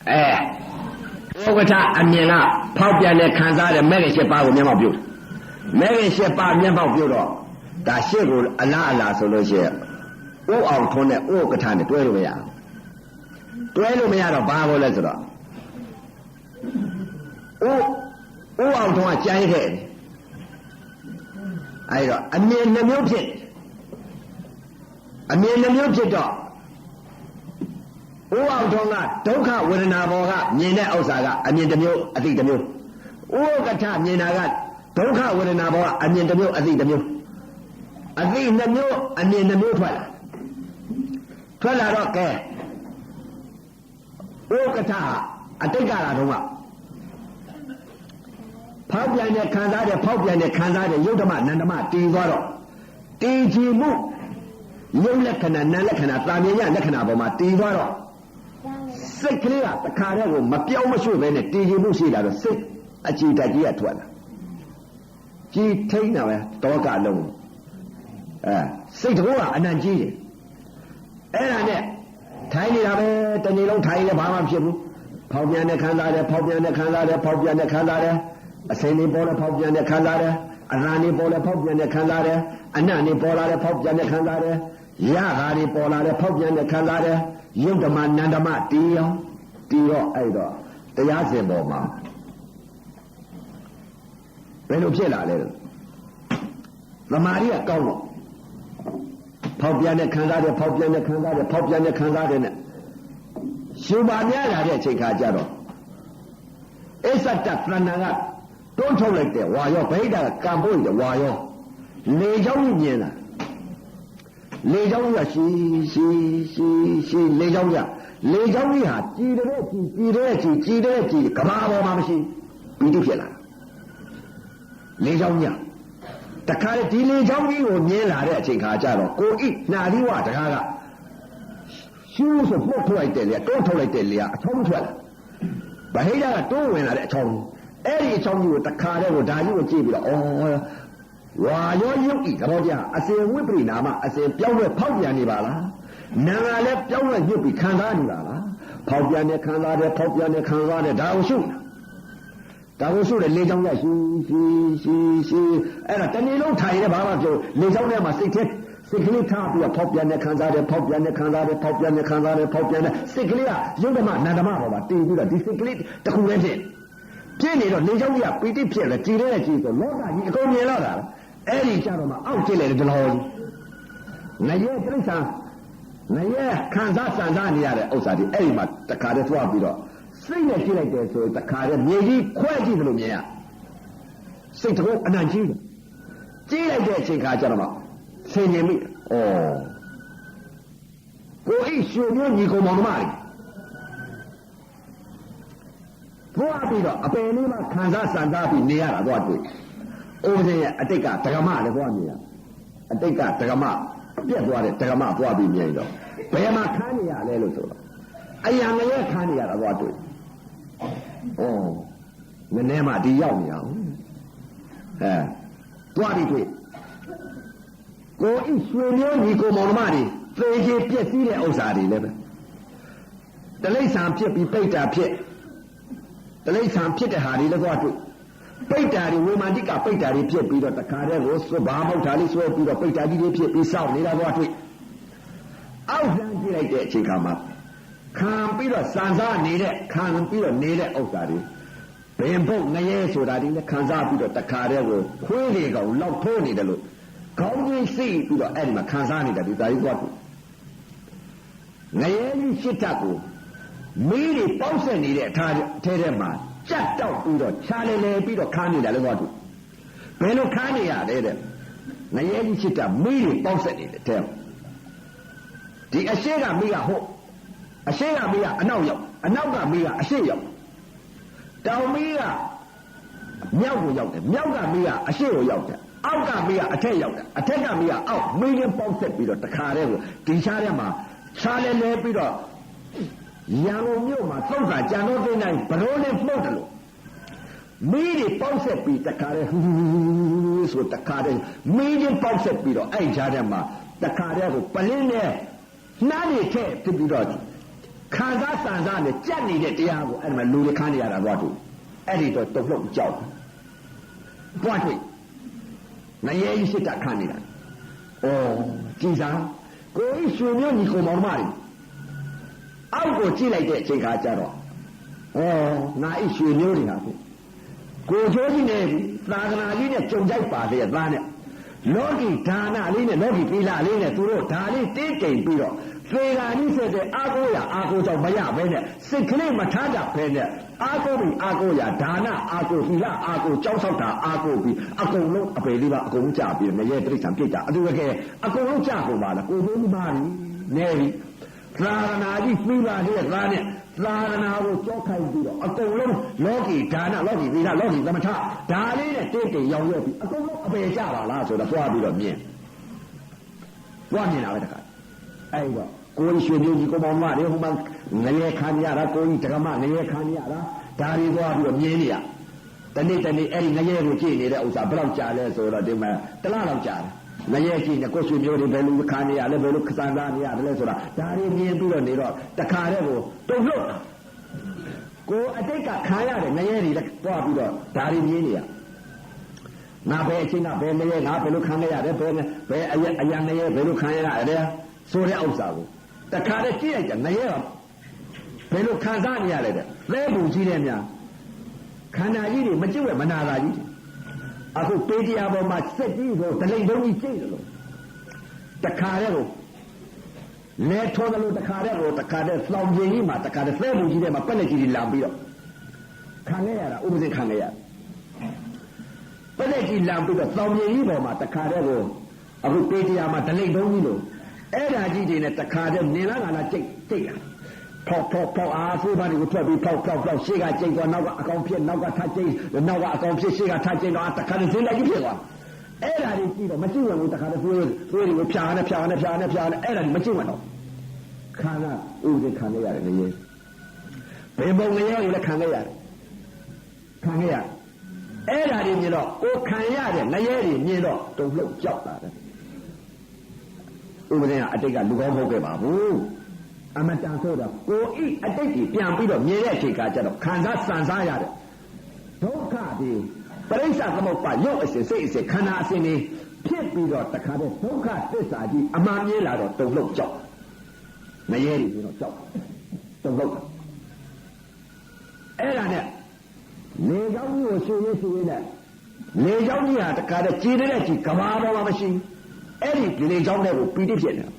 ဥက္ကဋ္ဌအမြင်ကဖောက်ပြန်တဲ့ခံစားတဲ့မဲ့ခင်၈ပါးကိုမျက်မှောက်ပြုမဲ့ခင်၈ပါးမျက်မှောက်ပြုတော့ဒါရှေ့ကိုအလားဆိုလို့ရှိရင်ဥအောင်ထွန်းတဲ့ဥက္ကဋ္ဌနဲ့တွဲလို့မရတော့ဘာလို့လဲဆိုတော့ဥအောင်ထွန်းကကြိုင်းခဲ့အဲ့တော့အမြင်နှမျိုးဖြစ်တော့ဥအောင်ထွန်းကဒုက္ခဝေဒနာဘောကမြင်တဲ့ဥစ္စာကအမြင်တစ်မျိုးအသိတစ်မျိုးဥက္ကဋ္ဌမြင်တာကဒုက္ခဝေဒနာဘောကအမြင်တစ်မျိုးအသိတစ်မျိုးအသိနှစ်မျိုးအမြင်နှစ်မျိုးထွက်လာတော့ကဲဥက္ကဋ္ဌအတိတ်ကလာတော့ဖောက်ပြန်တဲ့ခံစားတဲ့ယုတ်ဓမ္မနန္ဓမတည်သွားတော့တည်ကြည်မှုယုတ်လက္ခဏာနာလက္ခဏာတာမြင်ရလက္ခဏာပေါ်မှာတည်သွားတော့စိတ်ကလေးကတခါတည်းကိုမပြောင်းမရွှေ့ပဲနဲ့တည်ကြည်မှုရှိလာတော့စိတ်အကြည်တက်ကြီးကထွက်လာကြည်ထိန်းတာပဲတောကလုံးစိတ်တကောကအနံ့ကြီးတယ်အဲ့ဒါနဲ့ထိုင်နေတာပဲတနေ့လုံးထိုင်လည်းဘာမှဖြစ်ဘူးဖောက်ပြန်တဲ့ခံစားတယ်အစိမ်းလေးပေါ်လဲဖောက်ပြန်တဲ့ခံစားတယ်အရန်လေးပေါ်လဲဖောက်ပြန်တဲ့ခံစားတယ်အနံ့လေးပေါ်လာတဲ့ဖောက်ပြန်တဲ့ခံစားတယ်ရတာလေးပေါ်လာတဲ့ဖောက်ပြန်တဲ့ခံစားတယ်ယုတ်ဓမ္မနန္ဓမတီးရောအဲ့တော့တရားစင်ပေါ်မှာဘယ်လိုဖြစ်လာလဲသမာဓိကကောင်းတော့ဖောက်ပြန်တဲ့ခံစားတယ်နဲ့ရှုပါများလာတဲ့အချိန်ခါကျတော့အစ္ဆတတဏ္ဍာကတွန်းထုတ်လိုက်တဲ့ဝါရောဗိဓာကကံပို့တဲ့ဝါရောလေချောင်းကြီးမြင်လာလေချောင်းကြီးကရှိလေချောင်းကြီးဟာကြည်တဲ့ကဘာပေါ်မှာမရှိပီတိဖြစ်လာလေချောင်းကြီးတခါလေဒီလေချောင်းကြီးကိုမြင်လာတဲ့အချိန်ခါကျတော့ကိုဣနာရိဝတကားကရှူးဆိုပုတ်ထုတ်လိုက်တယ်လေတွန်းထုတ်လိုက်တယ်လေအချုံးထွက်လာဗဟိတကတိုးဝင်လာတဲ့အချောင်းအဲ့ဒီအချောင်းကြီးကိုတခါတည်းကိုဒါကြီးကိုကြည့်ပြီးတော့ဝါရောယုတ်ဤတော့ကြာအစဉ်ဝိပရိနာမအစဉ်ပြောင်းလဲဖောက်ပြန်နေပါလားနာငါလည်းပြောင်းလဲညှုပ်ပြီးခံစားနေပါလားဖောက်ပြန်နေခံစားတယ်ဒါကိုရှုတယ်လေချောင်းရရှိအဲ့ဒါတနေ့လုံးထိုင်နေဘာမှပြောလေချောင်းထဲမှာစိတ်ကလေးထားပြီးတော့ဖောက်ပြန်နေခံစားတယ်စိတ်ကလေးကယုတ်ဓမ္မနန္ဓမပေါ်မှာတည်ပြီးတော့ဒီစိတ်ကလေးတစ်ခုလည်းဖြစ်နေတော့လေချောင်းကြီးကပီတိဖြစ်တယ်ကြည်တဲ့ကြည်ဆိုလောကကြီးအကုန်မြင်လာတာအဲ့ဒီကြတော့မှအောက်ကျစ်လေဒီလိုငရဲပြိဿာငရဲခံစားစံစားနေရတဲ့ဥစ္စာဒီအဲ့ဒီမှာတခါတည်းသွားပြီးတော့စိတ်နဲ့ကြည့်လိုက်တယ်ဆိုရင်တခါတည်းမြေကြီးခွဲကြည့်တယ်လို့မြင်ရစိတ်တကောအနံ့ကြီးတယ်ကြည့်လိုက်တဲ့အချိန်ခါကျတော့မှဆင်ញင်မိကိုအိရွှေမျိုးညီကောင်မောင်နှမတွေသွားပြီးတော့အပယ်လေးမှခံစားစံစားပြီးနေရတာသွားတွေ့အိုးစင်ရဲ့အတိတ်ကဒဂမလည်းသွားမြင်ရအတိတ်ကဒဂမပြက်သွားတဲ့ဒဂမသွားပြီးမြင်တော့ဘယ်မှာခန်းနေရလဲလို့ဆိုတော့အယံငရဲခန်းနေရတာသွားတွေ့နည်းနည်းမှဒီရောက်နေအောင်သွားပြီးတွေ့ကိုဣရွှေမျိုးညီကိုမောင်နှမတွေသေချေပြက်စီးတဲ့ဥစ္စာတွေလည်းပဲတလိษံဖြစ်ပြီးပိဋ္ဌာဖြစ်တလိษံဖြစ်တဲ့ဟာတွေလည်းသွားတွေ့ပိဋ္ဌာတွေဝေမာတိကပိဋ္ဌာတွေဖြစ်ပြီးတော့တခါတည်းကိုဘာမဟုတ်တာလေးဆွဲပြီးတော့ပိဋ္ဌာကြီးတွေဖြစ်ပြီးစောင့်နေတာသွားတွေ့အောက်ဆန်းကြည့်လိုက်တဲ့အချိန်ခါမှာခံပြီးတော့စံစားနေတဲ့ခံပြီးတော့နေတဲ့ဥစ္စာတွေဘင်ပုတ်ငရဲဆိုတာဒီလည်းခံစားပြီးတော့တခါတည်းကိုခွေးတွေကောင်လောက်ထိုးနေတယ်လို့ခေါင်းကြီးစိတ်ပြီးတော့အဲ့ဒီမှာခံစားနေတာဒီဒါကြီးသွားတွေ့ငရဲကြီးရှစ်ထပ်ကိုမီးတွေပေါက်ဆက်နေတဲ့အခါထဲမှာကြက်တောက်ပြီးတော့ခြားလေပြီးတော့ခါနေတာလည်းသွားတွေ့ဘယ်လိုခါနေရလဲတဲ့ငရဲကြီးရှစ်ထပ်မီးတွေပေါက်ဆက်နေတဲ့ထဲဒီအရှိကမီးကဟုတ်အရှိကမီးကအနောက်ရောက်အနောက်ကမီးကအရှိရောက်တောင်မီးကမြောက်ကိုရောက်တယ်မြောက်ကမီးကအရှိကိုရောက်တယ်အောက်ကမီးကအထက်ရောက်တယ်အထက်ကမီးကအောက်မီးရင်ပေါက်ဆက်ပြီးတော့တခါတည်းကိုဒီရှားထဲမှာခြားလေပြီးတော့ရန်ကုန်မြို့မှာသုတ်တာကြံတော့သိနိုင်ဘရိုးလေးမှုတ်တယ်လို့မီးတွေပေါက်ဆက်ပြီးတခါတည်းဆိုတခါတည်းမီးရင်ပေါက်ဆက်ပြီးတော့အဲ့ကြားထဲမှာတခါတည်းကိုပလင်းနဲ့နှားတွေထည့်ပြီးတော့ ခံစားစံစားနဲ့ကြက်နေတဲ့တရားကိုအဲ့ဒီမှာလူတွေခန်းနေရတာသွားတူအဲ့ဒီတော့တုံ့လောက်ကြောက်ပွားတွေ့ငရဲကြီးစစ်တာခန်းနေတာဩကြည်စားကိုကြီးရွှေမျိုးညီကိုမောင်မတွေအောက်ကိုကြည့်လိုက်တဲ့အချိန်ခါကျတော့ဩငါအိရွှေမျိုးတွေဟာကိုချိုးကြီးနဲ့သာသနာကြီးနဲ့ကြုံကြိုက်ပါလေသားနဲ့လောကီဒါနလေးနဲ့လောကီသီလလေးနဲ့သူတို့ဒါလေးတင်းတိမ်ပြီးတော့သေဃာကြီးဆိုတဲ့အာကိုရအာကိုကြောင့်မရဘဲနဲ့စိတ်ကလေးမထားကြဘဲနဲ့အာကိုပြီးအာကိုရဒါနအာကိုသီလအာကိုကြောက်ဆောက်တာအာကိုပြီးအကုန်လုံးအပေလေးပါအကုန်ကြပြီးငရဲတိရစ္ဆာန်ပြိတ္တာအတူတကယ်အကုန်လုံးကြကုန်ပါလားကိုဘုန်းကြီးပါပြီနေပြီသာသနာကြီးပြီးပါလေသားနဲ့သာသနာကိုကြောက်ခိုင်းပြီးတော့အကုန်လုံးလောကီဒါနလောကီသီလလောကီသမထဒါလေးနဲ့တိတ်တိမ်ရောင်ရွက်ပြီးအကုန်လုံးအပေကြပါလားဆိုတော့သွားပြီးတော့မြင်တာပဲတခါအဲ့တော့ကိုကြီးရွှေမျိုးကြီးကိုမောင်မတွေဟိုမှာငရဲခံရတာကိုကြီးဓမ္မငရဲခံရတာဒါတွေသွားပြီးတော့မြင်နေရတနေ့အဲ့ဒီငရဲကိုကြည့်နေတဲ့ဥစ္စာဘယ်လောက်ကြာလဲဆိုတော့ဒီမှာတစ်လလောက်ကြာတယ်ငရဲကြည့်နေကိုရွှေမျိုးတွေဘယ်လိုခံရလဲဘယ်လိုခန်းစားနေရတယ်လဲဆိုတာဒါတွေမြင်ပြီးတော့နေတော့တခါတည်းကိုတုံ့လို့ကိုအတိတ်ကခံရတယ်ငရဲတွေလည်းသွားပြီးတော့ဒါတွေမြင်နေရငါဘယ်အချိန်ကဘယ်ငရဲငါဘယ်လိုခံရရတယ်ဘယ်အရငရဲဘယ်လိုခံရရတယ်ဆိုတဲ့ဥစ္စာကိုတခါတည်းကြည့်လိုက်ကြငရဲဘယ်လိုခံစားနေရလဲတဲ့သဲပူကြီးတဲ့များခန္ဓာကြီးတွေမကြည့်ဝဲမနာတာကြီးအခုပေတရားပေါ်မှာစက်ကြီးကိုဒလိန်တုံးကြီးကြိတ်တယ်လို့တခါတည်းကိုလဲထောတယ်လို့တခါတည်းလောင်ပြင်းကြီးမှာတခါတည်းသဲပူကြီးတဲ့မှာပက်လက်ကြီးတွေလာပြီးတော့ခံရတာဥပဒေခံရပက်လက်ကြီးလာပြီးတော့လောင်ပြင်းကြီးပေါ်မှာတခါတည်းကိုအခုပေတရားမှာဒလိန်တုံးကြီးလို့အဲ့ဒါကြီးတွေနဲ့တခါတည်းနေလားကလားကြိတ်တာဖောက်အားဆိုးပါးတွေကိုထွက်ပြီးဖောက်ရှေ့ကကြိတ်သွားနောက်ကအကောင်ဖြစ်နောက်ကထကြိတ်နောက်ကအကောင်ဖြစ်ရှေ့ကထကြိတ်တော့တခါတည်းဈေးလိုက်ကြီးဖြစ်သွားအဲ့ဒါတွေကြည့်တော့မကြည့်ဝင်ဘူးတခါတည်းသွေးတွေကိုဖြာနေအဲ့ဒါတွေမကြည့်ဝင်တော့ခန္ဓာဥဒိခံရရတယ်ငရဲဘယ်ပုံငရဲကိုလည်းခံရရတယ်အဲ့ဒါတွေမြင်တော့ကိုခံရတဲ့ငရဲတွေမြင်တော့တုံ့လှုပ်ကြောက်လာတယ်ဥပဒေကအတိတ်ကလူကောင်းမဟုတ်ခဲ့ပါဘူးအမတန်ဆိုတော့ကိုဤအတိတ်ကြီးပြန်ပြီးတော့မြင်တဲ့အချိန်ကကျတော့ခံစားစံစားရတဲ့ဒုက္ခတွေပရိစ္ဆသမုပ္ပါရုပ်အစဉ်စိတ်အစဉ်ခန္ဓာအစဉ်တွေဖြစ်ပြီးတော့တခါတည်းဒုက္ခသစ္စာကြီးအမှန်မြင်လာတော့တုံ့လှုပ်ကြောက်မရဲတွေပြီးတော့ကြောက်တုံ့လှုပ်အဲ့ဒါနဲ့လေကြောင်းကြီးကိုရှင်းရနဲ့လေကြောင်းကြီးဟာတခါတည်းကြည်တဲ့ကြည်ကဘာပေါ်မှာမရှိအဲ့ဒီလေကြောင်းတွေကိုပီတိဖြစ်နေတာ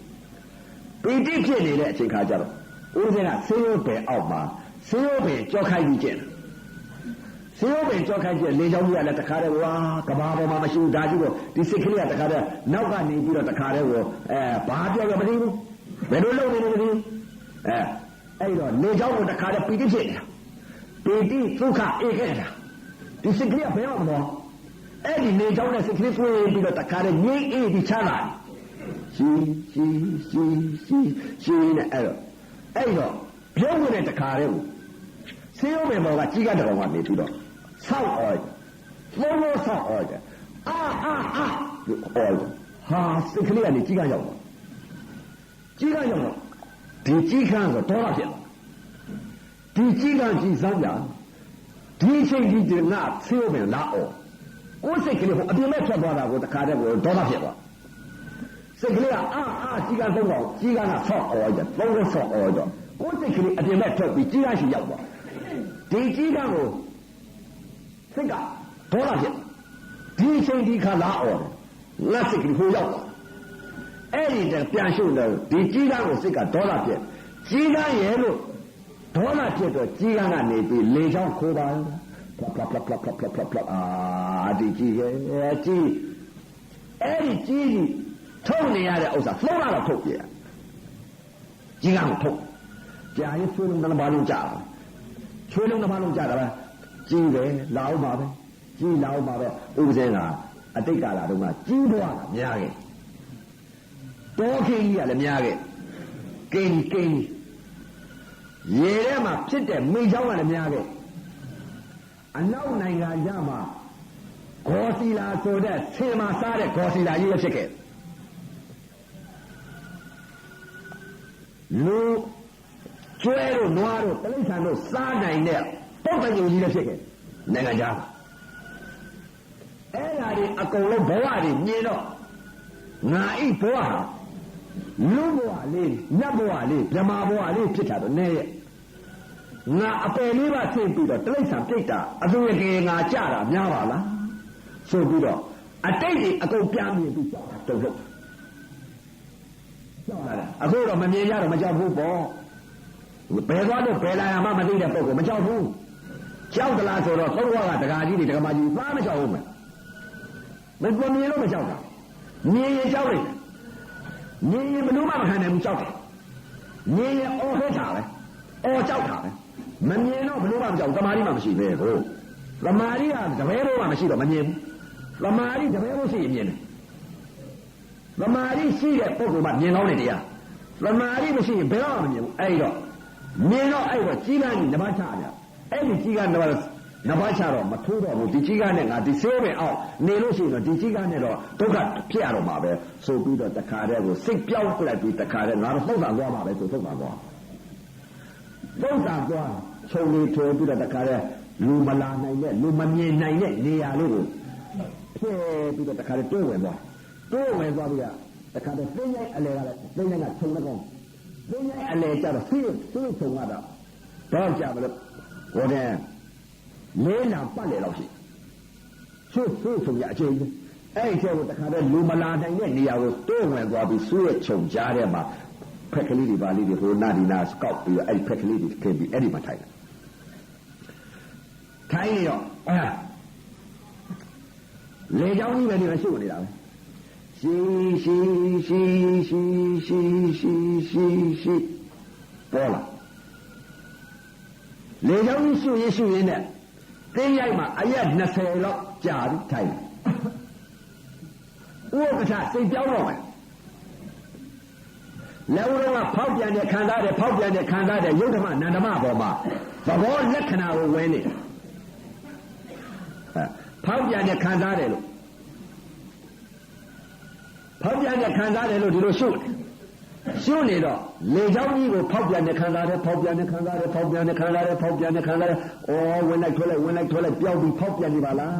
ပီတိဖြစ်နေတဲ့အချိန်ခါကျတော့ဦးဇင်းကဆေးရုံပယ်အောက်မှာဆေးရုံပယ်ကြောက်ခိုင်းပြီးကျင်ဆေးရုံပယ်ကြောက်ခိုင်းကျင်လေကြောင်းကြီးကလည်းတခါတည်းဝါကဘာပေါ်မှာမရှိဘူးဒါကြီးကိုဒီစိတ်ကလေးကတခါတည်းနောက်ကနေပြီးတော့တခါတည်းကိုဘာပြောရမသိဘူးဘယ်လိုလုပ်နေလဲမသိဘူးအဲ့တော့လေကြောင်းကိုတခါတည်းပီတိဖြစ်နေတာပီတိဒုက္ခဧကတာဒီစိတ်ကလေးကဘယ်မှာမလို့အဲ့ဒီလေကြောင်းနဲ့စိတ်ကလေးတွေ့ပြီးတော့တခါတည်းငြိမ့်အေးပြီးချလာရှိနဲ့အဲ့တော့ပြုံးဝင်တဲ့တခါတည်းကိုဆေးရုံပင်ပေါ်ကကြီးကတကောင်ကနေပြီးတော့ဆောက်အော်လုံးဆောက်အော်တယ်အာအော်ဟာစိတ်ကလေးကနေကြီးကရောက်တော့ဒီကြီးခန်းဆိုတော့လာဖြစ်ဒီကြီးကကြီးစမ်းကြဒီအချိန်ကြီးကငါဆေးရုံပင်လာအော်ကိုယ်စိတ်ကလေးဟိုအပြင်မဲ့ထွက်သွားတာကိုတခါတည်းကိုဒေါသဖြစ်သွားစိတ်ကလေးကကြီးကဆုံးတော့ကြီးကဆော့အော်ကြသုံးဆော့အော်တော့ကိုယ်စိတ်ကလေးအပြင်မဲ့ထွက်ပြီးကြီးကရှိရောက်သွားဒီကြီးကကိုစိတ်ကဒေါသဖြစ်ဒီအချိန်ဒီခါလာအော်ငါစိတ်ကလေးဟိုရောက်သွားအဲ့ဒီတည်းပြန်ရှုလို့ဒီကြီးကကိုစိတ်ကဒေါသဖြစ်ကြီးကရဲ့လို့ဒေါသဖြစ်တော့ကြီးကကနေပြီးလေချောင်းခိုးပါဖလပ်ဒီကြီးရဲ့ကြီးအဲ့ဒီကြီးထုတ်နေရတဲ့ဥစ္စာသုံးတော့ထုတ်ပြကြီးကထုတ်ကြာရင်ဆွေးလုံးတစ်ပါးလုံးကြာချွေးလုံးတစ်ပါးလုံးကြာတာပဲကြီးပဲလာအောင်ပါပဲကြီးလာအောင်ပါပဲဥပဇင်းကအတိတ်ကာလတုန်းကကြီးဘွားကများခဲ့တောခင်းကြီးကလည်းများခဲ့ကိန်းရေထဲမှာဖြစ်တဲ့မိချောင်းကလည်းများခဲ့အနောက်နိုင်ငံကြမှာဂေါ်စီလာဆိုတဲ့ဆင်မာစားတဲ့ဂေါ်စီလာကြီးလည်းဖြစ်ခဲ့လူ ကျွဲတို့နွားတို့တိရစ္ဆာန်တို့စားနိုင်တဲ့ပုဂ္ဂိုလ်ကြီးလည်းဖြစ်ခဲ့နိုင်ငံခြားအဲ့ဓာတွေအကုန်လုံးဘဝတွေမြင်တော့ငါဤဘဝဟာလူဘဝလေးနတ်ဘဝလေးဗြဟ္မာဘဝလေးဖြစ်တာတော့နဲ့ရဲ့ငါအပယ်လေးပါသိပြီးတော့တိရစ္ဆာန်ပြိတ္တာအသူရကေငါကြတာများပါလားဆိုပြီးတော့အတိတ်တွေအကုန်ပြန်မြင်ပြီးကြောက်တာတုံ့လို့ကြောက်လာအခုတော့မမြင်ရတော့မကြောက်ဘူးပေါ့ဘယ်သွားလို့ဘယ်လာရမှမသိတဲ့ပုဂ္ဂိုလ်မကြောက်ဘူးကြောက်သလားဆိုတော့သုံးဘဝကဒကာကြီးတွေဒကာမကြီးဘာမကြောက်ဘူးမယ်မမြင်လို့မကြောက်တာမြင်ရင်ကြောက်လိုက်မြင်ရင်ဘယ်လိုမှမခံနိုင်ဘူးကြောက်တယ်မြင်ရင်အော်ဟစ်တာပဲအော်ကြောက်တာပဲမမြင်တော့ဘယ်လိုမှမကြောက်သမာဓိမှမရှိပဲဟုတ်သမာဓိကတပည့်ဘုရားမရှိတော့မမြင်ဘူးသမာဓိတပည့်ဘုရားရှိရင်မြင်တယ်သမာဓိရှိတဲ့ပုဂ္ဂိုလ်မှမြင်ကောင်းတဲ့တရားသမာဓိမရှိရင်ဘယ်တော့မှမမြင်ဘူးအဲ့တော့မြင်တော့အဲ့တော့ကြီးကန်းကြီးနဘာချရအဲ့ဒီကြီးကန်းနဘာချတော့မထိုးတော့ဘူးဒီကြီးကန်းနဲ့ငါဒီဆိုးပဲအောင်နေလို့ရှိရင်တော့ဒီကြီးကန်းနဲ့တော့ဒုက္ခဖြစ်ရတော့မှာပဲဆိုပြီးတော့တခါတည်းကိုစိတ်ပြောင်းပလိုက်ပြီးတခါတည်းငါတော့သုတ်တာသွားမှာပဲဆိုသုတ်တာသွားသုတ်တာသွားခြုံလေးထိုးပြီးတော့တခါတည်းလူမလာနိုင်တဲ့လူမမြင်နိုင်တဲ့နေရာလေးကိုဖျက်ပြီးတော့တခါတည်းတွဲဝင်သွားပြီးတော့တခါတည်းသိရိုက်အလဲကလည်းသိရိုက်ကခြုံတော့သိရိုက်အလဲကြတော့သိခြုံတော့တော့ကြပါလို့ဟိုတဲ့လေးလံပတ်လေတော့ရှိဆိုရအကျဉ်းအဲ့ကျတော့တခါတည်းလူမလာနိုင်တဲ့နေရာကိုတိုးဝင်သွားပြီးစိုးရခြုံကြားထဲမှာဖက်ကလေးတွေပါလေးတွေဟိုနာဒီနာစကောက်ပြီးတော့အဲ့ဖက်ကလေးတွေခင်းပြီးအဲ့ဒီမှာထိုင်နေတော့လေကြောင်းကြီးပဲဒီမှာရှုပ်နေတာပဲရှိပေါ်လာလေကြောင်းကြီးရှုရင်နဲ့တင်းရိုက်မှာအရက်20လောက်ကြာပြီးထိုင်ဥပ္ပခစိတ်ပြောင်းတော့မယ်လက်ဦးတော့ဖောက်ပြန်တဲ့ခံစားတဲ့ယုတ်ဓမ္မနန္ဒမပေါ်မှာသဘောလက္ခဏာကိုဝင်နေဖောက်ပြန်တဲ့ခံစားတယ်လို့ဒီလိုရှုနေတော့လေချောင်းကြီးကိုဖောက်ပြန်တဲ့ခံစားတယ်ဩဝင်လိုက်ထွက်လိုက်ပြောင်းပြီးဖောက်ပြန်နေပါလား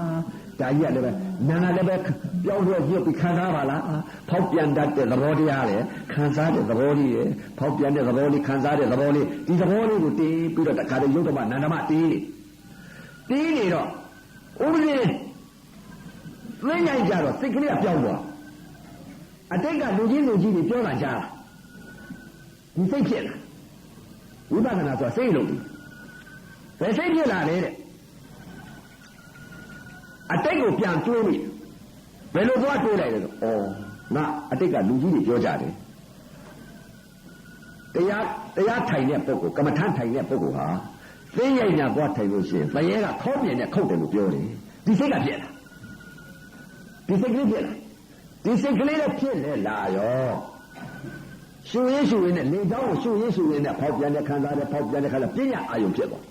ဒါကြီးရတယ်ပဲနာနာလည်းပဲပြောင်းလို့ရုပ်ပြီးခံစားပါလားဖောက်ပြန်တတ်တဲ့သဘောတရားလေခံစားတဲ့သဘောလေးရယ်ဖောက်ပြန်တဲ့သဘောလေးခံစားတဲ့သဘောလေးဒီသဘောလေးကိုတီးပြီးတော့တခါတည်းရုပ်ဓမ္မနန္ဒမတီးနေတော့ဥပဒေသိဉာဏ်ကြတော့စိတ်ကလေးကပြောင်းသွားအတိတ်ကလူကြီးတွေပြောတာကြားဒီစိတ်ဖြစ်လာဝိပဿနာဆိုတာစိတ်လို့ဘယ်စိတ်ဖြစ်လာလဲတဲ့အတိတ်ကိုပြန်တွေးမိဘယ်လိုသွားတွေးလိုက်လဲဆိုငါအတိတ်ကလူကြီးတွေပြောကြတယ်တရားထိုင်တဲ့ပုဂ္ဂိုလ်ကမ္မထမ်းထိုင်တဲ့ပုဂ္ဂိုလ်ဟာသိဉာဏ်ညာသွားထိုင်လို့ရှိရင်သရဲကခေါင်းပြင်နဲ့ခုတ်တယ်လို့ပြောတယ်ဒီစိတ်ကဖြစ်လာဒီစိတ်ကလေးဖြစ်လာဒီစိတ်ကလေးလည်းဖြစ်လေလာရောရှုရင်းနဲ့လေတောင်းကိုရှုရင်းနဲ့ဖောက်ပြန်တဲ့ခံစားတဲ့ပညာအာယုံဖြစ်သွား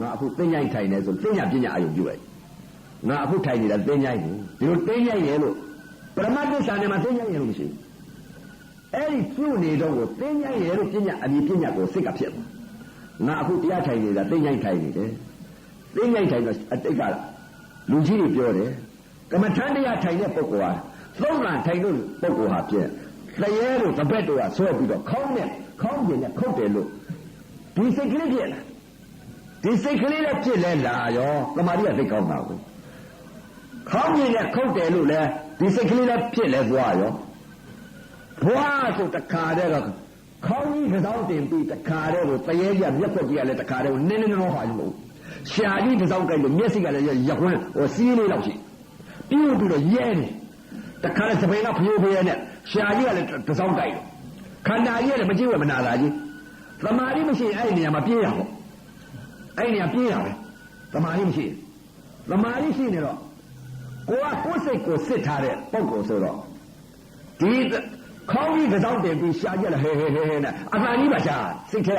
ငါအခုသိဉာဏ်ထိုင်နေဆိုသိဉာဏ်ပညာအာယုံပြုလိုက်ငါအခုထိုင်နေတာသိဉာဏ်ကိုဒီလိုသိဉာဏ်ရဲ့လို့ပရမတ္တစာနဲ့မှာသိဉာဏ်ရဲ့လို့မရှိဘူးအဲ့ဒီပြုနေတော့ကိုသိဉာဏ်ရဲ့လို့ပညာအမြင်ပညာကိုစိတ်ကဖြစ်သွားငါအခုတရားထိုင်နေတာသိဉာဏ်ထိုင်နေတယ်သိဉာဏ်ထိုင်တော့အတိတ်ကလူကြီးတွေပြောတယ်ကမ္မထမ်းတရားထိုင်တဲ့ပုဂ္ဂိုလ်ဟာသုံးလံထိုင်လို့ပုဂ္ဂိုလ်ဟာပြည့်သရဲတို့တပည့်တို့ကဆွဲပြီးတော့ခေါင်းကျင်နဲ့ခုတ်တယ်လို့ဒီစိတ်ကလေးဖြစ်လာဒီစိတ်ကလေးလည်းဖြစ်လဲလာရောသမာဓိကသိကောင်းတာကိုခေါင်းကျင်နဲ့ခုတ်တယ်လို့လဲဒီစိတ်ကလေးလည်းဖြစ်လဲသွားရောဘွားဆိုတခါတည်းကခေါင်းကြီးကစားတင်ပြီးတခါတည်းကိုသရဲကြီးမျက်ခွက်ကြီးကလည်းတခါတည်းကိုနင်းဟာလို့ရှာကြီးကစားကြိုက်လို့မျက်စိကလည်းရခွန်းစီးလေးလောက်ရှိပြီးတော့ရဲနေတခါလည်းစပိန်ကဖျိုးဖျဲနဲ့ရှာကြီးကလည်းတစောင်းကြိုက်လို့ခန္ဓာကြီးကလည်းမကြည့်ဝဲမနာတာကြီးသမာဓိမရှိအဲ့ဒီနေရာမှာပြေးရပေါ့အဲ့ဒီနေရာပြေးရပဲသမာဓိမရှိသမာဓိရှိနေတော့ကိုယ်စိတ်ကိုစစ်ထားတဲ့ပုံကိုဆိုတော့ဒီခေါင်းကြီးကစားတင်ပြီးရှာကြီးလည်းဟဲနဲ့အသာကြီးပါရှာစိတ်ထဲ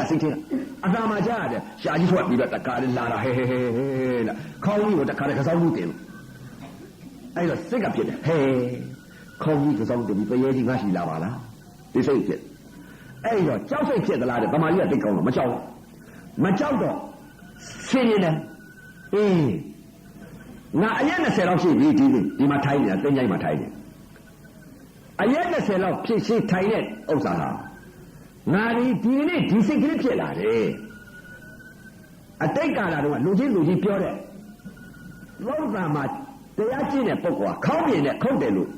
အသာမှာရှာရတယ်ရှာကြီးထွက်ပြီးတော့တခါလည်းလာတာဟဲနဲ့ခေါင်းကြီးကိုတခါလည်းကစားမှုတင်အဲ့တော့စိတ်ကဖြစ်တယ်ခေါင်းကြီးကစားတင်ပြီးပရဲကြီးငါရှိလာပါလားဒီစိတ်ဖြစ် အဲ့တော့ကြောက်စိတ်ဖြစ်သလားတဲ့ဗမာကြီးကသိကောင်းတော့မကြောက်တော့ဆင်းနေတယ်ငါအရက်20လောက်ရှိပြီဒီမှာထိုင်နေတာတင်းကြိုင်မှာထိုင်နေအရက်20လောက်ဖြစ်ရှိထိုင်တဲ့ဥစ္စာဟာငါဒီနေ့ဒီစိတ်ကလေးဖြစ်လာတယ်အတိတ်ကာလတုန်းကလူကြီးပြောတဲ့လောကမှာတရားကျင့်တဲ့ပုဂ္ဂိုလ်ကခေါင်းမြင်နဲ့ခုတ်တယ်လို့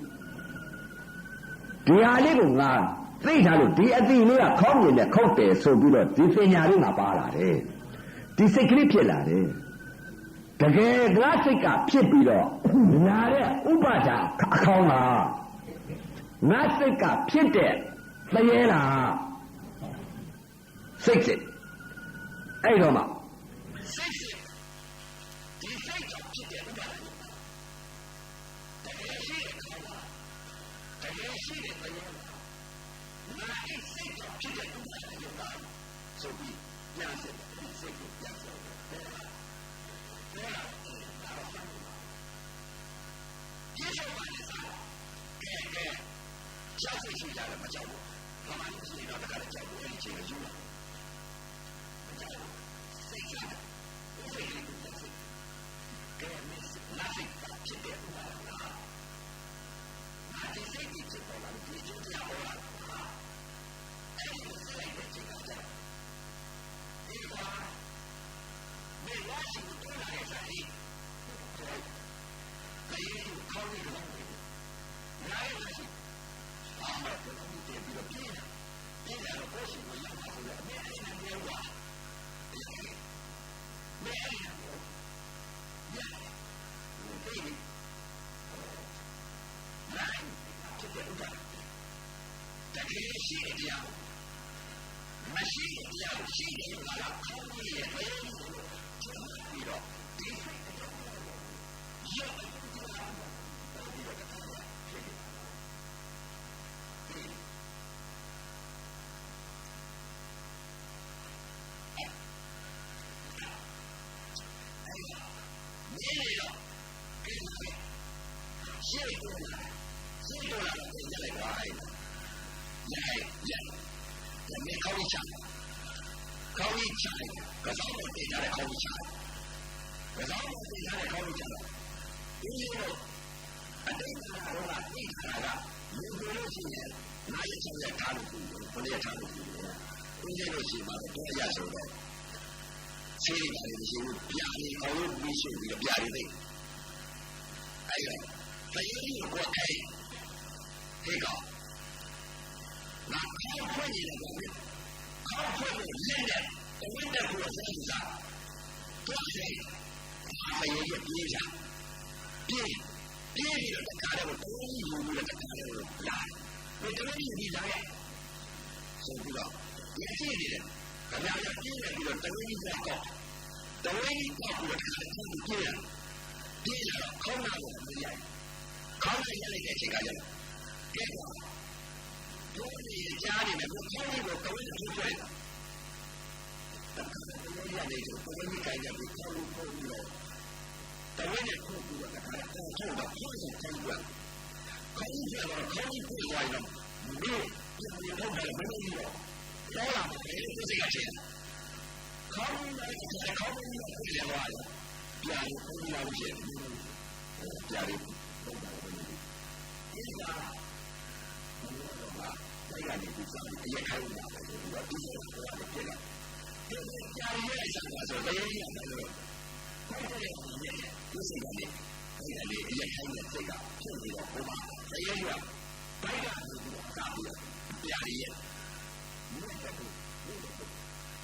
ဒီဟာလေးကိုငါသိထားလို့ဒီအတိလေးကခေါင်းမြင်နဲ့ခုတ်တယ်ဆိုပြီးတော့ဒီပညာလေးငါပါလာတယ်ဒီစိတ်ကလေးဖြစ်လာတယ်တကယ်ကလားစိတ်ကဖြစ်ပြီးတော့ညာတဲ့ဥပါဒအခေါင်းလားငါစိတ်ကဖြစ်တဲ့သရဲလားစိတ်အဲ့တော့မှစိတ်ဒီစိတ်ကြောင့်ဖြစ်တဲ့ဥပါဒတကယ်ရှိတဲ့ခေါင်းလားတကယ်ရှိတဲ့သရဲလားငါအဲ့စိတ်ကြောင့်ဖြစ်တဲ့ဥပါဒရုပ်လားဆိုပြီးပြန်စစ်စိတ်ကိုပြန်စစ်ပြေရှောက်ပါလေစားကဲကြောက်စိတ်ရှိကြတယ်မကြောက်ဘူးဘာမှမရှိတော့တခါကြောက်ဘူးအဲ့ဒီချိန်ကယူလာမကြောက်ဘူးစိတ်ရှိတယ်စိတ်လေးကိုစိတ်ကဲမစ်လာစိတ်ဖြစ်တယ်ဘာလားငါဒီစိတ်ကြီးဖြစ်ပေါ်လာဒီကျိုးတရားပေါ်လာအဲ့ဒီစိတ်ရဲ့ချိန်ကကြောက်ဒီကွာမေလာရှိကိုတွေ့လာတဲ့စားလေးခေါင်းလေးတော့နိုင်ရရှိအာမတ်ကိုဒီပြီးတော့ပြေးလာတော့ကိုရှိကိုရောက်ပါဆိုတော့အမေအဲ့နဲ့နေဝါမဲအဲ့နဲ့ဒီနိုင်ဖြစ်တဲ့ဥစ္စာတကယ်ရှိတဲ့တရားမရှိတဲ့တရားရှိတယ်ကခေါင်းလေးရဲ့ဘယ်လိုပြီးတော့ဒီစိတ်တော့ရောက်ခေါင်းချကစားလို့တင်ထားတဲ့ခေါင်းချကစားလို့တင်ထားတဲ့ခေါင်းချဒီလိုအတိတ်ကတော့သိတာကလူလို့ရှိရင်နိုင်ချင်တဲ့ထားလို့ဘယ်လိုထားလို့ဒီလိုရှိမှတော့ရဆိုတော့ခြေရည်ပါလို့ရှိဘူးပြာနေခေါင်းလို့ပြီးရှိပြီးပြာနေသိအဲ့ဒါဘယ်လိုကိုအဲ့ဟေကောင်နာခေါင်းဖွင့်နေတယ်ခေါင်းဖွင့်လို့လက်နဲ့တဝင်းတဲ့ကိုယ်စားစားတော့ဆိုင်ဘယ်ရဲ့ပြေးစားပြေးပြီးတော့တခါတော့တုံးယူပြီးတော့တခါတော့လာဘယ်လိုယူပြီးလာရဲ့ဆိုပြီးတော့ဒီကြည့်နေတယ်ခဏရပြေးနေပြီးတော့တဝင်းကြီးကတော့တဝင်းကြီးကတော့တခါတော့ပြေးလာတော့ခေါင်းနာကိုမရခေါင်းရလိုက်တဲ့အချိန်ကကျတော့ကဲတို့ဒီကြားနေတယ်ဘုရားကြီးကိုတဝင်းကြီးတွေ့တာရနေတော့ဘယ်လိုကြိုင်ကြပြီးခေါင်းကိုပြီးတော့တဝင်းနဲ့ခုတ်ပြီးတော့တခါတော့ထုတ်တော့ခေါင်းကိုခေါင်းကခေါင်းကျတော့ခေါင်းကိုဝိုင်းတော့ဒီဒီတော့ဘယ်လိုလုပ်ရောပေါ်လာတယ်ဒီစိတ်ကချင်ခေါင်းနဲ့ခေါင်းကိုပြေးသွားတယ်ပြန်ပြီးလာလို့ရှိရင်ပြန်ပြီးဒီကအဲ့ဒါလေးကိုစားရခိုင်လာတယ်ဒီတော့ဒီလိုပြလာဒီကြာရဲဆိုင်ပါဆိုတော့ရေးရတယ်လို့အဲ့ဒါလေးဒီစိတ်ကလေးအဲ့ဒါလေးရခိုင်တဲ့စိတ်ကဖြစ်ပြီးတော့ဘုရားရေးရဘိုက်ကစားပြီးပြရရဲ့မြတ်တဲ့ကို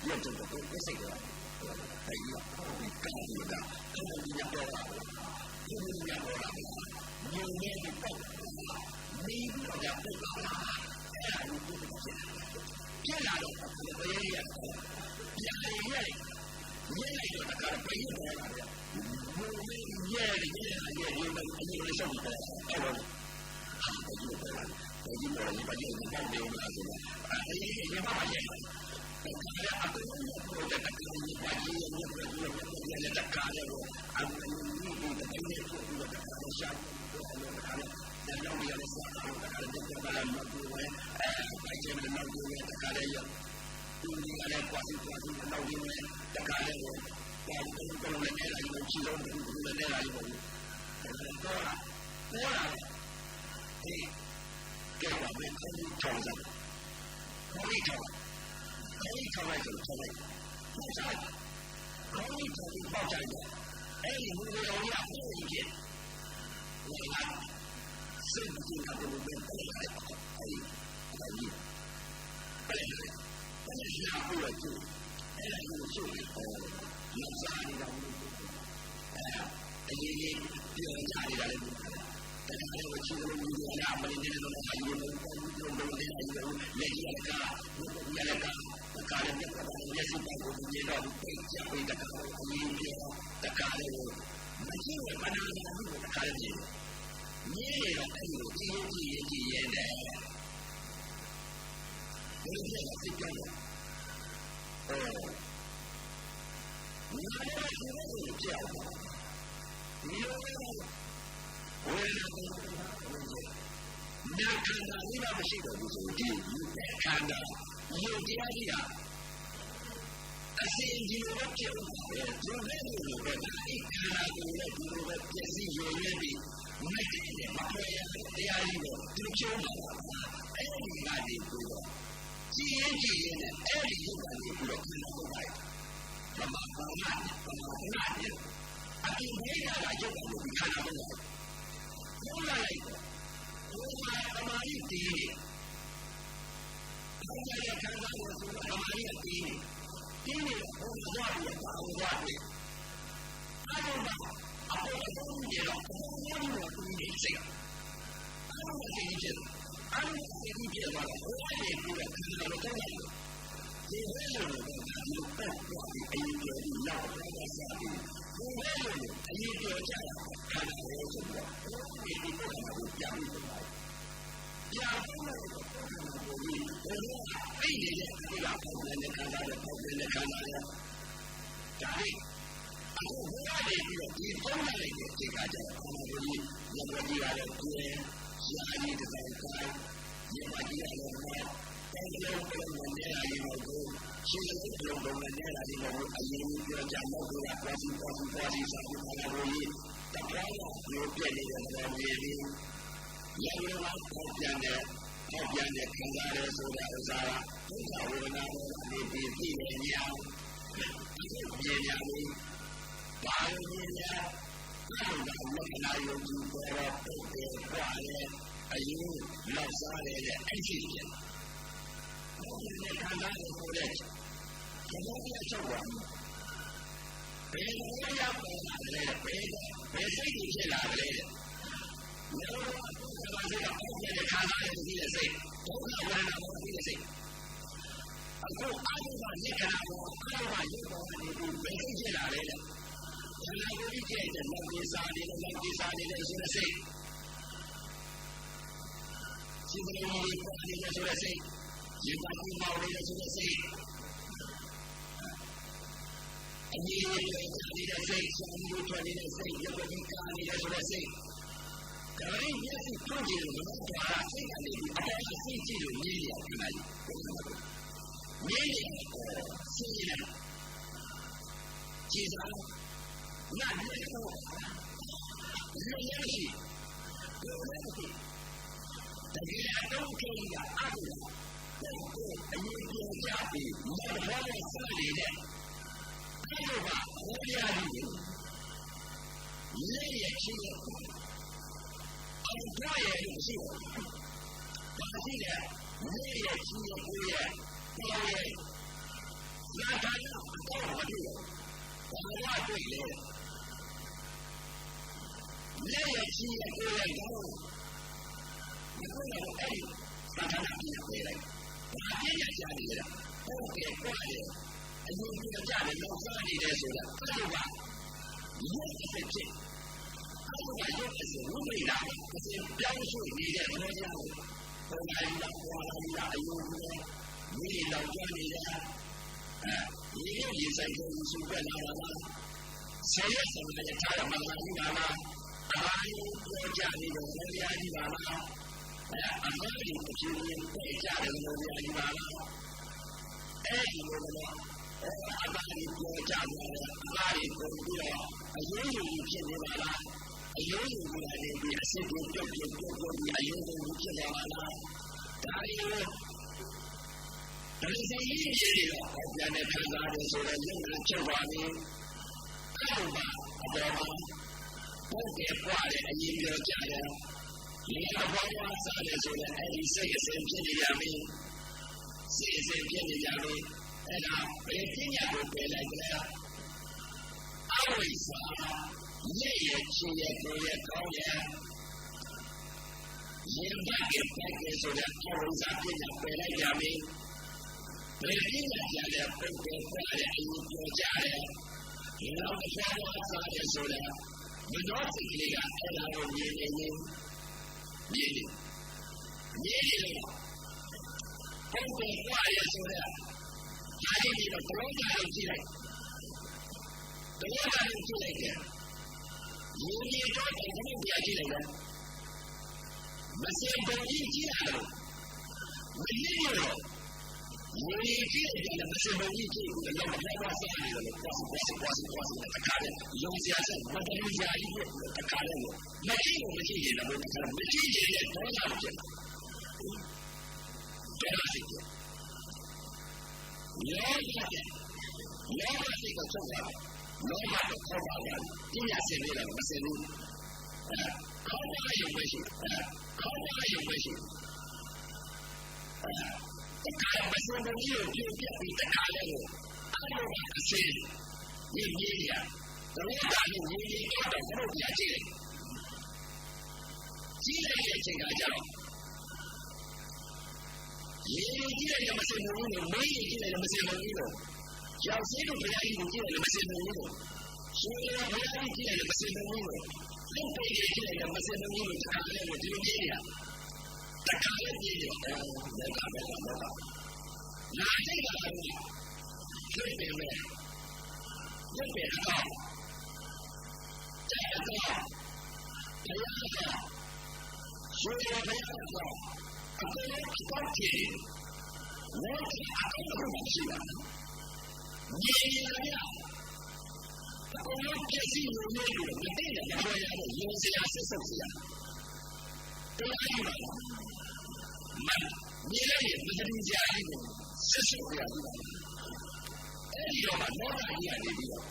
ရတဲ့ကိုစိတ်ကအဲ့ဒီကကောင်းလို့ဒါဒီညပေါ်လာဒီညပေါ်လာညနေပေါ့နေပြီးတော့ပြန်ပို့လာအဲ့ဒါကိုပြန်လာတော့ဘယ်ရရဲ့ပြန်ရရဲ့ရဲလိုက်တော့တခါပြန်ရပေါ်လာတယ်ဘုံလေးရဲရဲဒီလိုလေးရှောက်တယ်အဲ့တော့ဒီလိုပေါ်လာဒီလိုလေးပါကြည့်နေတယ်ဘယ်လိုလဲဆိုတော့အဲ့ဒီဘာမှရဲအခုတော့တကယ်ကြီးပါကြီးရဲ့တကယ်လည်းအမှန်ကြီးတကယ်လည်းဆိုတော့တကယ်ရှာတယ်တော့ဒီရတဲ့စာတော့တကယ်လည်းဘာမှမပြောဘူးအဲဘိုက်ကျတဲ့နောက်ကိုတကယ်လည်းရ ရှိဆုံးဘူးလည်းနေတာလေးပေါ့ပေါ်လာဒီကဲပါမယ်ခေါင်းထောင်စားခေါင်းထောင်လိုက်ဆိုထောင်လိုက်ပေါက်စားခေါင်းထောင်ပြီးပေါက်ကြတယ်အဲ့ဒီလူတွေတော်ရပုံကြီးဖြစ်ဟိုကစိတ်ကြည့်တာကိုပဲပေါ်လာတယ်အဲ့ဒီအဲ့ဒီရှားလို့ကျအဲ့ဒါကိုချုပ်ပြီးလောက်စားနေတာအရေးကြီးပြောကြနေတာလေတခါတော့ချီလို့လူတွေအမင်းနေတော့အယူလို့ဘယ်လိုလဲလက်ရကရလကကာရမြတ်မျက်စိပေါ်ကိုမြင်တော့ပြည့်ချပြီးတခါအရေးပြောတခါလည်းမရှိဘဲမနာဘူးတခါလည်းမြင်ရတော့အဲ့လိုကြည့်ရဲတယ်ဘယ်လိုလဲစိတ်ကြောက်你还要说这个叫你有没有为了你看到你那不是个不是的你看到有这样的现今的这种就那种的一看到这个电视有原的那个嘛对呀这样一个就叫嘛哎你那里不几年的哎你那里不看到不来妈妈啊，今天来就我们看到了，后来我妈一滴，后来也看到我妈一滴，滴了我话也把我话的，他就把啊我东西了，我东西谁？我这一件，我这一件完了，我也不了看到了多少。你为什么有办法的一个要我下的？你为什么一个家看到我什么？你不可能讲出来。讲出来的不可能不易。我说非得这个旁边的看到的，旁边的看到的，家里，我外的这个你中间的这个叫什么不易？那么这个的对，下一个在开，你把这个的。ဘယ်လိုပုံမှန်နေရာဒီလိုရှင်းရှင်းပြောပုံမှန်နေရာဒီလိုအရင်ပြောကြတော့ကပွားစီစာပြီးလာလို့တပည့်တော်ပြောပြနေတယ်တော့မြည်ပြီးရရဝပေါ်ပြန်တဲ့ခံစားရဆိုတာဥစားဒုက္ခဝေဒနာတွေဒီပြီးနေရအောင်ဒီမြင်ရလို့ဘာလို့မြင်ရအဲ့ဒါကလည်းနာယုံကြည်ပေါ်တော့ပုတ်တယ်ပွားတယ်အရင်လောက်စားတယ်အဲ့ဒီဖြစ်ခံစားရဆိုတဲ့ဒီလိုမျိုးချက်ပါဘယ်လိုရောက်လာလဲဘယ်စိတ်ကြီးဖြစ်လာလဲလောကဘာသာအောင်တဲ့ခံစားရတဲ့စိတ်ဒုက္ခဝေဒနာပေါ်တဲ့စိတ်အခုအာရုံကလက္ခဏာပေါ်အာရုံကရုပ်ပေါ်နေပြီးဘယ်စိတ်ဖြစ်လာလဲခန္ဓာကိုယ်ကြီးရဲ့လက်ကိစ္စနေတဲ့ဆိုတဲ့စိတ်စိတ်ကလေးပေါ်နေတဲ့ဆိုတဲ့စိတ်ဒီပါကူမောင်လေးဆိုတဲ့စိတ်အမြင်နေတဲ့စိတ်ဆုံးလို့ထွက်နေတဲ့စိတ်ရုပ်ကြီးကာနေတဲ့ဆိုတဲ့စိတ်ဒါရင်းမျက်စိတွေ့ကြည့်လို့မတော်တာစိတ်ကနေအပေါ်ကစိတ်ကြည့်လို့မြင်ရခဏကြီးမြင်ရစိတ်ရကြည်စားနားနေတော့ရုပ်ရရှိတကယ်တော့ကြည့်ရအားအရင်ပြောကြပြီးမတော်တဲ့စနေတဲ့ဒီလိုပါဘုရားကြီးလက်ရချင်းအောင်ကြရလို့ရှိတယ်။ဒါရှိတယ်လက်ရချင်းကိုရဲ့ပေါ်ရဲ့လာတာတော့မတွေ့ဘူး။ဘာလို့တွေ့လဲ။လက်ရချင်းကိုရဲ့တော့ဒီလိုအဲ့ဒီသာသနာ့ပြည်နေလိုက်ဘာပြည့်ရကြနေလဲဟုတ်ကဲ့ကွာလေအရင်ကကြတယ်လောက်စားနေတယ်ဆိုတာအဲ့လိုပါရုပ်အဖြစ်ဖြစ်အဲ့လိုပါရုပ်အဖြစ်ဝိမိတာအစဉ်ပြောင်းရွှေ့နေတဲ့သဘောတရားကိုဘုရားကြီးကပွာလာပြီးအယုံနဲ့မိလောက်ကြနေတယ်ဒီလိုရေဆိုင်ကိုစုပ်လာတာလားဆယ်ရက်ဆောင်တဲ့ထားရမှာကြီးပါလားအာယုပြောကြနေတယ်ဘုရားကြီးပါလားအမှန်ကြီးကိုကြည့်ရင်ပြကြတယ်လို့ပြောရပါလားအဲ့ဒီလိုတော့အမှန်ကြီးပြောကြတယ်အာ သားတွေကိုပြီးတော့အယုံယူဖြစ်နေပါလားအယုံယူနေပြီးအစစ်ကိုပြုတ်ပြီးအယုံယူဖြစ်နေပါလားဒါတွေကိုဒါလေးစိတ်ကြီးတွေတော့ပြန်နေခံစားတယ်ဆိုတော့လက်နဲ့ချုပ်ပါပြီအဲ့လိုပါအပေါ်မှာဘုရားပွားတဲ့အရင်ပြောကြတယ်ဒီအပေါ်မှာစားတယ်ဆိုတော့အဲ့ဒီစိတ်အစဉ်ဖြစ်နေရပြီစိတ်အစဉ်ဖြစ်နေကြပြီအဲ့ဒါဘယ်ပညာကိုပယ်လိုက်ကြလဲအဝိဇ္ဇာရဲ့ချီရဲ့ကိုရဲ့ကောင်းရဲ့ရင်ဘက်ကပိုက်ဆိုတဲ့အဝိဇ္ဇာပညာပယ်လိုက်ကြပြီဘယ်ပညာကြတဲ့ပုဂ္ဂိုလ်ပွားတဲ့အရင်ပြောကြတယ်ဒီလောက်အပေါ်မှာစားတယ်ဆိုတော့မတော်စိတ်ကလေးကအဲ့ဒါကိုမြင်နေတယ်မြင်တယ်ပုဂ္ဂိုလ်ပွားရဆိုတော့ဒါလေးပြီးတော့ဘလုံးသားကိုကြည့်လိုက်ဘလုံးသားကိုကြည့်လိုက်တယ်ရင်းရတော့ဘုရားပြကြည့်လိုက်တယ်မစင်ပုံကြီးကြည့်ရတော့မရင်းရတော့ရင်းကြည့်တယ်မစင်ပုံကြီးကြည့်တယ်တော့ဘာသာစားတယ်လို့ပွားတခါလေရုံစရာဆက်မတော်ရာကြီးတခါလေမကြည့်ရင်လည်းတခါမကြည့်ရင်လည်းတော့လာတယ်တော်ရှိတယ်လောဘစိတ်ကိုချုပ်တာလောဘကိုခေါ်ပါလားပညာစင်လေးလည်းမစင်ဘူးခေါ်ပါရုံပဲရှိတခါမစင်ဘူးကြီးကိုပြုတ်ပြပြီးတခါလဲကိုအဲ့လိုအစင်ရင်းရတော့ဒါလည်းရင်းတော့ဘုရားကြည့်လိုက်တဲ့အချိန်ကကြတော့ရင်းကြည့်လိုက်မစင်ဘူးလို့မင်းကြည့်လိုက်မစင်ဘူးလို့ကျောင်းစင်းတို့ဘုရားကြီးကိုကြည့်လိုက်မစင်ဘူးလို့ရှင်ရဘုရားကြီးကြည့်လိုက်မစင်ဘူးလို့လူပေကြီးကြည့်လိုက်မစင်ဘူးလို့တခါလဲကိုဒီလိုကြည့်ရတခါလဲကြည့်ရတော့လောကလာစိတ်ကလည်းဖြစ်ပေမဲ့တော့ဘုရားကဘုရားရှင်ရဘုရားကအကုန်လုံးပတ်ကြည့်လောကအကုန်လုံးရှိတာညီရအကုန်လုံးပြည့်စုံလို့မတည့်တဲ့ဘဝရတဲ့ရုံစရာဆက်ဆက်စရာတရားရပါမဒီလေးမတည်ကြဘူးဆက်ဆက်ရဘူးအဲ့ဒီတော့လောကကြီးကနေပြီးတော့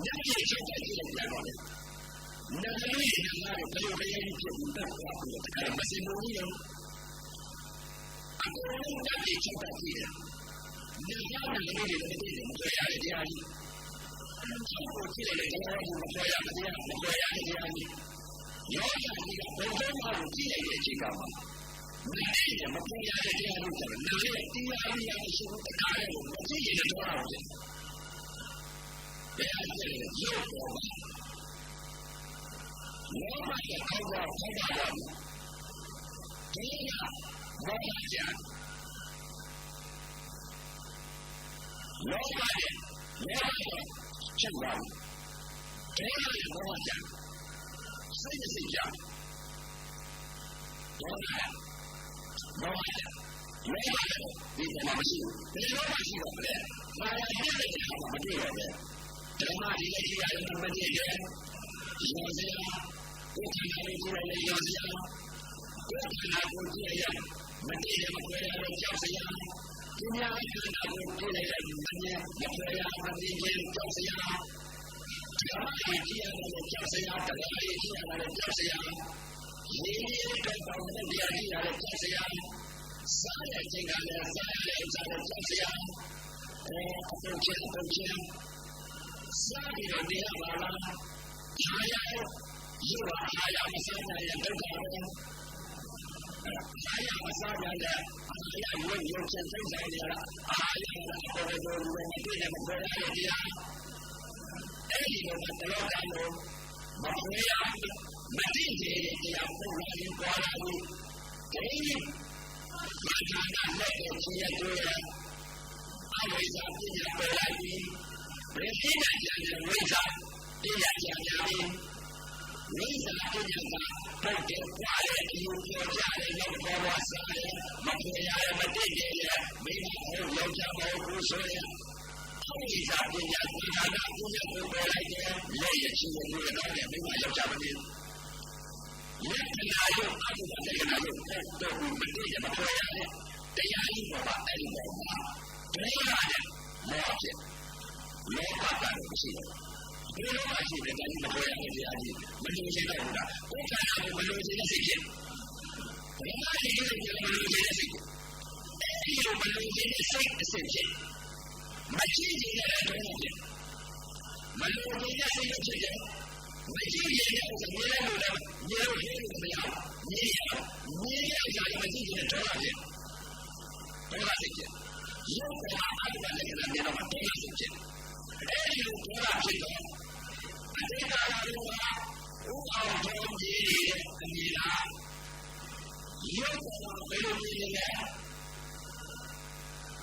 ညကြီးချုပ်ကြည့်လိုက်ကြတော့လေနဂရီကလည်းဘယ်လိုလဲဖြစ်ပြီးတော့တခါမစင်ဘူးလို့အကုန်လုံးညကြီးချုပ်ကြည့်တယ်ဒီလိုမျိုးတွေလည်းမတွေ့ရတဲ့တရားကြီးချုပ်ကိုကြည့်လိုက်တဲ့တရားကြီးမတွေ့ရတဲ့တရားမတွေ့ရတဲ့တရားကြီးရောဂါကြီးကဘယ်တော့မှကြည့်လိုက်တဲ့အချိန်ကမှမတွေ့ရမတွေ့ရတဲ့တရားကြီးဆိုတော့နားရဲ့တရားကြီးရရှိတဲ့တခါလေးကိုမကြည့်ရတော့ဘူးတရားကြီးရုပ်ပေါ်မှာလောဘရဲ့အောက်ပါဒီကဘောကြလောဘရဲ့ချက်ပါတရားရဲ့ဘောကြစိတ်စိတ်ကြလောဘဒီမှာမရှိဘူးဒီလောဘရှိတော့လေမာယာပြည့်တဲ့အခါမှာမတွေ့ရဘူးဓမ္မဒီလည်းကြည့်ရတယ်မကြည့်တယ်ရောစရာကိုယ်ကလည်းကြည့်ရတယ်ရောစရာကိုယ်ကလည်းကြည့်ရမတည့်ရမခွဲရတော့ကြောက်စရာဒီများအခါကိုကြည့်လိုက်မမြင်မခွဲရမတည့်ရင်ကြောက်စရာဒီကြည့်ရတယ်ကြောက်စရာတရားကြည့်ရတယ်ကြောက်စရာဒီတော့ဘာလို့တရားကြည့်ရတယ်ကြောက်စရာစားရခြင်းကလည်းစားရတဲ့ဥစ္စာကိုကြောက်စရာအကုန်ချင်းစားပြီးတော့တရားပါလားအားရယူပါအားရမစားနိုင်တဲ့ဒုက္ခပဲအားရမစားနိုင်တဲ့အားရဝိဉ္ဇဉ်စိတ်ဆိုင်ရတာအားရပေါ်တော်လူတွေမတွေ့နဲ့မပေါ်ရတဲ့တရားအဲ့ဒီလိုတလောကလုံးမပေါ်ရမတည်တဲ့တရားပုံစံကိုပေါ်လာပြီးဒီဘာသာနဲ့လက်ကိုချရတဲ့အဝိဇ္ဇာပြည့်ပေါ်လာပြီးဘယ်ဖြစ်နေကြတဲ့ဝိဇ္ဇာတရားကြတယ်ဝိဇ္ဇာပြည့်တာပုတ်တယ်ပွားတယ်ဒီလိုပြောကြတယ်တော့ဘောဝစားတယ်မပေါ်ရမတည်တယ်မိမဟုတ်ယောက်ျားမဟုတ်ဘူးဆိုရင်အ ဒီစားပညာသင်္ခါရပညာကိုပေါ်လိုက်တယ်လက်ရချီကိုပြောတော့တယ်မိမယောက်ျားမင်းလက်တနာရုပ်အဘိဓမ္မာတက္ကနာရုပ်တော့မတည့်ရမပေါ်ရတဲ့တရားကြီးပေါ်မှာအဲ့ဒီပေါ်မှာတရားနဲ့မောဖြစ်လောကကတော့မရှိဘူးဒီလိုမှရှိတဲ့တိုင်းမပေါ်ရတဲ့တရားကြီးမလို့ရှိတော့ဘူးလားဘုရားကမလို့ရှိတဲ့စိတ်ဖြစ်ဘယ်မှာဒီလိုမလို့ရှိတဲ့စိတ်ဒီလိုမလို့ရှိတဲ့စိတ်အစစ်ဖြစ်မကြည့်ကြတဲ့တော့ဖြစ်မလို့ရှိတဲ့စိတ်ဖြစ်တယ်မကြည့်ကြတဲ့ဥစ္စာမြင်လို့လည်းမြင်လို့ရှိလို့မရဘူးမြင်ရကြတယ်မကြည့်ကြတဲ့တော့ဖြစ်တော့စိတ်ဖြစ်ရုပ်ကအဘိဓမ္မာလက္ခဏာမြင်တော့တော့စိတ်ဖြစ်အဲဒီလိုတော့ဖြစ်တော့အတိတ်ကာလကဥအောင်တော်ကြီးရဲ့အမြင်လားရုပ်ကဘယ်လိုမြင်လဲ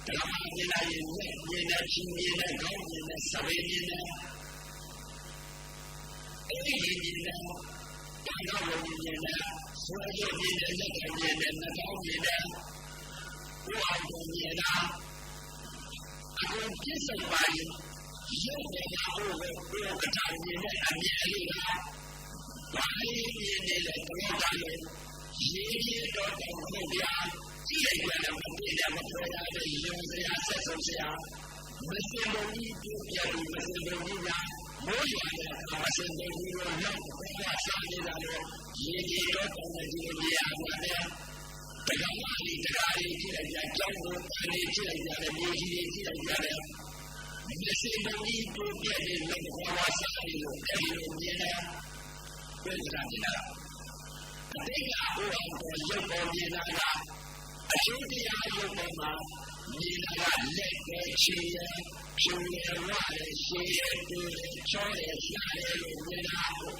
ဓမ္မမြင်လိုက်ရင်မြင်တဲ့ချင်းမြင်တဲ့ကောင်းမြင်တဲ့စပယ်မြင်တဲ့အဲဒီမြင်တဲ့ဘာသာဝင်မြင်တဲ့ဆွေးရမြင်တဲ့လက်မြင်တဲ့နှာခေါင်းမြင်တဲ့ဥအောင်တော်မြင်တာအခုပြည့်စုံပါရင်ရုပ်ကဟိုဘယ်ကတာမြင်တဲ့အမြင်လေးကဘာလေးမြင်နေလဲတော့တာလို့ရေးရတော့တော့ဘုရားကြည့်လိုက်ရတယ်မပြည့်တယ်မပေါ်ရတဲ့ရုံစရာဆက်ဆုံးစရာမစင်ဘုံကြီးပြပြပြီးမစင်ဘုံကြီးကမိုးရွာတဲ့မစင်ဘုံကြီးကိုရောက်ဘုရားစားနေတာလို့ရေးရတော့တော့ဒီလိုရပါတယ်တက္ကမလေးတရားကြီးကြည့်လိုက်ကြကြောင်းကိုတန်နေကြည့်လိုက်ရတယ်မျိုးကြီးကြည့်လိုက်ရတယ်မစင်ဘုံကြီးပြပြပြီးလောက်ဘုရားစားနေလို့အဲဒီလိုမြင်တယ်ဘယ်လိုမြင်လဲအတိတ်ကဟိုအောင်ပေါ်ရုပ်ပေါ်မြင်တာကအကျိုးတရားရုပ်ပေါ်မှာမြင်တာကလက်ပဲချီရဖြူရဝရရှည်ရတူချောရရှားရလို့မြင်တာဟို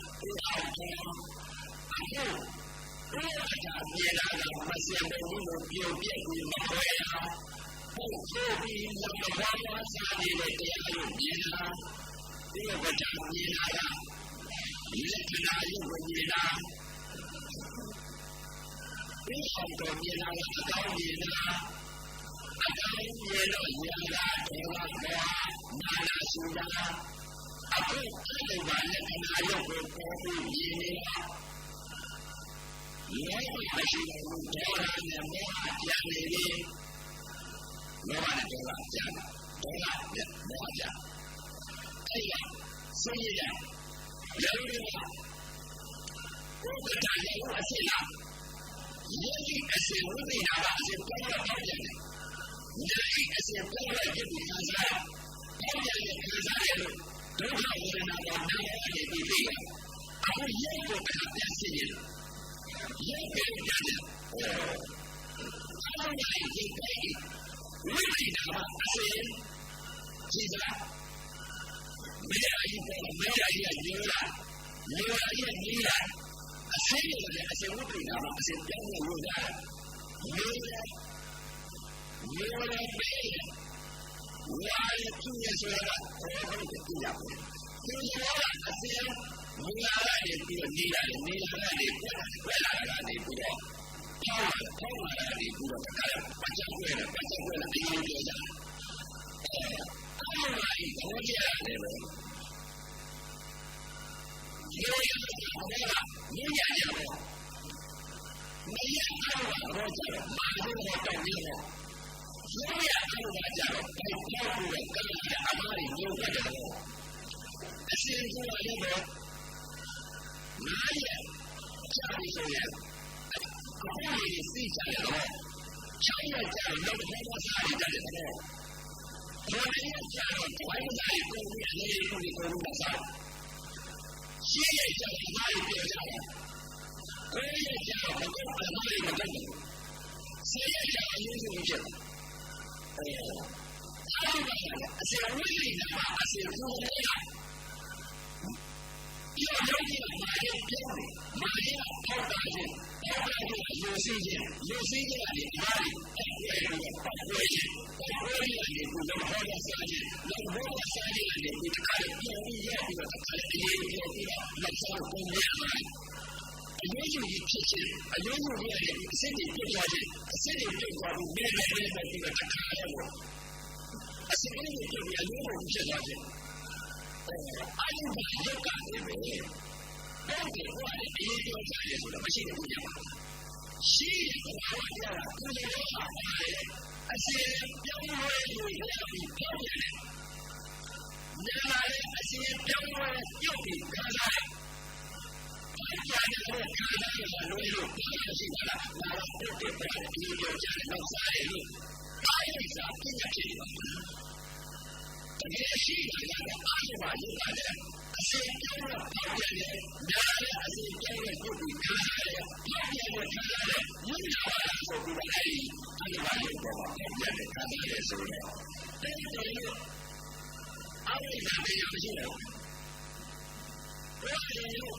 အောင်ပေါ်အခုဘုရားကမြင်တာကမစင်ဘုံကြီးကိုပြုတ်ပြက်ပြီးမခွဲရဘုရားပြီးလောက်ဘုရားစားနေတဲ့တရားကိုမြင်တာဒီလိုကမြင်တာကလက်တရားရုပ်ကိုမြင်တာဘုရားတော်မြင်တာအကောင်းမြင်တာအကောင်းမြင်တော့ဉာဏ်ကတော်လာနာနာစုတာအခုအဲ့ဒီဘာလက္ခဏာရုပ်ကိုပေါ်ပြီးမြင်နေတာလောကမရှိဘူးဒေါရနဲ့မောဟပြန်နေပြီလောကနဲ့ဒေါရပြန်ဒေါရနဲ့မောဟပြန်အဲ့ဒါစိတ်ရရုပ်ရဘုရားတရားရုပ်အစစ်လားယေကြီးအစင်ဝိသေနာကအစင်ပေါ်လာပေါ့တယ်။ယေကြီးအစင်ပေါ်လာတဲ့ဒီခံစားပေါ့တယ်ခံစားရလို့ဒုက္ခဝေဒနာပေါ်နားရည်ပြီးပြီ။အခုယေကိုပြန်စစ်ရလို့ယေပြန်တယ်။အော်အဲ့ဒါကြီးကြီးဝိသေနာကအစင်ကြည်စားမရအကြီးပေါ်မရအကြီးညိုးလာညိုးလာရဲ့ညီးလာအစင်းရတယ်အစင်းဝိပ္ပိနာမှာအစင်းပြောင်းလို့ရတယ်မျိုးလည်းပေးဝါရသူ့ရဲ့ဆိုတာဘာလို့ကြည့်ရမလဲသူကအစင်းမင်္ဂလာရဲ့ပြီးတော့နေရတယ်နေလာတယ်ဝဲလာတာနေပြီးတော့ပေါင်းလာတယ်ပြီးတော့တခါပတ်ချက်ွဲတယ်အရင်ပြောကြအဲ့ဒါကြီးဘောကြရတယ်ပဲဒီလိုရတဲ့ဘာလဲမြင်ရတယ်မရတော့ကြတော့မာလို့တော့တောင်းနေတော့ရိုးရအောင်ကြတော့ပိုက်ပေါက်ပြီးတော့ကလည်းအမားကြီးညို့ကြတယ်အစင်းကလည်းတော့နားရကြာပြီးဆိုရင်ကောင်းကြီးစိတ်ချတယ်တော့ချောင်းရကြတော့လောက်တော့စားရကြတယ်တော့ဘယ်လိုကြတော့ဘိုင်းစားကိုလည်းလေးကိုမစားရှင်းရကြတယ်မားကြီးပြောကြတယ်ကိုယ်ရကြတော့ဘယ်လိုမှမလုပ်ဘူးဆေးရကြအရင်ဆုံးဖြစ်တယ်အစင်ဝိလိနာအစင်ဖူးနေတာဒီလိုမျိုးကြီးမာရပြောင်းတယ်မာရပေါက်တာချင်းပေါက်တာချင်းရိုးစင်းချင်းကနေဒီမာရီအဲ့ဒီကနေဘုရားဟောရစားချင်းလောက်ဘောစားချင်းကနေဒီတခါလေးပြောင်းပြီးရပြီးတော့တခါလေးအေးပြောပြီးတော့လက်ဆောင်ပုံရပါတယ်အယုံကြည်ဖြစ်ခြင်းအယုံကြည်ရဲ့အစစ်တွေပြတ်သွားခြင်းအစစ်တွေပြတ်သွားပြီးမဲပြီးတော့တခါလေးအ စင်းကိုကြည့်ရလို့ဖြစ်သွားတယ်အာယုဘရုပ်ကနေပဲအဲ့ဒီဟိုအရေးပြောကြရဲဆိုတော့မရှိဘူးညပါရှိတယ်ဘာလို့လဲကိုယ်ရောပါတယ်အစင်းပြောင်းလဲလို့ရပြီးပြောင်းတယ်နာလာတဲ့အစင်းပြောင်းလဲပြုတ်ပြီးခါစားတယ်ကြားတယ်လို့ခါစားတယ်လို့ရှိတာလားငါတို့တက်တယ်ဒီပြောကြတယ်တော့စားတယ်လို့အားရစားပြည့်ပြည့်ပါတကယ်ရှိတယ်အားရပါလို့ရတယ်အစင်းပြောင်းလဲပြောင်းတယ်နာလာတဲ့အစင်းပြောင်းလဲပြုတ်ပြီးခါစားတယ်ပြောင်းတယ်ခါစားတယ်ညှိတာပါဆိုပြီးအဲ့ဒီအားရပါလို့တော့ပြောင်းတယ်ခါစားတယ်ဆိုတော့တဲ့တယ်အားရပါမယ်မရှိတော့ဘာလို့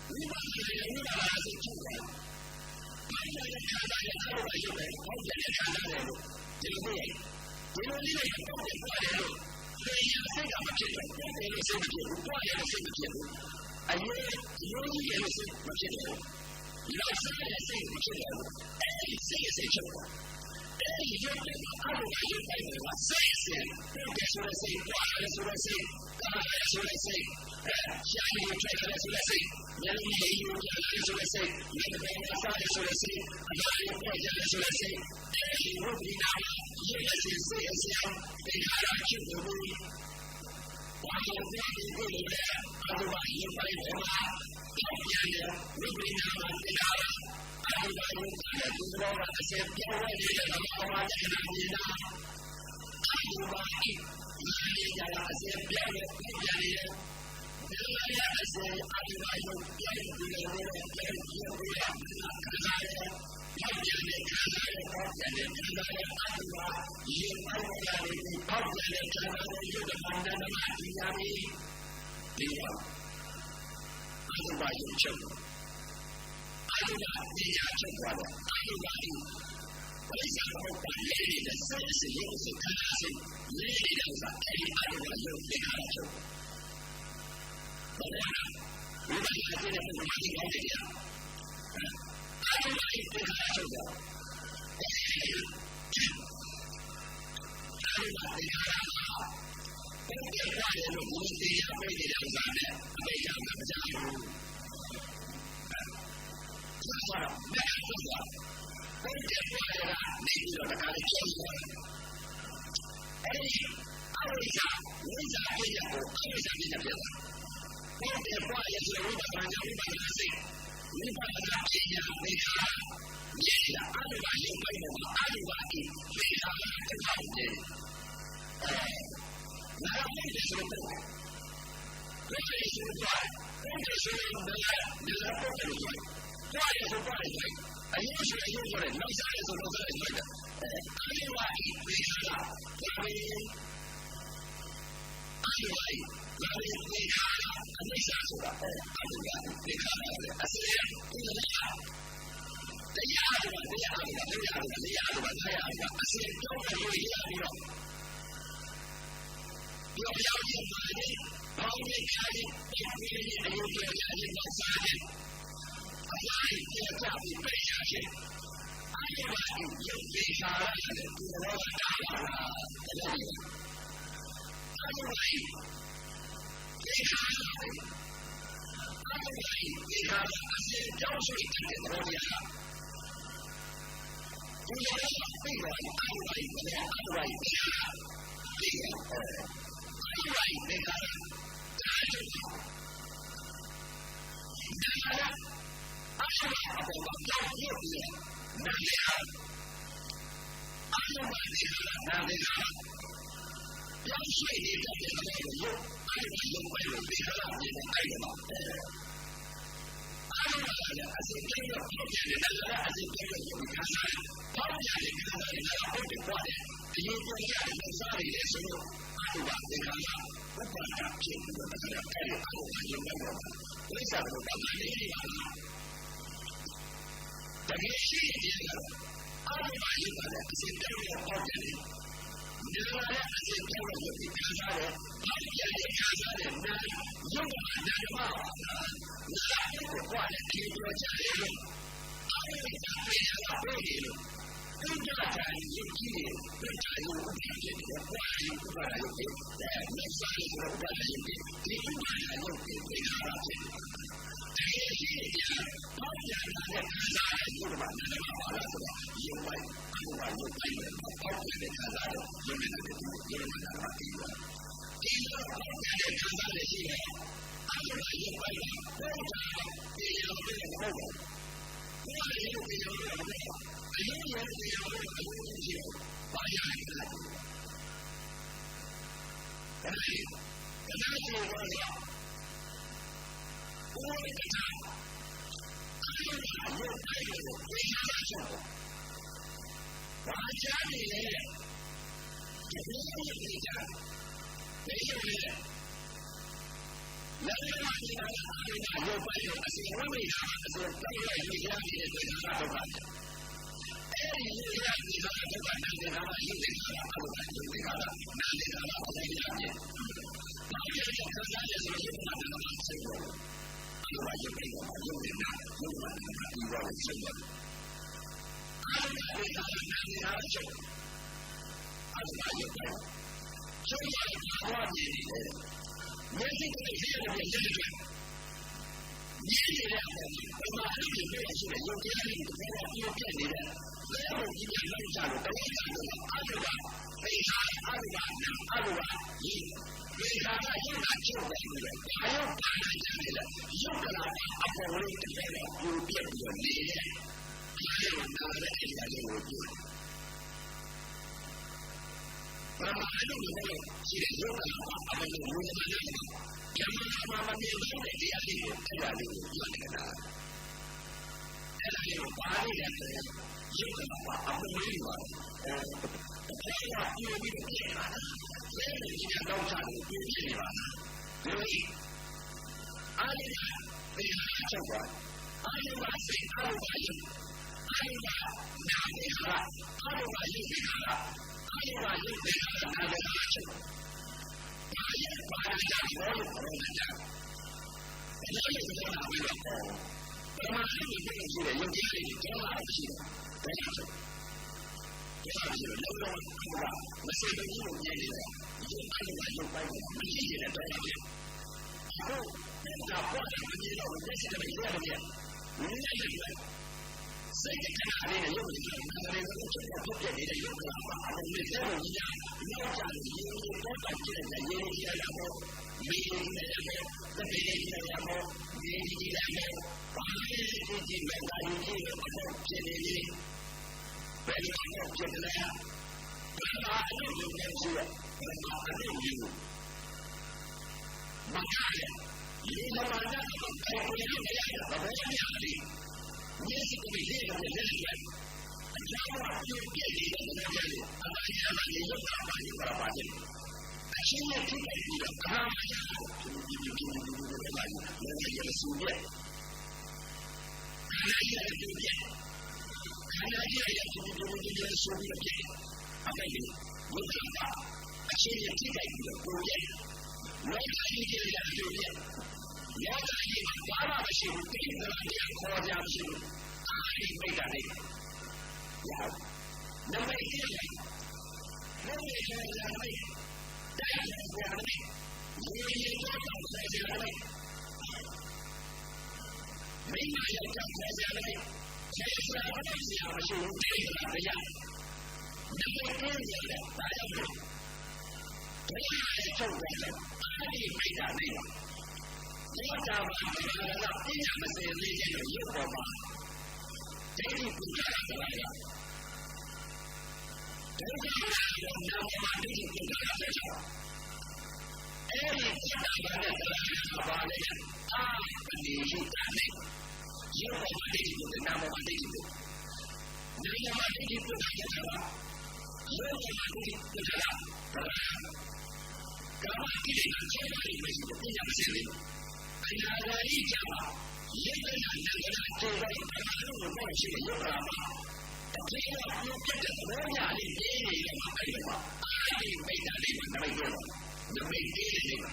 ဒီမှာလည်းဝိပါဒနာစိတ်ချုပ်တယ်။ဘာလို့လဲခါစားရအောင်လို့ရုပ်ပဲဟောတယ်ခါစားတယ်လို့ဒီလိုမျိုးဒီလိုလေးနဲ့တော့ပြန်ပါတယ်လို့သိရစိတ်ကမဖြစ်တော့ဘူး။ဒီလိုစိတ်မဖြစ်ဘူး။ဘာလဲစိတ်မဖြစ်ဘူး။အရင်ဒီလိုကြီးရဲ့စိတ်မဖြစ်ဘူး။ဒီလိုစိတ်ရဲ့စိတ်မဖြစ်ဘူး။အဲဒီစိတ်ရဲ့စိတ်ချုပ်တယ်။အဲဒီရုပ်ကအားလုံးရုပ်တိုင်းကစိတ်စဉ်ဒီဆိုတဲ့စိတ်ပွားတယ်ဆိုတဲ့စိတ်ကားတယ်ဆိုတဲ့စိတ်ရှားရည်ထွက်တယ်ဆိုတဲ့စိတ်ဉာဏ်ရည်ယူတယ်ဆိုတဲ့စိတ်ဉာဏ်နဲ့စားတယ်ဆိုတဲ့စိတ်အနာရည်ပေါ်တယ်ဆိုတဲ့စိတ်အဲဒီဘုရားရဲ့စိတ်စိတ်အစအောင်ဒီဟာချုပ်လို့ဘာလို့ဒီလိုလဲအဘိဓမ္မာရေးပိုင်းပေါ်မှာပြန်ရဝိပရိနာမှာတရားအဘိဓမ္မာရေးတဲ့ဒီလိုကအစပြောင်းလဲနေတဲ့ဘာမှမဖြစ်နိုင်တာအဘိဓမ္မာရေးဒီကြတာအစပြောင်းလဲပြန်ရဒီလိုရအစအဘိဓမ္မာရေးပြန်ပြီးတော့ပြန်ပြီးတော့ခါစားရရောက်တဲ့ခါစားရပေါ့တဲ့ခါစားရအဘိဓမ္မာရေးပေါ့တဲ့ပေါ့တဲ့ခါစားရရုပ်ဓမ္မနာမဒီယာမီဒီပါအဘိဓမ္မာရေးချုပ်အဘိဓမ္မာတရားချုပ်သွားတယ်အဘိဓမ္မာရေးဘယ်စားတော့ပါလေတဲ့စိတ်စိတ်ရုပ်စိတ်ခါစားစိတ်လေးတဲ့ဥစ္စာအဲဒီအဘိဓမ္မာရေးသိခါချုပ်ဘာလဲဘုရားရဲ့တဲ့ဘုရားကြီးကောင်းတယ်ကြာအဘိဓမ္မာရေးသိခါချုပ်တာအဲဒီမှာတရားဘယ်လိုလဲလို့ဘုရားတရားပြည့်တဲ့ဥစ္စာနဲ့အဘိဓမ္မာမကြဘူးဆိုတော့မဲ့ဆိုတာဘယ်တဲ့ဘုရားကနေပြီးတော့တခါလေးကျော်သွားတယ်အဲဒီအဝိဇ္ဇာဝိဇ္ဇာပြည့်ကိုအဝိဇ္ဇာပြည့်ပြည့်ဘယ်တဲ့ဘုရားရဲ့ဝိပဿနာဝိပဿနာစိတ်ဝိပဿနာပြည့်ရတဲ့ခါမြေရာအဘိဓမ္မာရေးပိုင်းမှာအဘိဓမ္မာကြီးသိတာတစ်ခါတည်းနာမည်ဆိုတော့ဘယ်လိုလဲဆိုတော့ဘယ်လိုဆိုတော့ဒီလိုပုံစံလို့ဘာလဲဆိုတော့အရင်ကဆိုရင်လောက်စားရဆိုတော့စားရတယ်အဲဒီဝါဒီဒီဟာလာအဲဒီဝါဒီလာပြီးဒီဟာအနိစ္စဆိုတာအဲဒီဝါဒီခါရတယ်အစရဒီလိုတရားတရားအစရပြောင်းလို့ရပြီးတော့ဒီအပြောင်းရပါတယ်ဘောင်းကြီးခါကြီးဒီအယုဒ္ဓရာကြီးလောက်စားတယ်အရာကြီးကြပြီးပြရခြင်းအဲဒီဝါဒီရုပ်သေးရှာရတယ်ဒီလိုတားလာတယ်အဲဒီဝါဒီဒီခါရတယ်အဲဒီဝါဒီဒီခါအစကြောင်းရှိတဲ့တော်တရားဒီလိုပြီးတော့အဲဒီဝါဒီလည်းအဲဒီဝါဒီပြီးတော့အဲဒီဝါဒီလည်းတားတယ်အရှုပ်အပေါ်မှာကြောက်ရွံ့ပြီးနားရအရှုပ်ပါနေနားရပြောင်းရွှေ့နေတဲ့ရုပ်အဲဒီရုပ်ပဲလို့ပြောရမယ်အဲဒီမှာအဲဒီမှာအစစ်ပြေတော့ပြောပြတယ်လည်းအစစ်ပြေတော့ခါစားပေါင်းရတယ်ခါစားတယ်လည်းဟုတ်တယ်ပေါ့တယ်ဒီလိုပြောရတယ်လို့စားရတယ်ဆိုတော့အဲဒီပါဒီခါစားဘုရားဖြစ်ပြီးတော့အဲဒီအခုရုပ်ပဲပေါ့ဝိသဘုရားလေးတွေပါတကယ်ရှိတယ်ကအဘိဓမ္မာရေးပါတယ်အစစ်ပြောင်းပေါ့တယ်ဒီလိုလည်းအစစ်ပြောင်းလို့ဒီခါစားတယ်ဘာဖြစ်လဲခါစားတယ်နာရုပ်ကနာမနာကိုပွားတယ်ဒီပြောကြတယ်လို့အဘိဓမ္မာရေးတာပြေးတယ်လို့真正在有机的，真正有物品的，不管有不管有的，没啥的不管有的，你不管有的，没啥的。这些年，老年人的看啥有的吧，那个好了是吧？有外，不管有外人，包括的看啥的，有的那个多，有的那个低了。第一个老年人看啥的是呢？他说有外人，不讲，别人不讲后边。不管有别人不讲后边。有人有东西，把家里看。跟他说过了，我这个家，他有回家的时候，把家里人就不用回家，没有人。人家把你那有朋友，是我没啥，是当然有家里人对他都看的。你这样你说不管男的他妈有这个了，不管有这个了，男的他妈不会了解。老年人他妈就是有他妈的生活，有啊有这个嘛，有人呐，有嘛那个地方的生活。他们对他们男的他们就，他是哪有的？生活的八卦年里的，年轻的这些人也是这样。年纪这样的，他妈的也不要去的，有家里的他妈有店里的。最后一年扔下了，等一下子阿鲁巴，为啥阿鲁巴一，为啥他有那旧的女人，还有八十家里的，有个老爸阿婆里的这个有变不离的，还有那个这个就有变。那么还有没有？是有个老爸阿婆有那个那个，咱们妈妈面对的这样的这样的有那个那，这样有八十年的。有可能吧，阿婆没有啊，他要因为那个变了，所以今天早上就变了吧，因为阿里巴巴为啥这个？阿里巴巴是阿里巴巴有，阿里巴巴哪为啥？阿里巴巴有为啥？阿里巴巴有为啥？哪为啥去？阿里巴巴家我有朋友在家，我有个多哪为了好，他妈有这个事的，有家里多哪个事的。多少钱？多少钱？有的是吧？我现在1年里头，已经按照1块钱，我们今年多少钱？以后那花两个年了，我这是这么一个年，5年的月，谁给看哪里的？有的那个中国图片里的有个吧，我们这种一样，老家里有多少钱的？也有然后没有然后，那没有然后，没有然后，把这些几万大有几个把它骗进去。为了把我骗进来呀，我哪有有东西？我哪有有？马家的，有他妈的，开不了没呀？我不讲的，你是不是这个人权？讲话有别的那个人，他妈现在你有啥话你把它发现？现在听到你的，干嘛呀？我也是书店。看来也是书店。看来也是书店，他们有办法，现在这个有书店，我看你这个书店，我看你爸爸的时候，对着那国家的时候，哪里没干那个？有，那没这个，那没这个没，但是这样的，我也做到这样的，没那样干这样的。现在我们是要是用这个来呀，能够多一点的，大家说，多来中国人，哪里没干那个？我讲嘛，那不讲的是那些有诱惑嘛，这里不讲的来了，都讲了，我们嘛这里不讲的少，这里不讲的那把那个啊，你去干那个。有我们这几个，那我们这几个，那我们这几个干什么？有我们这几个干啥？干嘛？这里呢，交管里面是不讲谁的？哎呀，我一讲啊，一个人那个这个干嘛那么多事情有干嘛？这个有别的国家的别人的嘛，哎呀妈，哪里没得那个，那没得了，那没得那个，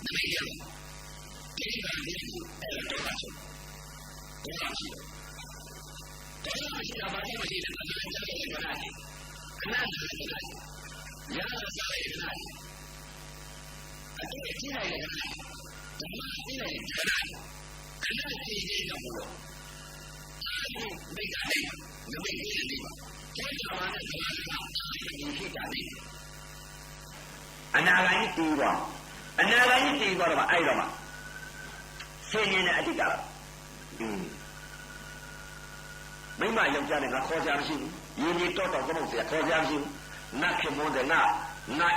那没得了。这个年纪多少钱？多少钱？ တရားမရှိတာဘာလို့မရှိလဲအနာကြတဲ့ကနာကြီးအနာကြတဲ့ကနာကြီးရလာစားတဲ့ကနာကြီးအတူကြည့်လိုက်တဲ့ကနာကြီးဓမ္မကြည့်လိုက်တဲ့ကနာကြီးကနာကြီးကြည့်တော့မလို့အဲဒီမိဂ္ဂနေနမိတ်ကြီးနေပါကျေးဇူးပါနဲ့ဓမ္မကအဲဒီရှိတာနေအနာဂတ်ကြီးတည်သွားအနာဂတ်ကြီးတည်သွားတော့အဲ့တော့မှဆင်းရဲတဲ့အတိတ်ကမိမယောက်ျားနဲ့ငါခေါ်ကြမရှိဘူးရင်းကြီးတော့တော့သမုတ်ဆရာခေါ်ကြမရှိဘူးနတ်ခင်မွန်းတဲ့ငါ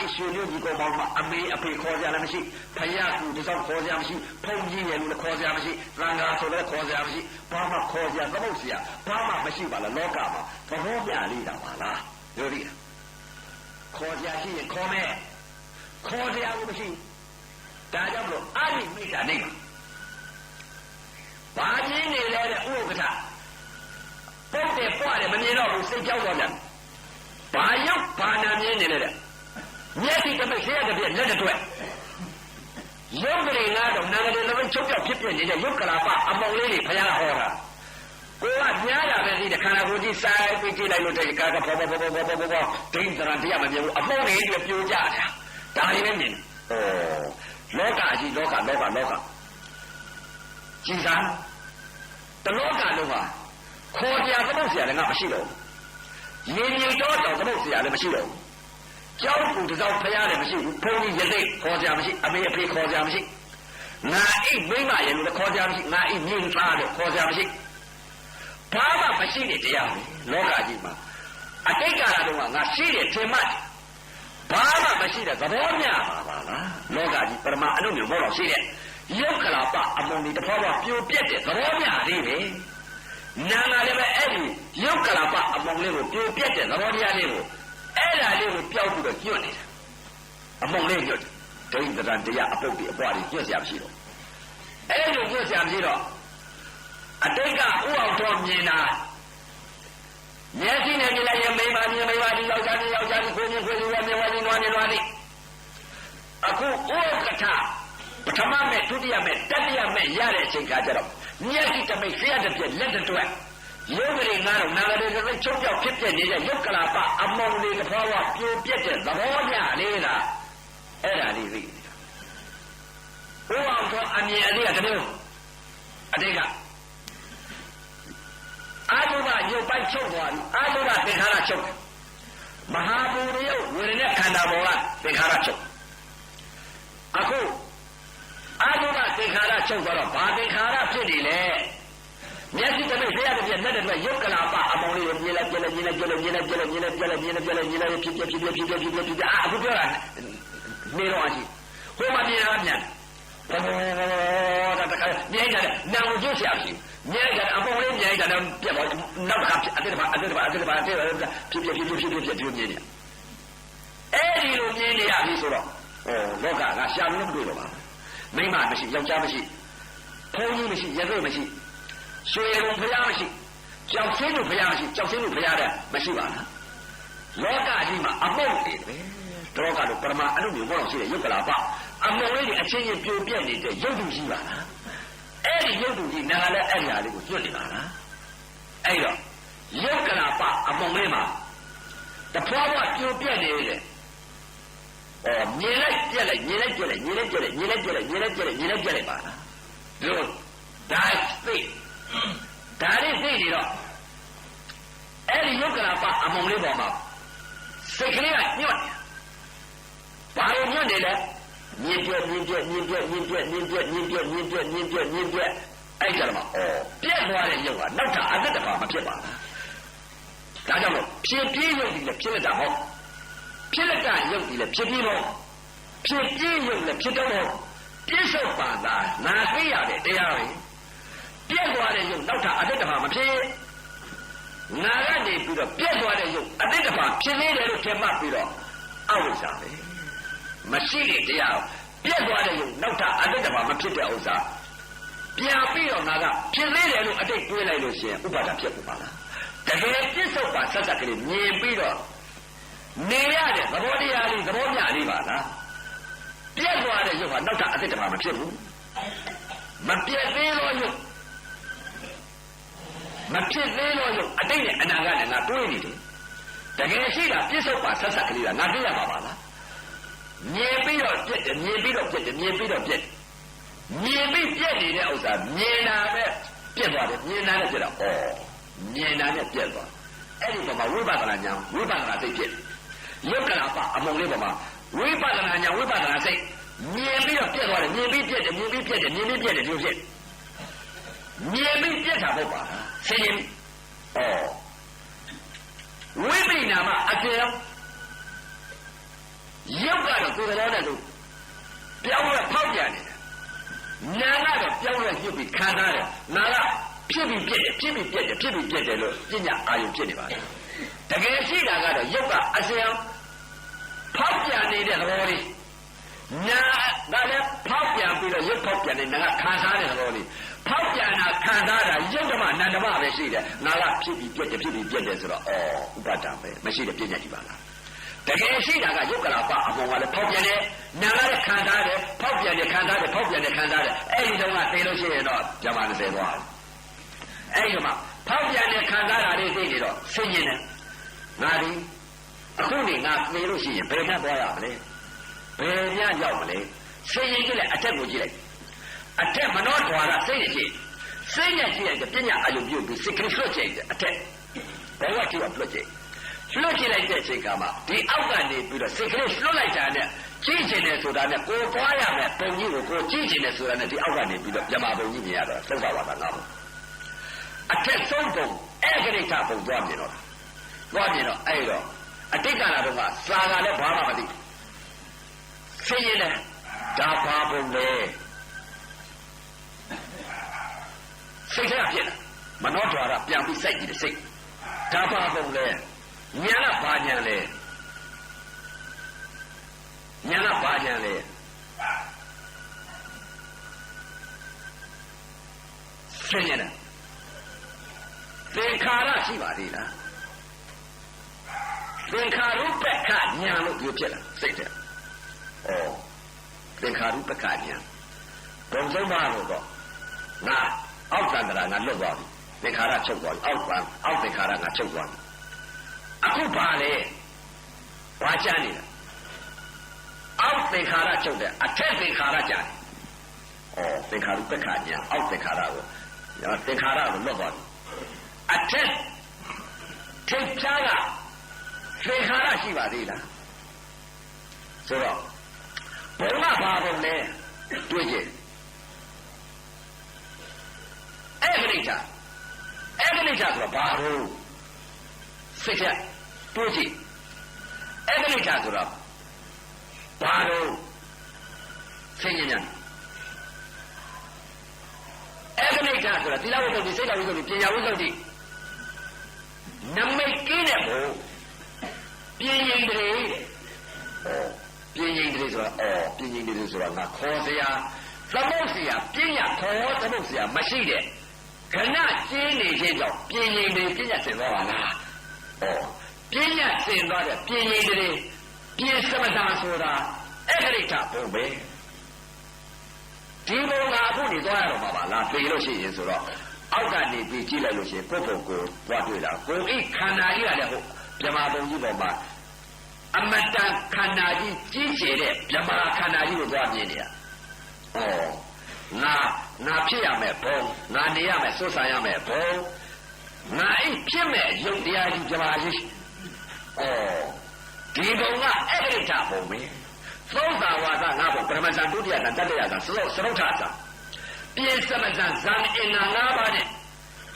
အရှင်မျိုးကြီးကောင်မှအမေအဖေခေါ်ကြလည်းမရှိဖယားကူတစောင်းခေါ်ကြမရှိဖုန်ကြီးရဲ့လူလည်းခေါ်ကြမရှိသံဃာဆိုလည်းခေါ်ကြမရှိဘာမှခေါ်ကြသမုတ်ဆရာဘာမှမရှိပါလားလောကမှာသဘောပြလေးတာပါလားပြောရည်ခေါ်ကြရှိရင်ခေါ်မယ်ခေါ်ကြဘူးမရှိဒါကြောင့်မလို့အာရိမိတ်တာနေဘာကြီးနေလဲတဲ့ဥက္ကဋ္ဌပုတ်တယ်ပွားတယ်မမြင်တော့ဘူးစိတ်ကြောက်သွားပြန်ဘာရုပ်ဘာနာမြင်နေလဲတဲ့မျက်စိတစ်ပိတ်ဆရာတစ်ပြက်လက်တစ်တွက်ရုပ်ကလေးကတော့နာဂရေလည်းချုပ်ပြောက်ဖြစ်ပြနေတဲ့ရုပ်ကလာပအမောင်လေးတွေဖယားဟောတာကိုကညားတာပဲဒီခန္ဓာကိုယ်ကြီးစိုက်ပြီးကြည့်လိုက်လို့တဲ့ကာကဘောဒိန်တရတရားမမြင်ဘူးအမောင်လေးတွေပြိုကြတာဒါလေးပဲမြင်လောကကြီးလောကကြည်စားတလောကလုံးဟာခေါ်ကြသမုတ်ဆရာလည်းငါမရှိတော့ဘူးရင်းကြီးတော့သမုတ်ဆရာလည်းမရှိတော့ဘူးကျောင်းကူတစောင်းဖရားလည်းမရှိဘူးဘုန်းကြီးရသိခေါ်ကြမရှိအမေအဖေခေါ်ကြမရှိငါအိတ်မိမရဲ့လူလည်းခေါ်ကြမရှိငါအိတ်မြင့်သားလို့ခေါ်ကြမရှိဘာမှမရှိတဲ့တရားပဲလောကကြီးမှာအတိတ်ကာလတုန်းကငါရှိတယ်ထင်မှတ်ဘာမှမရှိတဲ့သဘောမျှပါလားလောကကြီးပရမအနုမျိုးဘောတော့ရှိတဲ့ရုပ်ကလာပအမုံဒီတစ်ဖွားဖွားပြိုပြက်တဲ့သဘောမျှလေးပဲနာငါလည်းပဲအဲ့ဒီရုပ်ကလာပအမုံလေးကိုပြိုပြက်တဲ့သဘောတရားလေးကိုအဲ့ဒါလေးကိုပျောက်ပြီးတော့ညွတ်နေတာအမုံလေးညွတ်ဒိဋ္ဌံတရားအပုတ်တွေအပွားတွေညွတ်เสียမရှိတော့အဲ့လိုညွတ်เสียမရှိတော့အတိတ်ကဥအောင်တော်မြင်တာမျက်စိနဲ့မြင်လိုက်ရင်မိမမြင်မိမဒီယောက်ျားဒီကိုမြင်ခွေးဒီဝါမြင်ဝါဒီနွားနေနွားဒီအခုဥက္ကဋ္ဌပထမမဲ့ဒုတိယမဲ့တတိယမဲ့ရတဲ့အချိန်ခါကျတော့မျက်စိတမိတ်ဆရာတစ်ပြက်လက်တစ်တွက်ရုပ်ကလေးငါတော့နာဂရေလည်းချုပ်ပြောက်ဖြစ်ပြနေတဲ့ရုပ်ကလာပအမောင်လေးတစ်ဖွားဖွားပြိုပြက်တဲ့သဘောညလေးလားအဲ့ဒါလေးသိဘုရားတော်အမြင်အလေးကတမျိုးအတိတ်ကအာလုဘရုပ်ပိုင်းချုပ်သွားပြီအာလုဘသင်္ခါရချုပ်တယ်မဟာဘူရိယဝေဒနာခန္ဓာပေါ်ကသင်္ခါရချုပ်အခုအာလုဘသင်္ခါရချုပ်သွားတော့ဘာသင်္ခါရဖြစ်နေလဲမျက်စိတစ်မိတ်ဆရာတစ်ပြက်လက်တစ်ပြက်ရုပ်ကလာပအမောင်လေးကိုမြင်လိုက်မြင်လိုက်ဖြစ်ဖြစ်အခုပြောတာနေတော့အရှိဟိုမှာမြင်တာပြန်တခါမြင်ကြတယ်နာကိုကျဆရာရှိမြင်ကြတယ်အမောင်လေးမြင်ကြတယ်ပြက်သွားနောက်တစ်ခါအတိတ်ဘာဖြစ်ဖြစ်ဒီလိုမြင်နေအဲ့ဒီလိုမြင်နေရပြီဆိုတော့လောကကရှာလို့မတွေ့တော့ပါမိမမရှိယောက်ျားမရှိဘုန်းကြီးမရှိရသေမရှိရွှေရုံဖျားမရှိကြောက်ဆင်းလို့ဖျားမရှိကြောက်ဆင်းလို့ဖျားတယ်မရှိပါလားလောကကြီးမှာအမုတ်တွေပဲလောကလို့ပရမအနုမျိုးဘောတော့ရှိတဲ့ရုပ်ကလာပအမုတ်လေးတွေအချင်းချင်းပြိုပြက်နေတဲ့ရုပ်တုရှိပါလားအဲ့ဒီရုပ်တုကြီးနာလည်းအဲ့ဒီဟာလေးကိုကျွတ်နေပါလားအဲ့တော့ရုပ်ကလာပအမုတ်လေးမှာတဖွာဖွာပြိုပြက်နေတယ်မြင်လိုက်ပြက်လိုက်မြင်လိုက်ပြက်လိုက်မြင်လိုက်ပြက်လိုက်မြင်လိုက်ပြက်လိုက်မြင်လိုက်ပြက်လိုက်မြင်လိုက်ပြက်လိုက်ပါလားဒီလိုဒါသိဒါလေးသိနေတော့အဲ့ဒီယုတ်ကလာပအမုံလေးပေါ်မှာစိတ်ကလေးကညွတ်ဘာလို့ညွတ်နေလဲမြင်ပြအဲ့ကြတော့မှပြက်သွားတဲ့ယုတ်ကနောက်ထပ်အသက်တပါမဖြစ်ပါဘူးဒါကြောင့်လို့ဖြစ်ပြေးယုတ်ဒီလည်းဖြစ်လက်တာဟုတ်ဖြစ်လက်ကယုတ်ဒီလည်းဖြစ်ပြီးတော့ဖြစ်ပြေးယုတ်လည်းဖြစ်တော့ပြစ္ဆုတ်ပါသာနာသိရတဲ့တရားပဲပြက်သွားတဲ့ယုတ်နောက်ထပ်အတိတ်တပါမဖြစ်နာကနေပြီးတော့ပြက်သွားတဲ့ယုတ်အတိတ်တပါဖြစ်နေတယ်လို့ထင်မှတ်ပြီးတော့အဝိဇ္ဇာပဲမရှိတဲ့တရားပြက်သွားတဲ့ယုတ်နောက်ထပ်အတိတ်တပါမဖြစ်တဲ့ဥစ္စာပြန်ပြီးတော့ငါကဖြစ်နေတယ်လို့အတိတ်တွေးလိုက်လို့ရှိရင်ဥပါဒဖြစ်ကုန်ပါလားတကယ်ပြစ္ဆုတ်ပါဆက်ဆက်ကလေးမြင်ပြီးတော့နေရတဲ့သဘောတရားလေးသဘောမျှလေးပါလားပြက်သွားတဲ့ယုတ်ကနောက်ထပ်အတိတ်တပါမဖြစ်ဘူးမပြက်သေးသောယုတ် မဖြစ်သေးလို့ရုပ်အတိတ်နဲ့အနာဂတ်နဲ့ငါတွေးနေတယ်တကယ်ရှိတာပြစ္ဆုတ်ပါဆက်ဆက်ကလေးကငါသိရမှာပါလားမြင်ပြီးတော့ပြက်တယ်မြင်ပြီးတော့ပြက်တယ်မြင်ပြီးတော့ပြက်တယ်မြင်ပြီးပြက်နေတဲ့ဥစ္စာမြင်တာပဲပြက်သွားတယ်မြင်တာနဲ့ပြက်တာမြင်တာနဲ့ပြက်သွားအဲ့ဒီပေါ်မှာဝိပဿနာဉာဏ်ဝိပဿနာစိတ်ဖြစ်ယုတ်ကလာပအမုံလေးပေါ်မှာဝိပဿနာဉာဏ်ဝိပဿနာစိတ်မြင်ပြီးတော့ပြက်သွားတယ်မြင်ပြီးပြက်တယ်မြင်ပြီးပြက်တယ်မြင်ပြီးပြက်တယ်ဒီလိုဖြစ်မြင်ပြီးပြက်တာပေါ့ပါဆင်းရင်ဝိပိနာမအကျေရုပ်ကတော့ကိုယ်တော်နဲ့လို့ပြောင်းလဲဖောက်ပြန်နေတယ်နာကတော့ပြောင်းလဲညှစ်ပြီးခံစားတယ်နာကဖြစ်ပြီးပြက်တယ်ဖြစ်ပြီးပြက်တယ်ဖြစ်ပြီးပြက်တယ်လို့ပညာအာရုံဖြစ်နေပါတယ်တကယ်ရှိတာကတော့ရုပ်ကအစဉ်ဖောက်ပြန်နေတဲ့သဘောလေးနာကလည်းဖောက်ပြန်ပြီးတော့ရုပ်ဖောက်ပြန်နေနာကခံစားတဲ့သဘောလေးဖောက်ပြန်တာခံစားတာရုပ်ဓမ္မနန္ဒမပဲရှိတယ်နာကဖြစ်ပြီးပြက်တယ်ဖြစ်ပြီးပြက်တယ်ဆိုတော့ဥပဒံပဲမရှိတဲ့ပညာရှိပါလားတကယ်ရှိတာကယုတ်ကလာပအမောကလည်းဖောက်ပြန်တယ်နာကလည်းခံစားတယ်ဖောက်ပြန်တယ်ခံစားတယ်ဖောက်ပြန်တယ်ခံစားတယ်အဲ့ဒီတော့ကသိလို့ရှိရင်တော့ဇမ20သွားတယ်အဲ့ဒီမှာဖောက်ပြန်တယ်ခံစားတာလေးသိနေတော့ဆင်းရင်ငါဒီအခုနေငါသိလို့ရှိရင်ဘယ်နဲ့သွားရမလဲဘယ်ညရောက်မလဲဆင်းရင်ကြည့်လိုက်အထက်ကိုကြည့်လိုက်အထက်မနှောထွာရစိတ်နဲ့ကြည့်စိတ်နဲ့ကြည့်လိုက်ပညာအယုံပြုပြီးစိတ်ကလေးလွှတ်ကြည့်တယ်အထက်ဘဝကြည့်တော့လွှတ်ကြည့်လွှတ်ကြည့်လိုက်တဲ့အချိန်ကမှဒီအောက်ကနေပြီးတော့စိတ်ကလေးလွှတ်လိုက်တာနဲ့ကြည့်ချင်တယ်ဆိုတာနဲ့ကိုယ်သွားရမယ်ပုံကြီးကိုကိုယ်ကြည့်ချင်တယ်ဆိုတာနဲ့ဒီအောက်ကနေပြီးတော့မြမပုံကြီးမြင်ရတော့သုဘဝတာငါ့ဘုအထက်ဆုံးပုံအဲ့ဒီကိစ္စပုံသွားမြင်တော့သွားမြင်တော့အဲ့တော့အတိတ်ကလာတော့ကစာကလည်းဘာမှမသိဆင်းရဲတယ်ဒါဘာပုံလဲစိတ်ထဲဖြစ်လာမနှောထွာရပြန်ပြီးစိုက်ကြည့်တယ်စိတ်ဒါဘာပုံလဲညာကဘာညာလဲညာကဘာညာလဲဆင်းရဲတယ်သင်္ခါရရှိပါသေးလားသင်္ခါရုပ္ပခညာလို့ပြောဖြစ်လာစိတ်ထဲသင်္ခါရုပ္ပခညာဘုံဆုံးပါလို့တော့ငါအောက်သန္တရာငါလွတ်သွားပြီသင်္ခါရချုပ်သွားပြီအောက်သင်္ခါရငါချုပ်သွားပြီအခုပါလေဘာချမ်းနေလဲအောက်သင်္ခါရချုပ်တယ်အထက်သင်္ခါရကြတယ်သင်္ခါရုပ္ပခညာအောက်သင်္ခါရကိုသင်္ခါရကိုလွတ်သွားပြီအထက်ထိပ်ချားကသင်္ခါရရှိပါသေးလားဆိုတော့ဘုံကဘာဘုံလဲတွေ့ကြအဲ့ဒီချာဆိုတော့ဘာဘုံစိတ်ချက်တွေ့ကြအဲ့ဒီချာဆိုတော့ဘာလို့ဆင်းရဲညာအဲ့ဒီချာဆိုတော့သီလဝိသုဒ္ဓိစိတ်ဝိသုဒ္ဓိပညာဝိသုဒ္ဓိနမိတ်ကင်းတဲ့ဘုံပြင်းရင်တည်းပြင်းရင်တည်းဆိုတော့ပြင်းရင်တည်းဆိုတော့ငါခေါ်စရာသမုတ်စရာပညာခေါ်သမုတ်စရာမရှိတဲ့ခဏကျင်းနေခြင်းကြောင့်ပြင်းရင်တည်းပညာသင်သွားပါလားပညာသင်သွားတဲ့ပြင်းရင်တည်းပြင်းစမတာဆိုတာအဲ့ဒီကဘုံပဲဒီဘုံကအခုနေသွားရတော့မှာပါလားသိလို့ရှိရင်ဆိုတော့အောက်ကနေပြီးကြည့်လိုက်လို့ရှိရင်ပုဂ္ဂိုလ်ကိုသွားတွေ့တာကိုယ်ဤခန္ဓာကြီးကလည်းဟုတ်မြမဘုံကြီးပေါ်မှာအမတန်ခန္ဓာကြီးကြီးကျယ်တဲ့မြမခန္ဓာကြီးကိုသွားမြင်နေရငါဖြစ်ရမယ်ဘုံငါနေရမယ်စွတ်ဆန်ရမယ်ဘုံငါဤဖြစ်မဲ့ယုတ်တရားကြီးမြမကြီးဒီဘုံကအဲ့ဒီတာဘုံပဲသောတာဝါဒငါဘုံပရမဇန်ဒုတိယဇန်တတိယဇန်စရုပ်ထဇန်ပြည့်စမဇန်ဇန်အင်္ဂါ၅ပါးနဲ့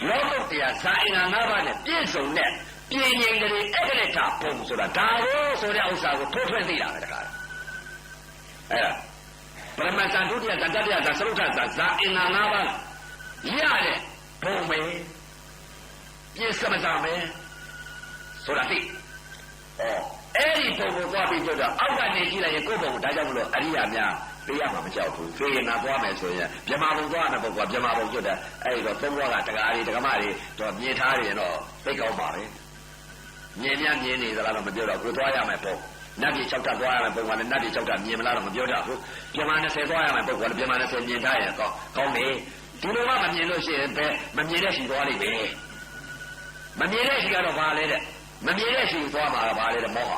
လောကုတ္တရာဇန်အင်္ဂါ၅ပါးနဲ့ပြည့်စုံတဲ့ပြင်းရင်ကလေးအဲ့ဒီတာဘုံဆိုတာဒါကိုဆိုတဲ့ဥစ္စာကိုထိုးထွင်းသိတာပဲတခါအဲ့ဒါပရမဇန်ဒုတိယဇန်တတိယဇန်စရုပ်ထဇန်ဇန်အင်္ဂါ၅ပါးရတဲ့ဘုံပဲပြည့်စမဇန်ပဲဆိုတာသိအဲ့ဒီဘုံကိုသွားပြီးကြတော့အောက်ကနေကြည့်လိုက်ရင်ကိုယ့်ဘုံကိုဒါကြောင့်မလို့အရိယာများသိရမှာမကြောက်ဘူးသိရင်နာသွားမယ်ဆိုရင်ဗြဟ္မာဘုံသွားတဲ့ပုဂ္ဂိုလ်ကဗြဟ္မာဘုံကျွတ်တယ်အဲ့ဒီတော့သုံးဘွားကတကားတွေတက္ကမတွေတော့မြင်ထားရင်တော့သိကောင်းပါပဲမြင်နေသလားတော့မပြောတော့ကိုသွားရမယ်ပုံနတ်ပြည်6တက်သွားရမယ်ပုံကလည်းနတ်ပြည်6တက်မြင်မလားတော့မပြောတော့ဘူးဗြဟ္မာ20သွားရမယ်ပုံကလည်းဗြဟ္မာ20မြင်ထားရင်ကောင်းတယ်ဒီလိုမှမမြင်လို့ရှိရင်ပဲမမြင်တဲ့ရှိသွားလိမ့်မယ် မမြင်တဲ့ရှိကတော့ဘာလဲတဲ့မမြင်တဲ့ရှိသွားမှာကဘာလဲတဲ့မောဟ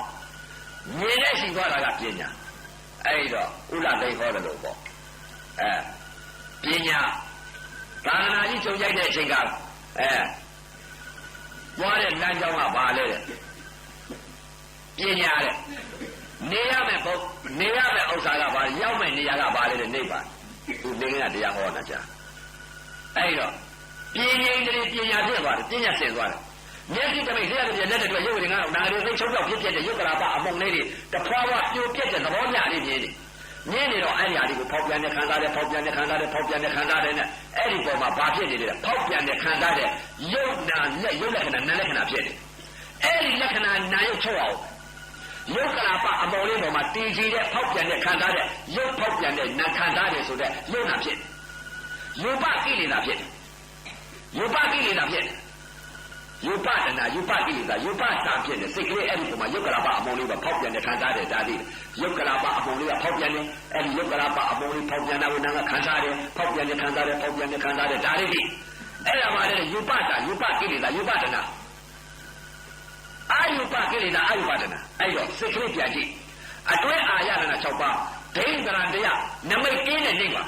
မြင်တဲ့ရှိသွားတာကပညာအဲ့တော့ဥလသိဟောတယ်လို့ပေါ့ပညာသာသနာကြီးချုပ်ရိုက်တဲ့အချိန်ကပွားတဲ့လမ်းကြောင်းကဘာလဲတဲ့ပညာတဲ့နေရမယ်ပေါ့နေရမယ်ဥစ္စာကဘာရောက်မယ်နေရာကဘာလဲတဲ့နိဗ္ဗာန်သူနေကတရားဟောတာကြာအဲ့တော့ပြင်းရင်းတွေပညာဖြစ်သွားတယ်ပညာဆင်သွားတယ်မျက်စိတမိတ်လျှက်တဲ့လက်တွေရုပ်တွေကတော့နာရီသိချုပ်တော့ဖြစ်ပြတဲ့ယုတ်ကလာပအမုံလေးတွေတဖွာဖွာပြိုပြက်တဲ့သဘောမျှလေးမြင်နေတော့အဲ့ဒီအရာတွေကိုဖောက်ပြန်တဲ့ခံစားတဲ့ဖောက်ပြန်တဲ့ခံစားတဲ့ဖောက်ပြန်တဲ့ခံစားတဲ့နဲ့အဲ့ဒီပေါ်မှာဘာဖြစ်နေလဲဖောက်ပြန်တဲ့ခံစားတဲ့ယုတ်နာလက်ယုတ်လက္ခဏာနာလက္ခဏာဖြစ်တယ်အဲ့ဒီလက္ခဏာနာယုတ်ချုပ်အောင်ယုတ်ကလာပအမုံလေးပေါ်မှာတည်ကြည်တဲ့ဖောက်ပြန်တဲ့ခံစားတဲ့ယုတ်ဖောက်ပြန်တဲ့နာခံစားတဲ့ဆိုတဲ့ယုတ်နာဖြစ်ယုပကိလေသာဖြစ်တယ်ယုပကိလေသာဖြစ်တယ်ယုပတနာယုပကိလေသာယုပစာဖြစ်တယ်စိတ်ကလေးအဲ့ဒီပုံမှာယုတ်ကလာပအမုံလေးကဖောက်ပြန်တဲ့ခံစားတဲ့ဓာတ်လေးယုတ်ကလာပအမုံလေးကဖောက်ပြန်တယ်အဲ့ဒီယုတ်ကလာပအမုံလေးဖောက်ပြန်တာကိုနာကခံစားတယ်ဖောက်ပြန်တဲ့ခံစားတယ်ဖောက်ပြန်တဲ့ခံစားတဲ့ဓာတ်လေးအဲ့ဒါမှလည်းယုပတာယုပကိလေသာယုပတနာအာယုပကိလေသာအာယုပတနာအဲ့တော့စိတ်ကလေးပြန်ကြည့်အတွဲအာရဏ6ပါးဒိဋ္ဌရံတရားနမိတ်ကင်းတဲ့နေပါ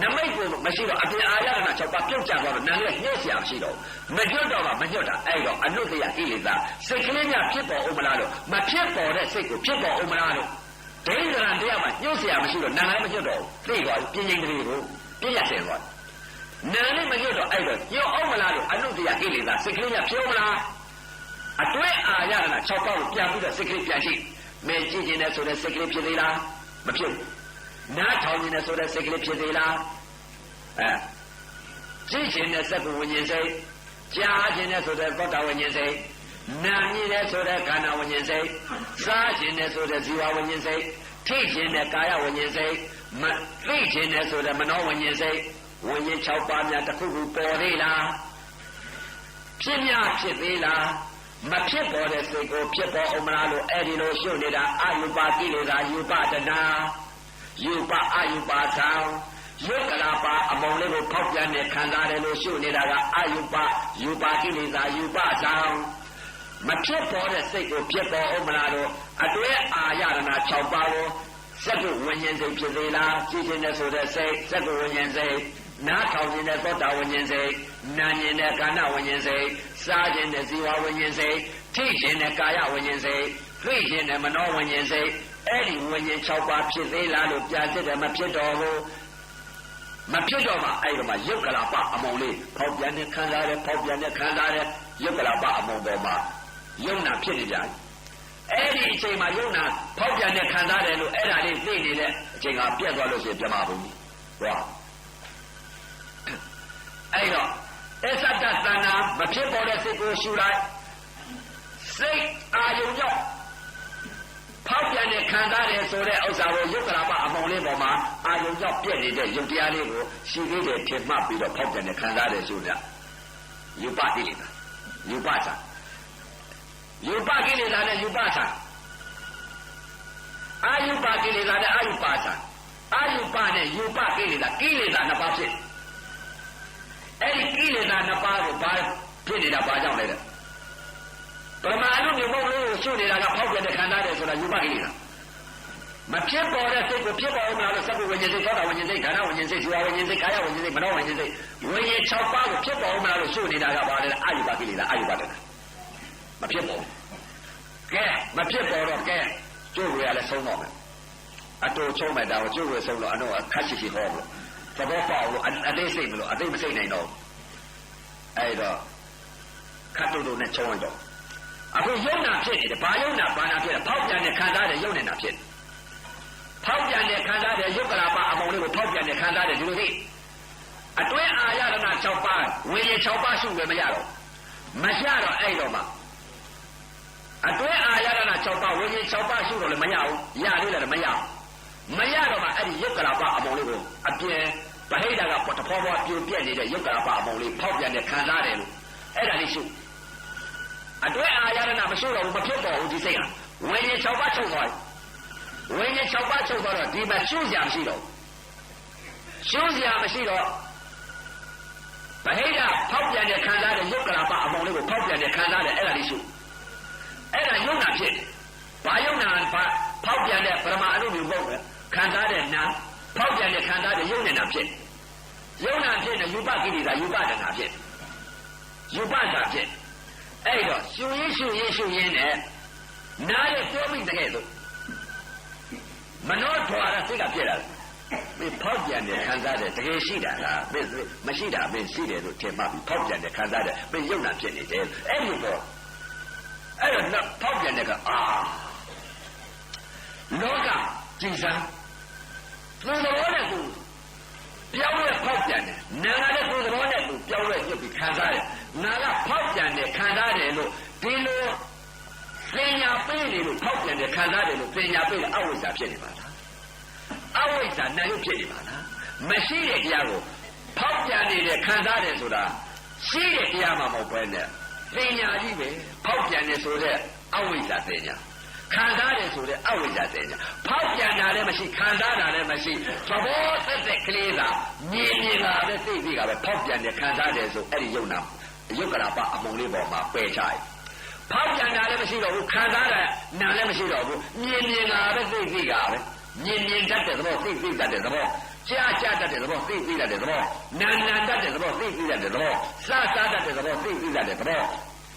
နမိတ်ကိုမရှိတော့အပြင်အာရဏ6ပါးပြုတ်ကျသွားတော့နာနဲ့ညှို့เสียမရှိတော့မညွတ်တော့မညွတ်တာအဲ့တော့အနုတ္တယကိလေသာစိတ်ကလေးများဖြစ်ပေါ်အောင်မလားလို့မဖြစ်ပေါ်တဲ့စိတ်ကိုဖြစ်ပေါ်အောင်မလားလို့ဒိဋ္ဌရံတရားမှာညှို့เสียမရှိတော့နာလည်းမညွတ်တော့သိသွားပြင်းပြင်းကလေးကိုပြည့်ရဆင်သွားနာလည်းမညွတ်တော့အဲ့တော့ညှို့အောင်မလားလို့အနုတ္တယကိလေသာစိတ်ကလေးများဖြစ်အောင်မလားအတွဲအာရဏ6ပါးကိုပြန်ပြီးတော့စိတ်ကလေးပြန်ကြည့်မင်းကြည့်ခြင်းနဲ့ဆိုတဲ့စိတ်ကလေးဖြစ်သေးလားမဖြစ်ဘူးနားထောင်ခြင်းနဲ့ဆိုတဲ့စိတ်ကလေးဖြစ်သေးလားကြည့်ခြင်းနဲ့စက္ကဝိညာဉ်စိတ်ကြားခြင်းနဲ့ဆိုတဲ့သောတာဝိညာဉ်စိတ်နာမြင်တဲ့ဆိုတဲ့ခန္ဓာဝိညာဉ်စိတ်စားခြင်းနဲ့ဆိုတဲ့ဇီဝဝိညာဉ်စိတ်ထိခြင်းနဲ့ကာယဝိညာဉ်စိတ်မသိခြင်းနဲ့ဆိုတဲ့မနောဝိညာဉ်စိတ်ဝိညာဉ်6ပါးများတစ်ခုခုပေါ်သေးလားဖြစ်များဖြစ်သေးလားမဖြစ်ပေါ်တဲ့စိတ်ကိုဖြစ်ပေါ်အောင်မလားလို့အဲ့ဒီလိုရှုပ်နေတာအယုပကိလေသာယူပတနာယူပအယူပသံယုတ်ကလာပါအမုံလေးကိုဖောက်ပြန်တဲ့ခံစားတယ်လို့ရှုနေတာကအယုပယူပကိလေသာယူပသံမဖြစ်ပေါ်တဲ့စိတ်ကိုဖြစ်ပေါ်အောင်မလားလို့အတွဲအာရဏ6ပါးကိုစက္ကဝိညာဉ်စိတ်ဖြစ်သေးလားကြည့်ခြင်းနဲ့ဆိုတဲ့စိတ်စက္ကဝိညာဉ်စိတ်နားထောင်ခြင်းနဲ့သောတာဝိညာဉ်စိတ်နာဉာဏ်နဲ့ကာဏဝိညာဉ်စိတ်စားခြင်းနဲ့ဇီဝဝိညာဉ်စိတ်ထိခြင်းနဲ့ကာယဝိညာဉ်စိတ်သိခြင်းနဲ့မနောဝိညာဉ်စိတ်အဲ့ဒီဝိညာဉ်6ပါးဖြစ်သေးလားလို့ပြန်စစ်တယ်မဖြစ်တော့ဘူးမဖြစ်တော့မှအဲ့ဒီမှာယုတ်ကလာပအမုံလေးဖောက်ပြန်တဲ့ခံစားတယ်ဖောက်ပြန်တဲ့ခံစားတယ်ယုတ်ကလာပအမုံပေါ်မှာယုံနာဖြစ်နေကြတယ်အဲ့ဒီအချိန်မှာယုံနာဖောက်ပြန်တဲ့ခံစားတယ်လို့အဲ့ဒါလေးသိနေတဲ့အချိန်ကပြတ်သွားလို့ရှိရင်ပြမဘူးဟောအဲ့တော့အစ္ဆတသနာမဖြစ်ပေါ်တဲ့စိတ်ကိုရှုလိုက်စိတ်အာယုံကြောင့်ဖောက်ပြန်တဲ့ခံစားတယ်ဆိုတဲ့ဥစ္စာကိုယုတ်ကလာပအမုံလေးပေါ်မှာအာယုံကြောင့်ပြည့်နေတဲ့ယုတ်တရားလေးကိုရှိသေးတယ်ထင်မှတ်ပြီးတော့ဖောက်ပြန်တဲ့ခံစားတယ်ဆိုတာယူပကိလေသာယူပစာယူပကိလေသာနဲ့ယူပစာအာယုပကိလေသာနဲ့အာယုပစာအာယုပနဲ့ယူပကိလေသာနှစ်ပါးဖြစ်အဲ့ဒီကိလေသာနှစ်ပါးကိုဘာဖြစ်နေတာဘာကြောင့်လဲတဲ့ပရမအနုမျိုးမဟုတ်လို့ရှုနေတာကဖောက်ပြန်တဲ့ခန္ဓာတယ်ဆိုတာယူပကိလေသာမဖြစ်ပေါ်တဲ့စိတ်ကိုဖြစ်ပေါ်အောင်လို့စက္ကဝိညာဉ်စိတ်သောတာဝိညာဉ်စိတ်ခန္ဓာဝိညာဉ်စိတ်ဇီဝဝိညာဉ်စိတ်ကာယဝိညာဉ်စိတ်မနောဝိညာဉ်စိတ်ဝိညာဉ်6ပါးကိုဖြစ်ပေါ်အောင်လို့ရှုနေတာကဘာလဲအာယုပကိလေသာအာယုပတနာမဖြစ်ပေါ်ကဲမဖြစ်ပေါ်တော့ကဲကျိုးဝေရလဲဆုံးတော့မယ်အတူချုံးမဲ့တာကိုကျိုးဝေဆုံးတော့အတော့အခက်ရှိရှိဟောလို့သဘောပေါက်လို့အသေးစိတ်မလို့အသေးမစိတ်နိုင်တော့အဲ့တော့ခတ်တူနဲ့ချုံးလိုက်တော့အခုယုံနာဖြစ်နေတယ်ဘာယုံနာဘာနာဖြစ်တယ်ဖောက်ပြန်တဲ့ခံစားတဲ့ယုံနေတာဖြစ်တယ်ဖောက်ပြန်တဲ့ခံစားတဲ့ယုတ်ကလာပအမုံလေးကိုဖောက်ပြန်တဲ့ခံစားတဲ့ဒီလိုသိအတွဲအာရဏ6ပါးဝိညာဉ်6ပါးရှုဝယ်မရတော့မရတော့အဲ့တော့မှအတွဲအာရဏ6ပါးဝိညာဉ်6ပါးရှုတော့လည်းမရဘူးရလေးလည်းမရမရတော့မှအဲ့ဒီယုတ်ကလာပအမုံလေးကိုအပြင်ဗဟိတကပေါ်တဖောဖောပြိုပြက်နေတဲ့ယုတ်ကလာပအမုံလေးဖောက်ပြန်တဲ့ခံစားတယ်လို့အဲ့ဒါလေးရှုအတွဲအာရဏမရှုတော့ဘူးမဖြစ်တော့ဘူးဒီစိတ်ကဝိညာဉ်6ပါးချုပ်သွားဝိညာဉ်6ပါးချုပ်သွားတော့ဒီမှာရှုစရာမရှိတော့ရှုစရာမရှိတော့ဗ ဟိတဖောက်ပြန်တဲ့ခံစားတဲ့ယုတ်ကလာပအမောင်လေးကိုဖောက်ပြန်တဲ့ခံစားတဲ့အဲ့ဒါလေးရှုအဲ့ဒါယုံနာဖြစ်ဘာယုံနာဖောက်ပြန်တဲ့ပရမအနုမြုပ်ဖို့ခံစားတဲ့နာဖောက်ပြန်တဲ့ခံစားတဲ့ယုံနေတာဖြစ်ယုံနာဖြစ်တဲ့ယူပကိရိတာယူပတဏှာဖြစ်ယူပတာဖြစ်အဲ့တော့ရှုရင်းနဲ့နားရဲ့ပြောမိတဲ့ကဲ့သို့မနောထွာရစိတ်ကဖြစ်လာတယ်မင်းဖောက်ပြန်တဲ့ခံစားတဲ့တကယ်ရှိတာလားမင်းမရှိတာမင်းရှိတယ်လို့ထင်မှပြီးဖောက်ပြန်တဲ့ခံစားတဲ့မင်းယုံနာဖြစ်နေတယ်အဲ့ဒီတော့အဲ့တော့ဖောက်ပြန်တဲ့ကလောကကြည်စမ်းသူ့သဘောနဲ့သူပြောင်းလဲဖောက်ပြန်တယ်နာကလည်းသူ့သဘောနဲ့သူပြောင်းလဲညှပ်ပြီးခံစားတယ်နာကဖောက်ပြန်တယ်ခံစားတယ်လို့ဒီလိုပညာပေးတယ်လို့ဖောက်ပြန်တယ်ခံစားတယ်လို့ပညာပေးတယ်အဝိဇ္ဇာဖြစ်နေပါလားအဝိဇ္ဇာနာယုတ်ဖြစ်နေပါလားမရှိတဲ့တရားကိုဖောက်ပြန်နေတဲ့ခံစားတယ်ဆိုတာရှိတဲ့တရားမှမဟုတ်ဘဲနဲ့ပညာကြီးပဲဖောက်ပြန်တယ်ဆိုတဲ့အဝိဇ္ဇာပညာခံစားတယ်ဆိုတဲ့အဝိဇ္ဇာပညာဖောက်ပြန်တာလည်းမရှိခံစားတာလည်းမရှိသဘောသက်ကလေးသာမြင်လာတဲ့သိသိကပဲဖောက်ပြန်တယ်ခံစားတယ်ဆိုအဲ့ဒီယုတ်နာယုတ်ကလာပအမုံလေးပေါ်မှာပယ်ချလိုက်ဖောက်ပြန်တာလည်းမရှိတော့ဘူးခံစားတာနာလည်းမရှိတော့ဘူးမြင်လာတဲ့သိသိကပဲမြင်တတ်တဲ့သဘောသိတတ်တဲ့သဘောကြားတတ်တဲ့သဘောသိတတ်တဲ့သဘောနာတတ်တဲ့သဘောသိတတ်တဲ့သဘောစားတတ်တဲ့သဘောသိတတ်တဲ့သဘော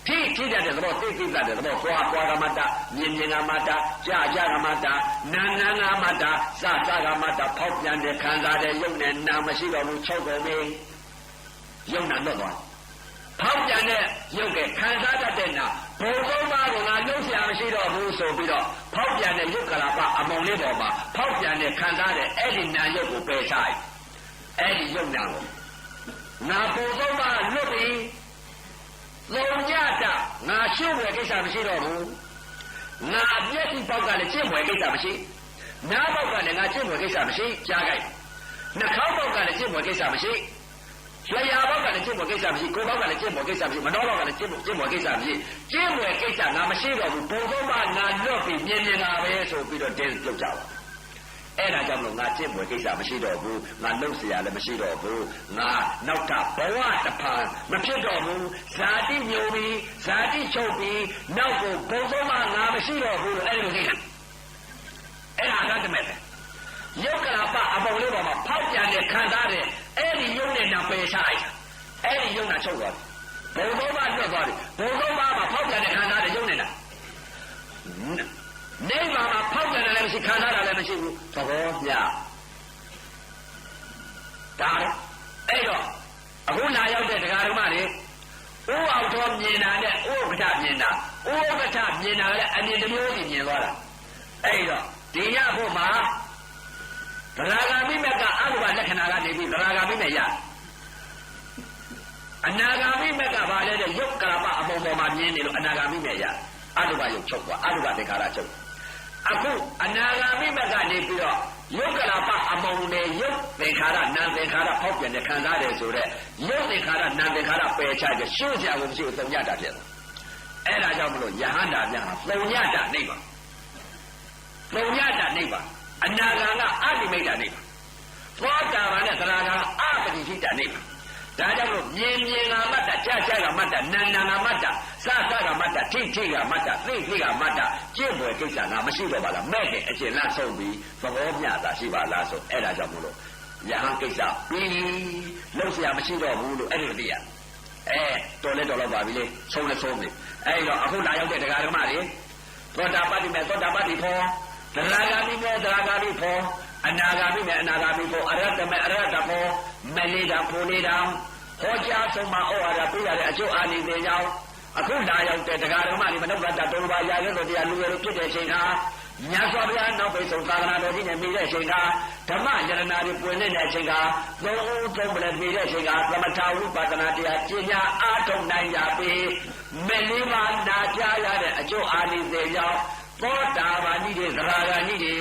ထိတတ်တဲ့သဘောသိတတ်တဲ့သဘောသွားကမတမြင်ကမတကြားကမတနာကမတစားကမတဖောက်ပြန်တဲ့ခံစားတဲ့ယုံနဲ့နာမရှိတော့ဘူးချုပ်ကုန်ပြီယုံနာတော့သွားဖောက်ပြန်တဲ့ရုပ်ကခံစားတတ်တဲ့နာဘုံသုံးပါးကငါလုံးဆရာမရှိတော့ဘူးဆိုပြီးတော့ဖောက်ပြန်တဲ့ရုပ်ကလာပအမုံလေးပေါ်မှာဖောက်ပြန်တဲ့ခံစားတဲ့အဲ့ဒီနာရုပ်ကိုပယ်ချလိုက်အဲ့ဒီရုပ်နာကိုငါဘုံသုံးပါးလွတ်ပြီးလုံညတာငါရှုပ်ွယ်ကိစ္စမရှိတော့ဘူးငါမျက်စိပေါက်ကလည်းကျင့်ွယ်ကိစ္စမရှိနားပေါက်ကလည်းငါကျင့်ွယ်ကိစ္စမရှိကြားကြိုက်နှာခေါင်းပေါက်ကလည်းကျင့်ွယ်ကိစ္စမရှိလျှာဘောက်ကလည်းကျင့်ပေါ်ကိစ္စမရှိကိုယ်ဘောက်ကလည်းကျင့်ပေါ်ကိစ္စမရှိမနှောဘောက်ကလည်းကျင့်ပေါ်ကိစ္စမရှိကျင့်ပေါ်ကိစ္စငါမရှိတော့ဘူးဘုံသုံးပါးငါလွတ်ပြီးမြင်တာပဲဆိုပြီးတော့တင်းပြုတ်ကြပါအဲ့ဒါကြောင့်မလို့ငါကျင့်ပေါ်ကိစ္စမရှိတော့ဘူးငါလှုပ်เสียလည်းမရှိတော့ဘူးငါနောက်ထဘဝတစ်ဖန်မဖြစ်တော့ဘူးဇာတိညုံပြီးဇာတိချုပ်ပြီးနောက်ကိုဘုံသုံးပါးငါမရှိတော့ဘူးလို့အဲ့လိုသိတာအဲ့ဒါအတတ်မဲ့ပဲယုတ်ကလာပအပေါင်းလေးပေါ်မှာဖောက်ပြန်တဲ့ခံစားတဲ့အဲ့ဒီယုံနဲ့နာပယ်ချလိုက်အဲ့ဒီယုံနာချုပ်သွားတယ်ဘုံသုံးပါးလွတ်သွားတယ်ဘုံသုံးပါးမှာဖောက်ပြန်တဲ့ခံစားတဲ့ယုံနဲ့နာနေမှာဖောက်ပြန်တယ်လည်းမရှိခံစားတာလည်းမရှိဘူးသဘောမျှဒါအဲ့တော့အခုလာရောက်တဲ့တရားဓမ္မတွေဥအောင်တော်မြင်တာနဲ့ဥက္ကဋ္ဌမြင်တာဥက္ကဋ္ဌမြင်တာလည်းအမြင်တစ်မျိုးစီမြင်သွားတာအဲ့တော့ဒီရဖို့မှာသရဂါမိမကအဘိလက္ခဏာကနေပြီးသရဂါမိမရအနာဂါမိမကဘာလဲတဲ့ယုတ်ကလာပအပုံပေါ်မှာမြင်နေလို့အနာဂါမိမရအဘိယုတ်ချုပ်သွားအဘိသင်္ခါရချုပ်အခုအနာဂါမိမကနေပြီးတော့ယုတ်ကလာပအပုံနဲ့ယုတ်သင်္ခါရနာသင်္ခါရဖောက်ပြန်တဲ့ခံစားတယ်ဆိုတော့ယုတ်သင်္ခါရနာသင်္ခါရပယ်ချတဲ့ရှုစရာကိုမရှိဘူးသုံးညတာဖြစ်တယ်အဲ့ဒါကြောင့်မလို့ယဟန္တာများသုံးညတာနိဗ္ဗာန်သုံးညတာနိဗ္ဗာန်အနာဂါကအနိမိတ်တာနိဗ္ဗာန်သောတာပန်နဲ့သရဂါအပတိရှိတာနိဗ္ဗာန်ဒါကြောင့်လို့မြင်ကမတ္တကြားကမတ္တနာကမတ္တစကမတ္တထိကမတ္တသိကမတ္တကျင့်ပွဲကိစ္စငါမရှိတော့ပါလားမဲ့တဲ့အကျင့်လားဆုံးပြီးသဘောမျှတာရှိပါလားဆိုအဲ့ဒါကြောင့်မလို့ယဟန်ကိစ္စပြီးလုံးเสียမရှိတော့ဘူးလို့အဲ့ဒီသိရတော်လဲတော်တော့ပါပြီလေဆုံးလဲဆုံးပြီအဲ့တော့အခုလာရောက်တဲ့တရားဓမ္မတွေသောတာပတ္တိမဲ့သောတာပတ္တိဖောသရဂါမိမဲ့သရဂါမိဖောအနာဂါမိမဲ့အနာဂါမိဖောအရဟတမဲ့အရဟတဖောမလေးတာဖိုလေးတာဟောကြားဆုံးမဩဝါဒပေးရတဲ့အကျိုးအာနိသင်ကြောင့်အခုလာရောက်တဲ့တရားဓမ္မတွေမနုဿတတုံးပါရာရဲတို့တရားလူရတို့ဖြစ်တဲ့အချိန်ဟာမြတ်စွာဘုရားနောက်ပိတ်ဆုံးသာသနာတော်ကြီးနဲ့မိတဲ့အချိန်ကဓမ္မယရနာတွေပွင့်နေတဲ့အချိန်ကသုံးဦးသုံးပလည်းမိတဲ့အချိန်ကသမထဝိပဿနာတရားကျင့်ကြအားထုတ်နိုင်ကြပြီမလေးပါနာကြားရတဲ့အကျိုးအာနိသင်ကြောင့်သောတာပန်ကြီးတွေသရဂါကြီးတွေ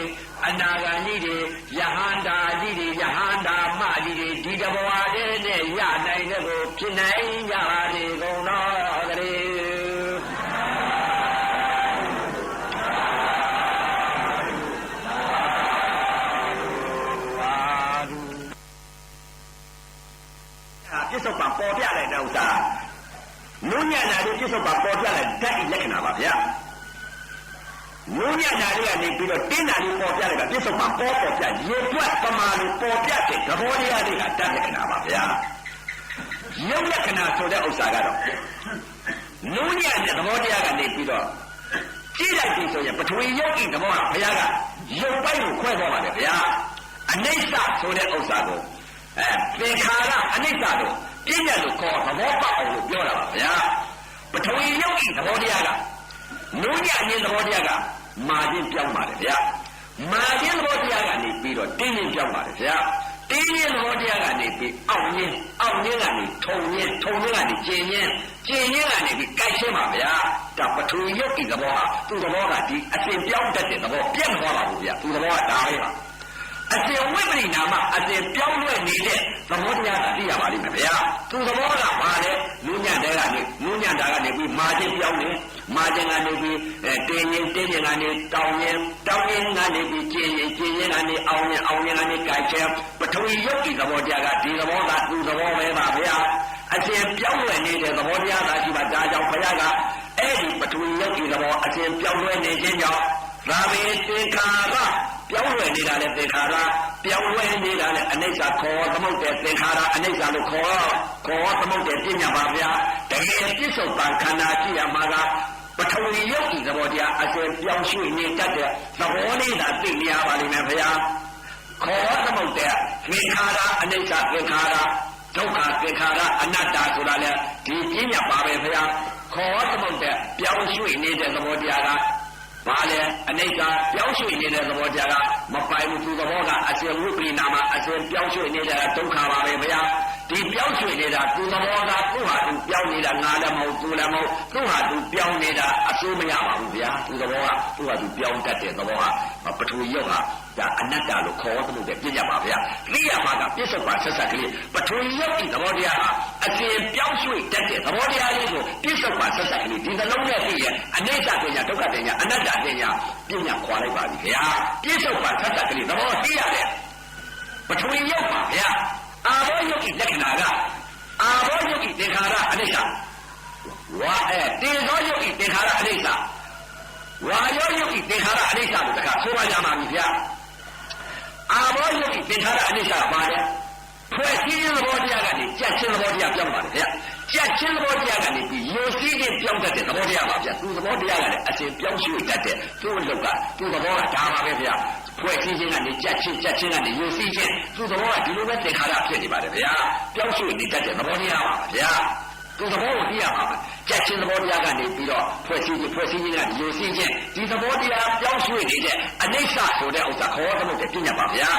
အနာဂါကြီးတွေယဟန္တာကြီးတွေယဟန္တာမကြီးတွေဒီတဘဝတည်းနဲ့ရနိုင်တဲ့ကိုဖြစ်နိုင်ကြပါစေကုန်တော်တည်းပြစ္ဆုတ်ပံပေါ်ပြ နုညံ့တာလေးပြစ္ဆုတ်ပါပေါ်ပြလိုက်ဓာတ်ဤလက္ခဏာပါဗျာနုညံ့တာလေးကနေပြီးတော့တင်းတာလေးပေါ်ပြလိုက်ကပြစ္ဆုတ်ပါပေါ်ပြရေပွက်ပမာလို့ပေါ်ပြတဲ့သဘောတရားလေးကဓာတ်လက္ခဏာပါဗျာရုပ်လက္ခဏာဆိုတဲ့ဥစ္စာကတော့နုညံ့တဲ့သဘောတရားကနေပြီးတော့ကြည့်လိုက်ပြီဆိုရင်ပထဝီရုပ်ဤသဘောကဘုရားကရုပ်ပိုင်းကိုခွဲသွားပါတယ်ဗျာအနိစ္စဆိုတဲ့ဥစ္စာကိုသင်္ခါရအနိစ္စလို့ပြည့်ညတ်လို့ခေါ်သဘောပေါက်အောင်လို့ပြောတာပါဗျာပထဝီရုပ်ဤသဘောတရားကနုညံ့ခြင်းသဘောတရားကမာခြင်းပြောင်းပါတယ်ဗျာမာခြင်းသဘောတရားကနေပြီးတော့တင်းခြင်းပြောင်းပါတယ်ဗျာတင်းခြင်းသဘောတရားကနေပြီးအောက်ခြင်းကနေထုံခြင်းကနေကျင်ခြင်းကနေပြီးကြိုက်ခြင်းပါဗျာဒါပထဝီရုပ်ဤသဘောဟာသူ့သဘောကဒီအစဉ်ပြောင်းတတ်တဲ့သဘောပြတ်မသွားပါဘူးဗျာသူ့သဘောကဒါပဲပါအစဉ်ဝိပရိနာမအစဉ်ပြောင်းလဲနေတဲ့သဘောတရားကသိရပါလိမ့်မယ်ဗျာသူသဘောကဘာလဲနုညံ့တဲ့ကနေနုညံ့တာကနေပြီးမာခြင်းပြောင်းနေမာခြင်းကနေပြီးတင်းခြင်းကနေတောင်းခြင်းကနေပြီးကျင်ခြင်းကနေအောင်ခြင်းကနေကြိုက်ခြင်းပထဝီရုပ်ဤသဘောတရားကဒီသဘောကသူသဘောပဲပါဗျာအစဉ်ပြောင်းလဲနေတဲ့သဘောတရားသာရှိပါဒါကြောင့်ဘုရားကအဲ့ဒီပထဝီရုပ်ဤသဘောအစဉ်ပြောင်းလဲနေခြင်းကြောင့်သာမေသင်္ခါရပြောင်းလဲနေတာလေသင်္ခါရပြောင်းလဲနေတာလေအနိစ္စခေါ်သမုတ်တဲ့သင်္ခါရအနိစ္စလို့ခေါ်သမုတ်တဲ့ပြညာပါဗျာတကယ်ပြစ္ဆုတ်ပံခန္ဓာရှိရမှာကပထဝီရုပ်ဤသဘောတရားအစဉ်ပြောင်းရွှေ့နေတတ်တဲ့သဘောလေးသာသိနေရပါလိမ့်မယ်ဗျာခေါ်သမုတ်တဲ့သင်္ခါရအနိစ္စသင်္ခါရဒုက္ခသင်္ခါရအနတ္တဆိုတာလေဒီပြညာပါပဲဗျာခေါ်သမုတ်တဲ့ပြောင်းရွှေ့နေတဲ့သဘောတရားကဘာလဲအနိစ္စပြောင်းရွှေ့နေတဲ့သဘောတရားကမပိုင်ဘူးသူသဘောကအစဉ်ဝိပရိနာမအစဉ်ပြောင်းရွှေ့နေတာဒုက္ခပါပဲဗျာဒီပြောင်းရွှေ့နေတာသူသဘောကသူ့ဟာသူပြောင်းနေတာငါလည်းမဟုတ်သူလည်းမဟုတ်သူ့ဟာသူပြောင်းနေတာအစိုးမရပါဘူးဗျာသူသဘောကသူ့ဟာသူပြောင်းတတ်တဲ့သဘောကပထဝီရုပ်ဟာဒါအနတ္တလို့ခေါ်သလိုတဲ့ပြည့်ရပါဗျာသိရမှာကပြစ္ဆုတ်ပါဆက်ဆက်ကလေးပထဝီရုပ်ဒီသဘောတရားဟာအစဉ်ပြောင်းရွှေ့တတ်တဲ့သဘောတရားလေးကိုပြစ္ဆုတ်ပါဆက်ဆက်ကလေးဒီနှလုံးနဲ့သိရအနိစ္စတင်ညာဒုက္ခတင်ညာအနတ္တတင်ညာပြညာခွာလိုက်ပါပြီဗျာပြစ္ဆုတ်ပါဆက်ဆက်ကလေးသဘောသိရတယ်ပထဝီရုပ်ပါဗျာအာဘောယုတ်ဤလက္ခဏာကအာဘောယုတ်ဤသင်္ခါရအနိစ္စဝါတေဇောယုတ်ဤသင်္ခါရအနိစ္စဝါယောယုတ်ဤသင်္ခါရအနိစ္စလို့တခါဆိုပါကြပါပြီဗျာအာဘောယုတ်ဤသင်္ခါရအနိစ္စပါလေဖွဲ့စည်းခြင်းသဘောတရားကနေကြက်ခြင်းသဘောတရားပြောင်းပါတယ်ဗျာကြက်ခြင်းသဘောတရားကနေပြီးယိုစီးခြင်းပြောင်းတတ်တဲ့သဘောတရားပါဗျာသူသဘောတရားကလည်းအစဉ်ပြောင်းရွှေ့တတ်တဲ့သူ့အလုပ်ကသူသဘောကဒါပါပဲဗျာဖွဲ့စည်းခြင်းကနေကြက်ခြင်းကနေယိုစီးခြင်းသူသဘောကဒီလိုပဲသင်္ခါရဖြစ်နေပါတယ်ဗျာပြောင်းရွှေ့နေတတ်တဲ့သဘောတရားပါဗျာသူသဘောကိုသိရပါမယ်ကြက်ခြင်းသဘောတရားကနေပြီးတော့ဖွဲ့စည်းခြင်းကနေယိုစီးခြင်းဒီသဘောတရားပြောင်းရွှေ့နေတဲ့အနိစ္စဆိုတဲ့ဥစ္စာခေါ်သမုတ်တဲ့ပြညာပါဗျာ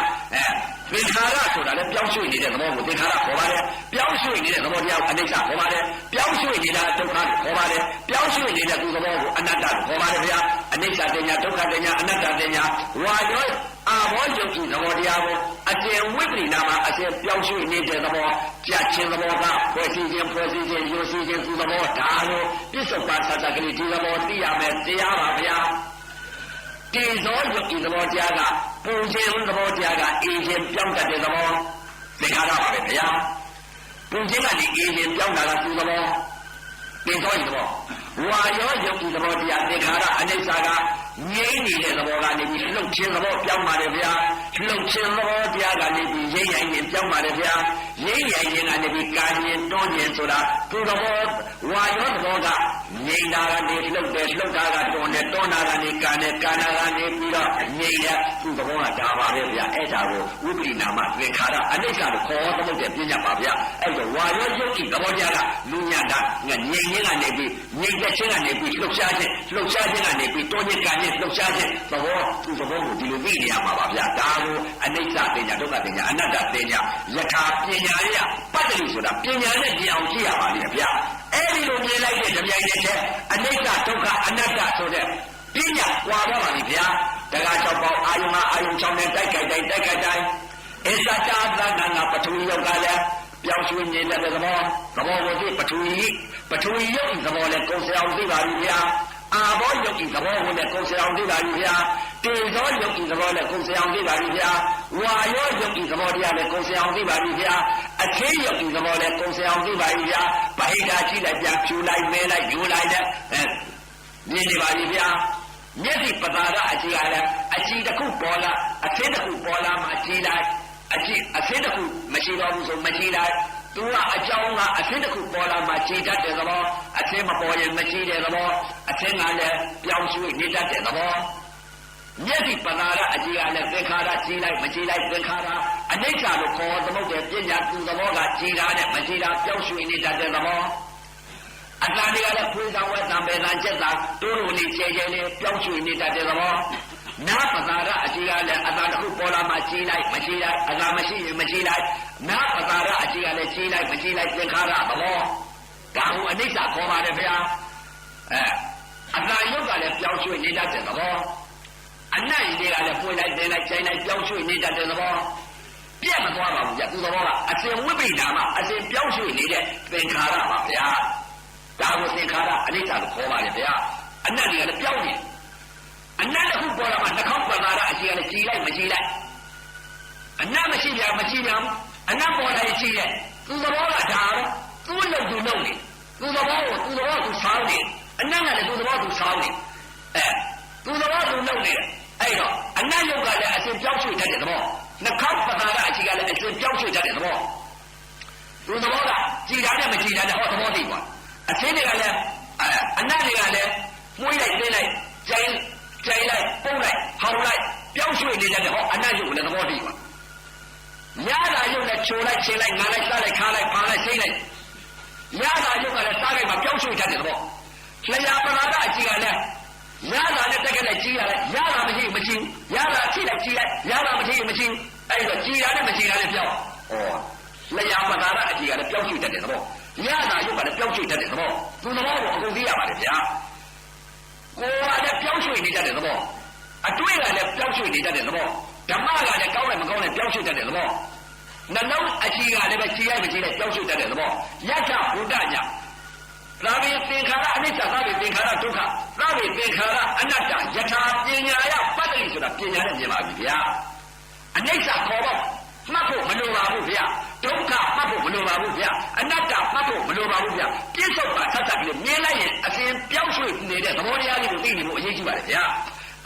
သင်္ခါရဆိုတာလည်းပြောင်းရွှေ့နေတဲ့သဘောကိုသင်္ခါရခေါ်ပါတယ်ပြောင်းရွှေ့နေတဲ့သဘောတရားကိုအနိစ္စခေါ်ပါတယ်ပြောင်းရွှေ့နေတာဒုက္ခကိုခေါ်ပါတယ်ပြောင်းရွှေ့နေတဲ့သူသဘောကိုအနတ္တကိုခေါ်ပါတယ်ဗျာအနိစ္စတင်ညာဒုက္ခတင်ညာအနတ္တတင်ညာဝါရောအာဘောယုတ်ဤသဘောတရားကိုအကျဉ်ဝိပရိနာမှာအကျဉ်ပြောင်းရွှေ့နေတဲ့သဘောကြက်ခြင်းသဘောကဖွဲ့စည်းခြင်းယိုစီးခြင်းသူသဘောဒါကိုပြစ္ဆုတ်ပါသတ္တကလေးဒီသဘောသိရမယ်တရားပါဗျာတေဇောယုတ်ဤသဘောတရားကပူခြင်းသဘောတရားကအေးခြင်းပြောင်းတတ်တဲ့သဘောသင်္ခါရပါပဲဗျာပူခြင်းကနေအေးခြင်းပြောင်းတာကသူသဘောတေဇောဤသဘောဝါရောယုတ်ဤသဘောတရားသင်္ခါရအနိစ္စကငြိမ့်နေတဲ့သဘောကနေပြီးလှုပ်ခြင်းသဘောပြောင်းပါတယ်ဗျာလှုပ်ခြင်းသဘောတရားကနေပြီးရိမ့်ရိုင်းခြင်းပြောင်းပါတယ်ဗျာရိမ့်ရိုင်းခြင်းကနေပြီးကာခြင်းတွန်းခြင်းဆိုတာသူသဘောဝါရောသဘောကငြိမ့်တာကနေလှုပ်တယ်လှုပ်တာကတွန်းတယ်တွန်းတာကနေကာတယ်ကာတာကနေပြီးတော့ငြိမ့်တယ်သူသဘောကဒါပါပဲဗျာအဲ့ဒါကိုဝိပရိနာမသင်္ခါရအနိစ္စလို့ခေါ်သမုတ်တဲ့ပြညာပါဗျာအဲ့တော့ဝါရောယုတ်ဤသဘောတရားကလူညာတာငြိမ့်ခြင်းကနေပြီးငြိမ့်တဲ့ခြင်းကနေပြီးလှုပ်ရှားခြင်းကနေပြီးတွန်းခြင်းကာခြင်းလှုပ်ရှားခြင်းသဘောသူသဘောကိုဒီလိုသိနေရမှာပါဗျာဒါကိုအနိစ္စတင်ညာဒုက္ခတင်ညာအနတ္တတင်ညာယထာပညာရပတ္တိဆိုတာပညာနဲ့ကြည့်အောင်ကြည့်ရပါလိမ့်ဗျာအဲ့ဒီလိုမြင်လိုက်တဲ့ကြပြိုင်တဲ့အနိစ္စဒုက္ခအနတ္တဆိုတဲ့ပညာကွာတော့ပါလိမ့်ဗျာတက္က၆ပေါင်းအာယုံ6နဲ့တိုက်ခိုက်တိုင်းအစ္ဆတာသဏ္ဍာန်ပထဝီယောဂလည်းပြောင်းရွှေ့နေတဲ့သဘောကိုသိပထဝီရုပ်သဘောလည်းကိုယ်စအောင်သိပါလိမ့်ဗျာအာဘောယုတ်ဤသဘောကိုလည်းကိုယ်စအောင်သိပါလိမ့်ဗျာတေဇောယုတ်ဤသဘောလည်းကိုယ်စအောင်သိပါလိမ့်ဗျာဝါယောယုတ်ဤသဘောတရားလည်းကိုယ်စအောင်သိပါလိမ့်ဗျာအ အချင်းရုပ်ဒီသဘောနဲ့ကုံစံအောင်သိပါပြီဗျာဗဟိတာကြည့်လိုက်ပြန်ဖြူလိုက်မဲလိုက်ယူလိုက်တဲ့မြင်နေပါပြီဗျာမျက်စိပသာကအကြည့်ရလဲအကြည့်တစ်ခုပေါ်လာအသင်းတစ်ခုပေါ်လာမှကြည့်လိုက်အသင်းတစ်ခုမရှိတော့ဘူးဆိုမကြည့်လိုက်သူကအကြောင်းကအသင်းတစ်ခုပေါ်လာမှကြည်တတ်တဲ့သဘောအသင်းမပေါ်ရင်မကြည်တဲ့သဘောအသင်းကလည်းပြောင်းရွှေ့နေတတ်တဲ့သဘောမျက်စိပသာရအကြည့်ကလည်းသင်္ခါရကြည်လိုက်မကြည်လိုက်သင်္ခါရအနိစ္စလို့ခေါ်သမုတ်တဲ့ပညာသူသဘောကကြည်တာနဲ့မကြည်တာပြောင်းရွှေ့နေတတ်တဲ့သဘောအတ္တတွေကလည်းဖွေးဆောင်ဝဲတံပေတံကျက်တာတိုးလိုလေးကျဲကျဲလေးပြောင်းရွှေ့နေတတ်တဲ့သဘောနာပသာရအကြည့်ကလည်းအတ္တတစ်ခုပေါ်လာမှကြည်လိုက်မကြည်လိုက်အတ္တမရှိရင်မကြည်လိုက်နာပသာရအကြည့်ကလည်းကြည်လိုက်မကြည်လိုက်သင်္ခါရသဘောဒါဟုအနိစ္စခေါ်ပါတယ်ဗျာအတ္တယုတ်ကလည်းပြောင်းရွှေ့နေတတ်တဲ့သဘောအနတ်တွေကလည်းဖွေးလိုက်တင်လိုက်ကျိုင်းလိုက်ပြောင်းရွှေ့နေတတ်တဲ့သဘောပြတ်မသွားပါဘူးဗျာသူသဘောကအစဉ်ဝိပိဒါမှအစဉ်ပြောင်းရွှေ့နေတဲ့သင်္ခါရပါဗျာဒါကိုသင်္ခါရအနိစ္စလို့ခေါ်ပါတယ်ဗျာအနတ်တွေကလည်းပြောင်းနေအနတ်တစ်ခုပေါ်လာမှနှာခေါင်းပသာရအကြည့်ကလည်းကြည်လိုက်မကြည်လိုက်အနတ်မရှိပြမကြည်ပြန်အနတ်ပေါ်တိုင်းကြည်တဲ့သူသဘောကဒါတော့သူ့လုံသူလုံနေသူသဘောကိုသူသဘောသူဆောင်းနေအနတ်ကလည်းသူသဘောသူဆောင်းနေသူသဘောသူလုံနေတယ်အဲ့တော့အနတ်ယုတ်ကလည်းအစဉ်ပြောင်းရွှေ့တတ်တဲ့သဘောနှာခေါင်းပသာရအကြည့်ကလည်းအစဉ်ပြောင်းရွှေ့တတ်တဲ့သဘောသူသဘောကကြည်တာနဲ့မကြည်တာနဲ့ဟောသဘောသိကွာအချင်းတွေကလည်းအနတ်တွေကလည်းမွေးလိုက်သိလိုက်ကျိုင်းလိုက်ပုံလိုက်ဟောင်းလိုက်ပြောင်းရွှေ့နေတတ်တဲ့ဟောအနတ်ယုတ်ကလည်းသဘောသိကွာရတာယုတ်နဲ့ချိုလိုက်ချင်းလိုက်ငါလိုက်စားလိုက်ခါလိုက်ဖာလိုက်စိမ့်လိုက်ရတာယုတ်ကလည်းစားလိုက်မှပြောင်းရွှေ့တတ်တဲ့သဘောလျာပနာကအကြည့်ကလည်းရတာနဲ့တက်ကလည်းကြည်ရတယ်ရတာမရှိမကြည်ရတာကြည့်လိုက်ကြည်လိုက်ရတာမရှိမကြည်အဲ့တော့ကြည်တာနဲ့မကြည်တာနဲ့ပြောင်းလျာပနာကအကြည့်ကလည်းပြောင်းရွှေ့တတ်တဲ့သဘောရတာယုတ်ကလည်းပြောင်းရွှေ့တတ်တဲ့သဘောသူသဘောကိုအကုန်သိရပါတယ်ဗျာကိုယ်ကလည်းပြောင်းရွှေ့နေတတ်တဲ့သဘောအတွေ့ကလည်းပြောင်းရွှေ့နေတတ်တဲ့သဘောဓမ္မကလည်းကောင်းတယ်မကောင်းတယ်ပြောင်းရွှေ့တတ်တဲ့သဘောနှလုံးအကြည့်ကလည်းပဲကြည်လိုက်မကြည်လိုက်ပြောင်းရွှေ့တတ်တဲ့သဘောယတ္ထဘုဒ္ဓညာသာဝေသင်္ခါရအနိစ္စသာဝေသင်္ခါရဒုက္ခသာဝေသင်္ခါရအနတ္တယထာပညာယပတ္တိဆိုတာပညာနဲ့မြင်ပါပြီဗျာအနိစ္စခေါ်တော့မှတ်ဖို့မလိုပါဘူးဗျာဒုက္ခမှတ်ဖို့မလိုပါဘူးဗျာအနတ္တမှတ်ဖို့မလိုပါဘူးဗျာပြစ္ဆုတ်ပါသတ်သတ်ပြီးမြင်လိုက်ရင်အစဉ်ပြောင်းရွှေ့နေတဲ့သဘောတရားလေးကိုသိနေဖို့အရေးကြီးပါတယ်ဗျာ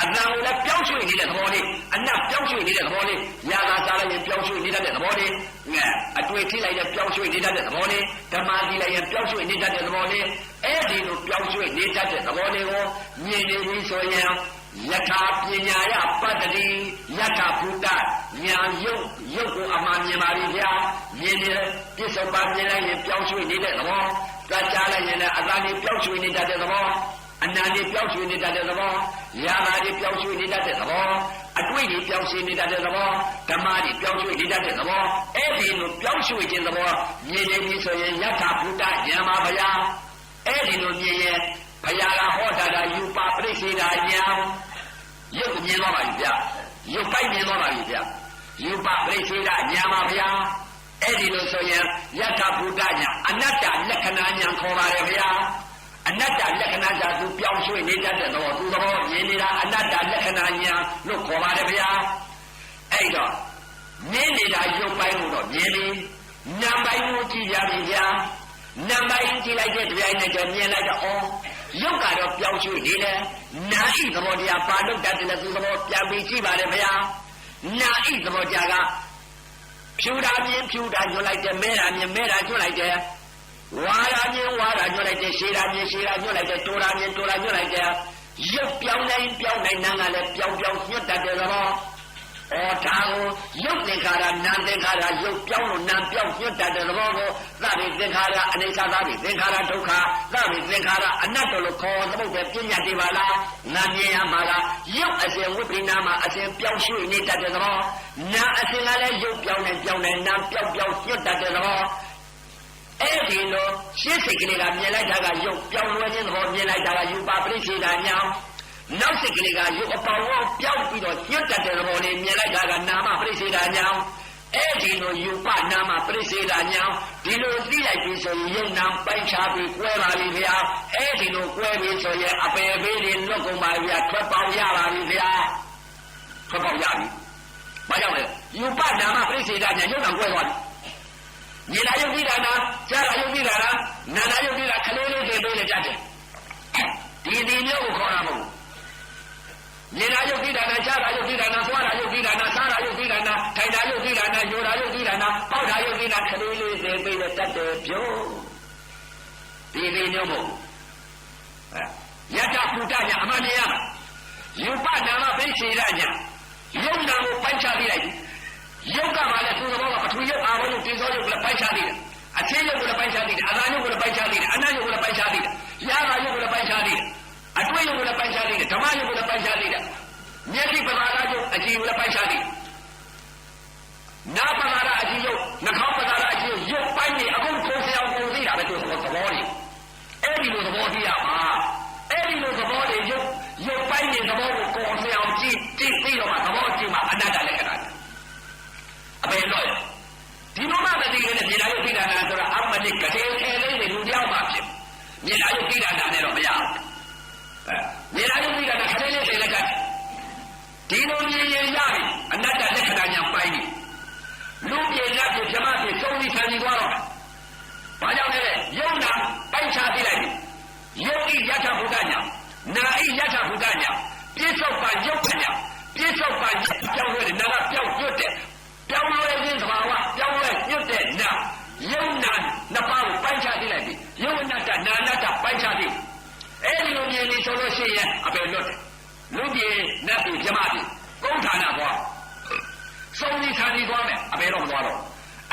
အတန်ကိုလည်းပြောင်းရွှေ့နေတဲ့သဘောလေးအနတ်ပြောင်းရွှေ့နေတဲ့သဘောလေးညာသာစားလိုက်ရင်ပြောင်းရွှေ့နေတတ်တဲ့သဘောလေးအတွေ့ထိလိုက်ရင်ပြောင်းရွှေ့နေတတ်တဲ့သဘောလေးဓမ္မတိလိုက်ရင်ပြောင်းရွှေ့နေတတ်တဲ့သဘောလေးအဲ့ဒီလိုပြောင်းရွှေ့နေတတ်တဲ့သဘောလေးကိုမြင်နေပြီဆိုရင်ယထာပညာယပတ္တိယထာဘုဒ္ဓညာယုတ်ကိုအမှန်မြင်ပါပြီဗျာမြင်နေပြစ္ဆုတ်ပါမြင်လိုက်ရင်ပြောင်းရွှေ့နေတဲ့သဘောသတ်ကြားလိုက်ရင်လည်းအတန်ကြီးပြောင်းရွှေ့နေတတ်တဲ့သဘောအနန္တပြောင်းရွှေ့နေတတ်တဲ့သဘောယာနာတွေပြောင်းရွှေ့နေတတ်တဲ့သဘောအတွေ့တွေပြောင်းရွှေ့နေတတ်တဲ့သဘောဓမ္မတွေပြောင်းရွှေ့နေတတ်တဲ့သဘောအဲ့ဒီလိုပြောင်းရွှေ့ခြင်းသဘောမြင်နေပြီဆိုရင်ယထာဘုဒ္ဓဉာဏ်ပါဗျာအဲ့ဒီလိုမြင်ရင်ဘုရားကဟောတာယူပါပရိစ္ဆေဒဉာဏ်ရုပ်မြင်သွားပါပြီဗျာရုပ်ပိုက်မြင်သွားပါပြီဗျာယူပါပရိစ္ဆေဒဉာဏ်ပါဗျာအဲ့ဒီလိုဆိုရင်ယထာဘုဒ္ဓဉာဏ်အနတ္တလက္ခဏာဉာဏ်ခေါ်ပါတယ်ဗျာအနတ္တလက္ခဏာကြောင့်သူပြောင်းရွှေ့နေတတ်တဲ့သဘောသူသဘောမြင်နေတာအနတ္တလက္ခဏာဉာဏ်လို့ခေါ်ပါတယ်ဗျာအဲ့တော့မြင်နေတာရုပ်ပိုင်းကိုတော့မြင်ပြီနာမ်ပိုင်းကိုကြည့်ကြပြီဗျာနာမ်ပိုင်းကြည့်လိုက်တဲ့တရားနဲ့တည်းမြင်လိုက်တော့ရုပ်ကတော့ပြောင်းရွှေ့နေတယ်နာဣသဘောတရားပါလို့တတ်တယ်သူသဘောပြန်ပြီးကြည့်ပါတယ်ဗျာနာဣသဘောတရားကဖြူတာမြင်ဖြူတာညွှန်လိုက်တယ်မဲတာမြင်မဲတာညွှန်လိုက်တယ်ဝါရာမြင်ဝါရာညွှန်လိုက်တယ်ရှည်တာမြင်ရှည်တာညွှန်လိုက်တယ်တိုးတာမြင်တိုးတာညွှန်လိုက်တယ်ရုပ်ပြောင်းနိုင်နာမ်ကလည်းပြောင်းညွှတ်တတ်တယ်သဘောဒါကိုရုပ်သင်္ခါရနာမ်သင်္ခါရရုပ်ပြောင်းလို့နာမ်ပြောင်းညွှတ်တတ်တဲ့သဘောကိုသဗ္ဗေသင်္ခါရအနိစ္စသဗ္ဗေသင်္ခါရဒုက္ခသဗ္ဗေသင်္ခါရအနတ္တလို့ခေါ်သမုတ်တဲ့ပညာတွေပါလားနာမြင်ရမှာလားရုပ်အစဉ်ဝိပ္ပိနာမှာအစဉ်ပြောင်းရွှေ့နေတတ်တဲ့သဘောနာမ်အစဉ်ကလည်းရုပ်ပြောင်းနေနာမ်ပြောင်းညွှတ်တတ်တဲ့သဘောအဲ့ဒီလိုရှင်းစိတ်ကလေးကမြင်လိုက်တာကရုပ်ပြောင်းလဲခြင်းသဘောမြင်လိုက်တာကယူပါပရိစ္ဆေဒဉာဏ်နောက်စိတ်ကလေးကရုပ်အပေါင်းကိုပြောင်းပြီးတော့ညွတ်တတ်တဲ့သဘောလေးမြင်လိုက်တာကနာမပရိစ္ဆေဒဉာဏ်အဲ့ဒီလိုယူပနာမပရိစ္ဆေဒဉာဏ်ဒီလိုသိလိုက်ပြီဆိုရင်ယုံနာပိုင်းခြားပြီးကွဲပါပြီဗျာအဲ့ဒီလိုကွဲပြီဆိုရင်အပယ်ဘေးတွေလွတ်ကုန်ပါဗျာထွက်ပေါက်ရပါပြီဗျာထွက်ပေါက်ရပြီဘာကြောင့်လဲယူပနာမပရိစ္ဆေဒဉာဏ်ယုံနာကွဲသွားပြီ မြင်လာယုတ်ပြီးတာနာကြားလာယုတ်ပြီးတာနာနာလာယုတ်ပြီးတာခလေးလေးတွေပေးနေကြတယ်ဒီမျိုးကိုခေါ်တာမဟုတ်မြင်လာယုတ်ပြီးတာနာကြားလာယုတ်ပြီးတာနာသွားလာယုတ်ပြီးတာနာစားလာယုတ်ပြီးတာနာထိုင်လာယုတ်ပြီးတာနာယူလာယုတ်ပြီးတာနာပေါက်လာယုတ်ပြီးတာခလေးလေးတွေပေးနေတတ်တယ်ပြောဒီမျိုးမဟုတ်ယတ္တပုတ္တညာအမှန်တရားယူပနာမပိစေရညာယုတ်နာကိုပိုင်းခြားပြလိုက်ယုတ်ကမှလည်းသူ့သဘောကပထဝီယုတ်အာဘောယုတ်တင်းစောယုတ်ကလည်းပိုင်းခြားသေးတယ်အချင်းယုတ်ကလည်းပိုင်းခြားသေးတယ်အနာယုတ်ကလည်းပိုင်းခြားသေးတယ်အနယုတ်ကလည်းပိုင်းခြားသေးတယ်ယာဂယုတ်ကလည်းပိုင်းခြားသေးတယ်အတွင်းယုတ်ကလည်းပိုင်းခြားသေးတယ်ဓမ္မယုတ်ကလည်းပိုင်းခြားသေးတယ်မျက်စိပမာဒယုတ်အကြည့်ကလည်းပိုင်းခြားသေးတယ်နာပမာဒအကြည့်ယုတ်နှာခေါင်းပမာဒအကြည့်ယုတ်ပိုင်းနေအခုကိုယ်စရာပုံသေးတာပဲသူ့သဘောတွေအဲ့ဒီလိုသဘောတရားပါအဲ့ဒီလိုသဘောတွေယုတ်ပိုင်းနေသဘောကိုကိုယ်စရာကြည့်ပြီးတော့မှသဘောကြည့်မှအနတ္တလက္ခဏာအပေလို့ဒီလိုမှမသိရင်လည်းမြင်လာယုတ်ပြီးတာနာဆိုတာအမှန်တကယ်ခဲလေးတွေလူတယောက်မှဖြစ်မြင်လာယုတ်ပြီးတာနာနဲ့တော့မရဘူးမြင်လာယုတ်ပြီးတာနာခဲလေးတွေလည်းကဒီလိုမြင်ရင်ရပြီအနတ္တလက္ခဏာညာပိုင်းနေလူပြေလက်ပြေဓမ္မပြေသုံးပြီးဆန်ပြီးသွားတော့ဘာကြောင့်လဲယုတ်နာပိုင်းခြားပြလိုက်ပြီယုတ်ဤယထာဘုဒ္ဓညာနာဤယထာဘုဒ္ဓညာပြစ္ဆုတ်ပါယုတ်ပညာပြစ္ဆုတ်ပါပြောင်းလဲနာကပြောင်းညွတ်တဲ့ပြောင်းလဲခြင်းသဘာဝပြောင်းလဲညွတ်တဲ့နာယုံနာနှစ်ပါးကိုပိုင်းခြားသိလိုက်ပြီယုံအနတ္တနာအနတ္တပိုင်းခြားသိအဲ့ဒီလိုမြင်နေဆိုလို့ရှိရင်အပေလွတ်တယ်လူပြေနတ်ပြည်ပြမပြည်ကုန်းဌာနသွားစုံဒီဌာနီသွားမယ်အပေတော့မသွားတော့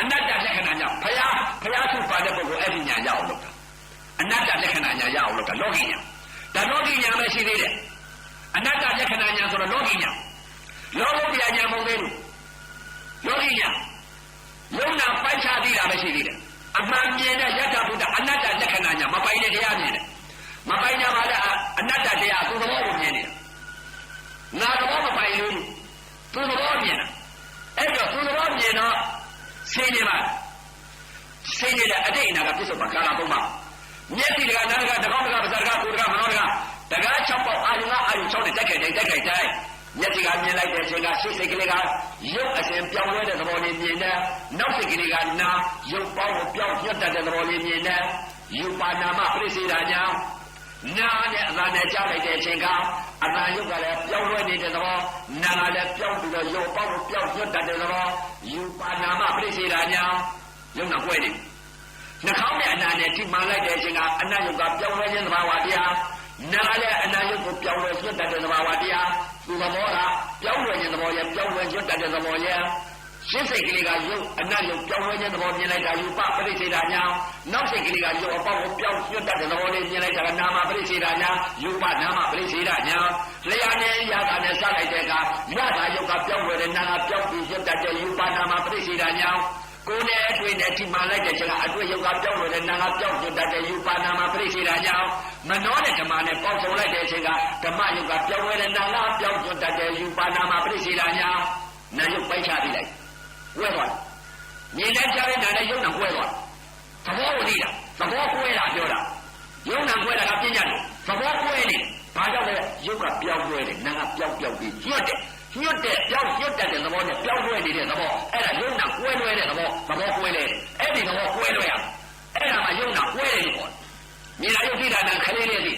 အနတ္တလက္ခဏာညာဖယားစုပါတဲ့ပုဂ္ဂိုလ်အဲ့ဒီညာရအောင်လုပ်တာအနတ္တလက္ခဏာညာရအောင်လုပ်တာလောကီညာဒါလောကီညာပဲရှိသေးတယ်အနတ္တလက္ခဏာညာဆိုတော့လောကီညာလောကုတ္တရာညာမဟုတ်သေးဘူးလောကီညာယုံနာပိုက်ချသေးတာပဲရှိသေးတယ်အမှန်မြင်တဲ့ယတ္တဘုဒ္ဓအနတ္တလက္ခဏာညာမပိုင်တဲ့တရားမြင်တယ်မပိုင်ကြပါလားအနတ္တတရားသူ့သဘောကိုမြင်နေတာငါသဘောမပိုင်လို့သူ့သဘောမြင်တာအဲ့တော့သူ့သဘောမြင်တော့ဆင်းနေပါဆင်းနေတဲ့အတိတ်အနာကပြစ္ဆုတ်ပါကာလသုံးပါမျက်စိတကနားတကတကောင်းတကပါးစပ်တကကိုယ်တကမနောတကတကား6ပေါက်အာယုံ6နဲ့တက်ခဲ့တိုင်းမျက်စိကမြင်လိုက်တဲ့အချိန်ကစိတ်ကလေးကရုပ်အစဉ်ပြောင်းလဲတဲ့သဘောလေးမြင်တယ်နောက်စိတ်ကလေးကနာရုပ်ပေါင်းကိုပြောင်းပြတ်တတ်တဲ့သဘောလေးမြင်တယ်ယူပါနာမပြိစေတာကြောင့်နာနဲ့အသာနဲ့ကြားလိုက်တဲ့အချိန်ကအသာရုပ်ကလည်းပြောင်းလဲနေတဲ့သဘောနာကလည်းပြောင်းပြီးတော့ရုပ်ပေါင်းကိုပြောင်းပြတ်တတ်တဲ့သဘောယူပါနာမပြိစေတာကြောင့်ရုပ်နာကွဲတယ်နှာခေါင်းနဲ့အနာနဲ့ထိမှန်လိုက်တဲ့အချိန်ကအနတ်ရုပ်ကပြောင်းလဲခြင်းသဘာဝတရားနာလည်းအနာယုတ်ကိုပြောင်းလဲပြတ်တတ်တဲ့သဘာဝတရားသူသဘောကပြောင်းလဲခြင်းသဘောရဲ့ပြောင်းလဲပြတ်တတ်တဲ့သဘောရဲ့ရှင်းစိတ်ကလေးကယုတ်အနတ်ယုတ်ပြောင်းလဲခြင်းသဘောမြင်လိုက်တာယူပပရိစ္ဆေဒညာနောက်စိတ်ကလေးကယုတ်အပေါက်ကိုပြောင်းပြတ်တတ်တဲ့သဘောလေးမြင်လိုက်တာကနာမပရိစ္ဆေဒညာယူပနာမပရိစ္ဆေဒညာလျာနဲ့ရတာနဲ့စလိုက်တဲ့အခါရတာယုတ်ကပြောင်းလဲတဲ့နာကပြောင်းပြီးပြတ်တတ်တဲ့ယူပနာမပရိစ္ဆေဒညာကိုယ်နဲ့အတွေ့နဲ့ထိမှန်လိုက်တဲ့ချိန်ကအတွေ့ယုတ်ကပြောင်းလဲတဲ့နာကပြောင်းပြတ်တတ်တဲ့ယူပနာမပရိစ္ဆေဒညာမနောနဲ့ဓမ္မနဲ့ပေါင်းစုံလိုက်တဲ့အချိန်ကဓမ္မယုတ်ကပြောင်းလဲတဲ့နာကပြောင်းပြတ်တတ်တဲ့ယူပနာမပရိစ္ဆေဒညာနာယုတ်ပိုက်ချပြီးလိုက်ဝဲသွားမြင်တဲ့ကြားတဲ့နာနဲ့ယုံနာကွဲသွားသဘောကိုသိတာသဘောကွဲတာပြောတာယုံနာကွဲတာကပညာလို့သဘောကွဲနေဘာကြောင့်လဲယုတ်ကပြောင်းကွဲတယ်နာကပြောင်းပြီးညွတ်တဲ့ပြောင်းညွတ်တဲ့သဘောနဲ့ပြောင်းကွဲနေတဲ့သဘောအဲ့ဒါယုံနာကွဲလွဲတဲ့သဘောကွဲလဲအဲ့ဒီသဘောကွဲလွဲရအဲ့ဒါမှယုံနာကွဲတယ်လို့ခေါ်မြင်လာယုတ်သိတာနာခလေးလေးသိ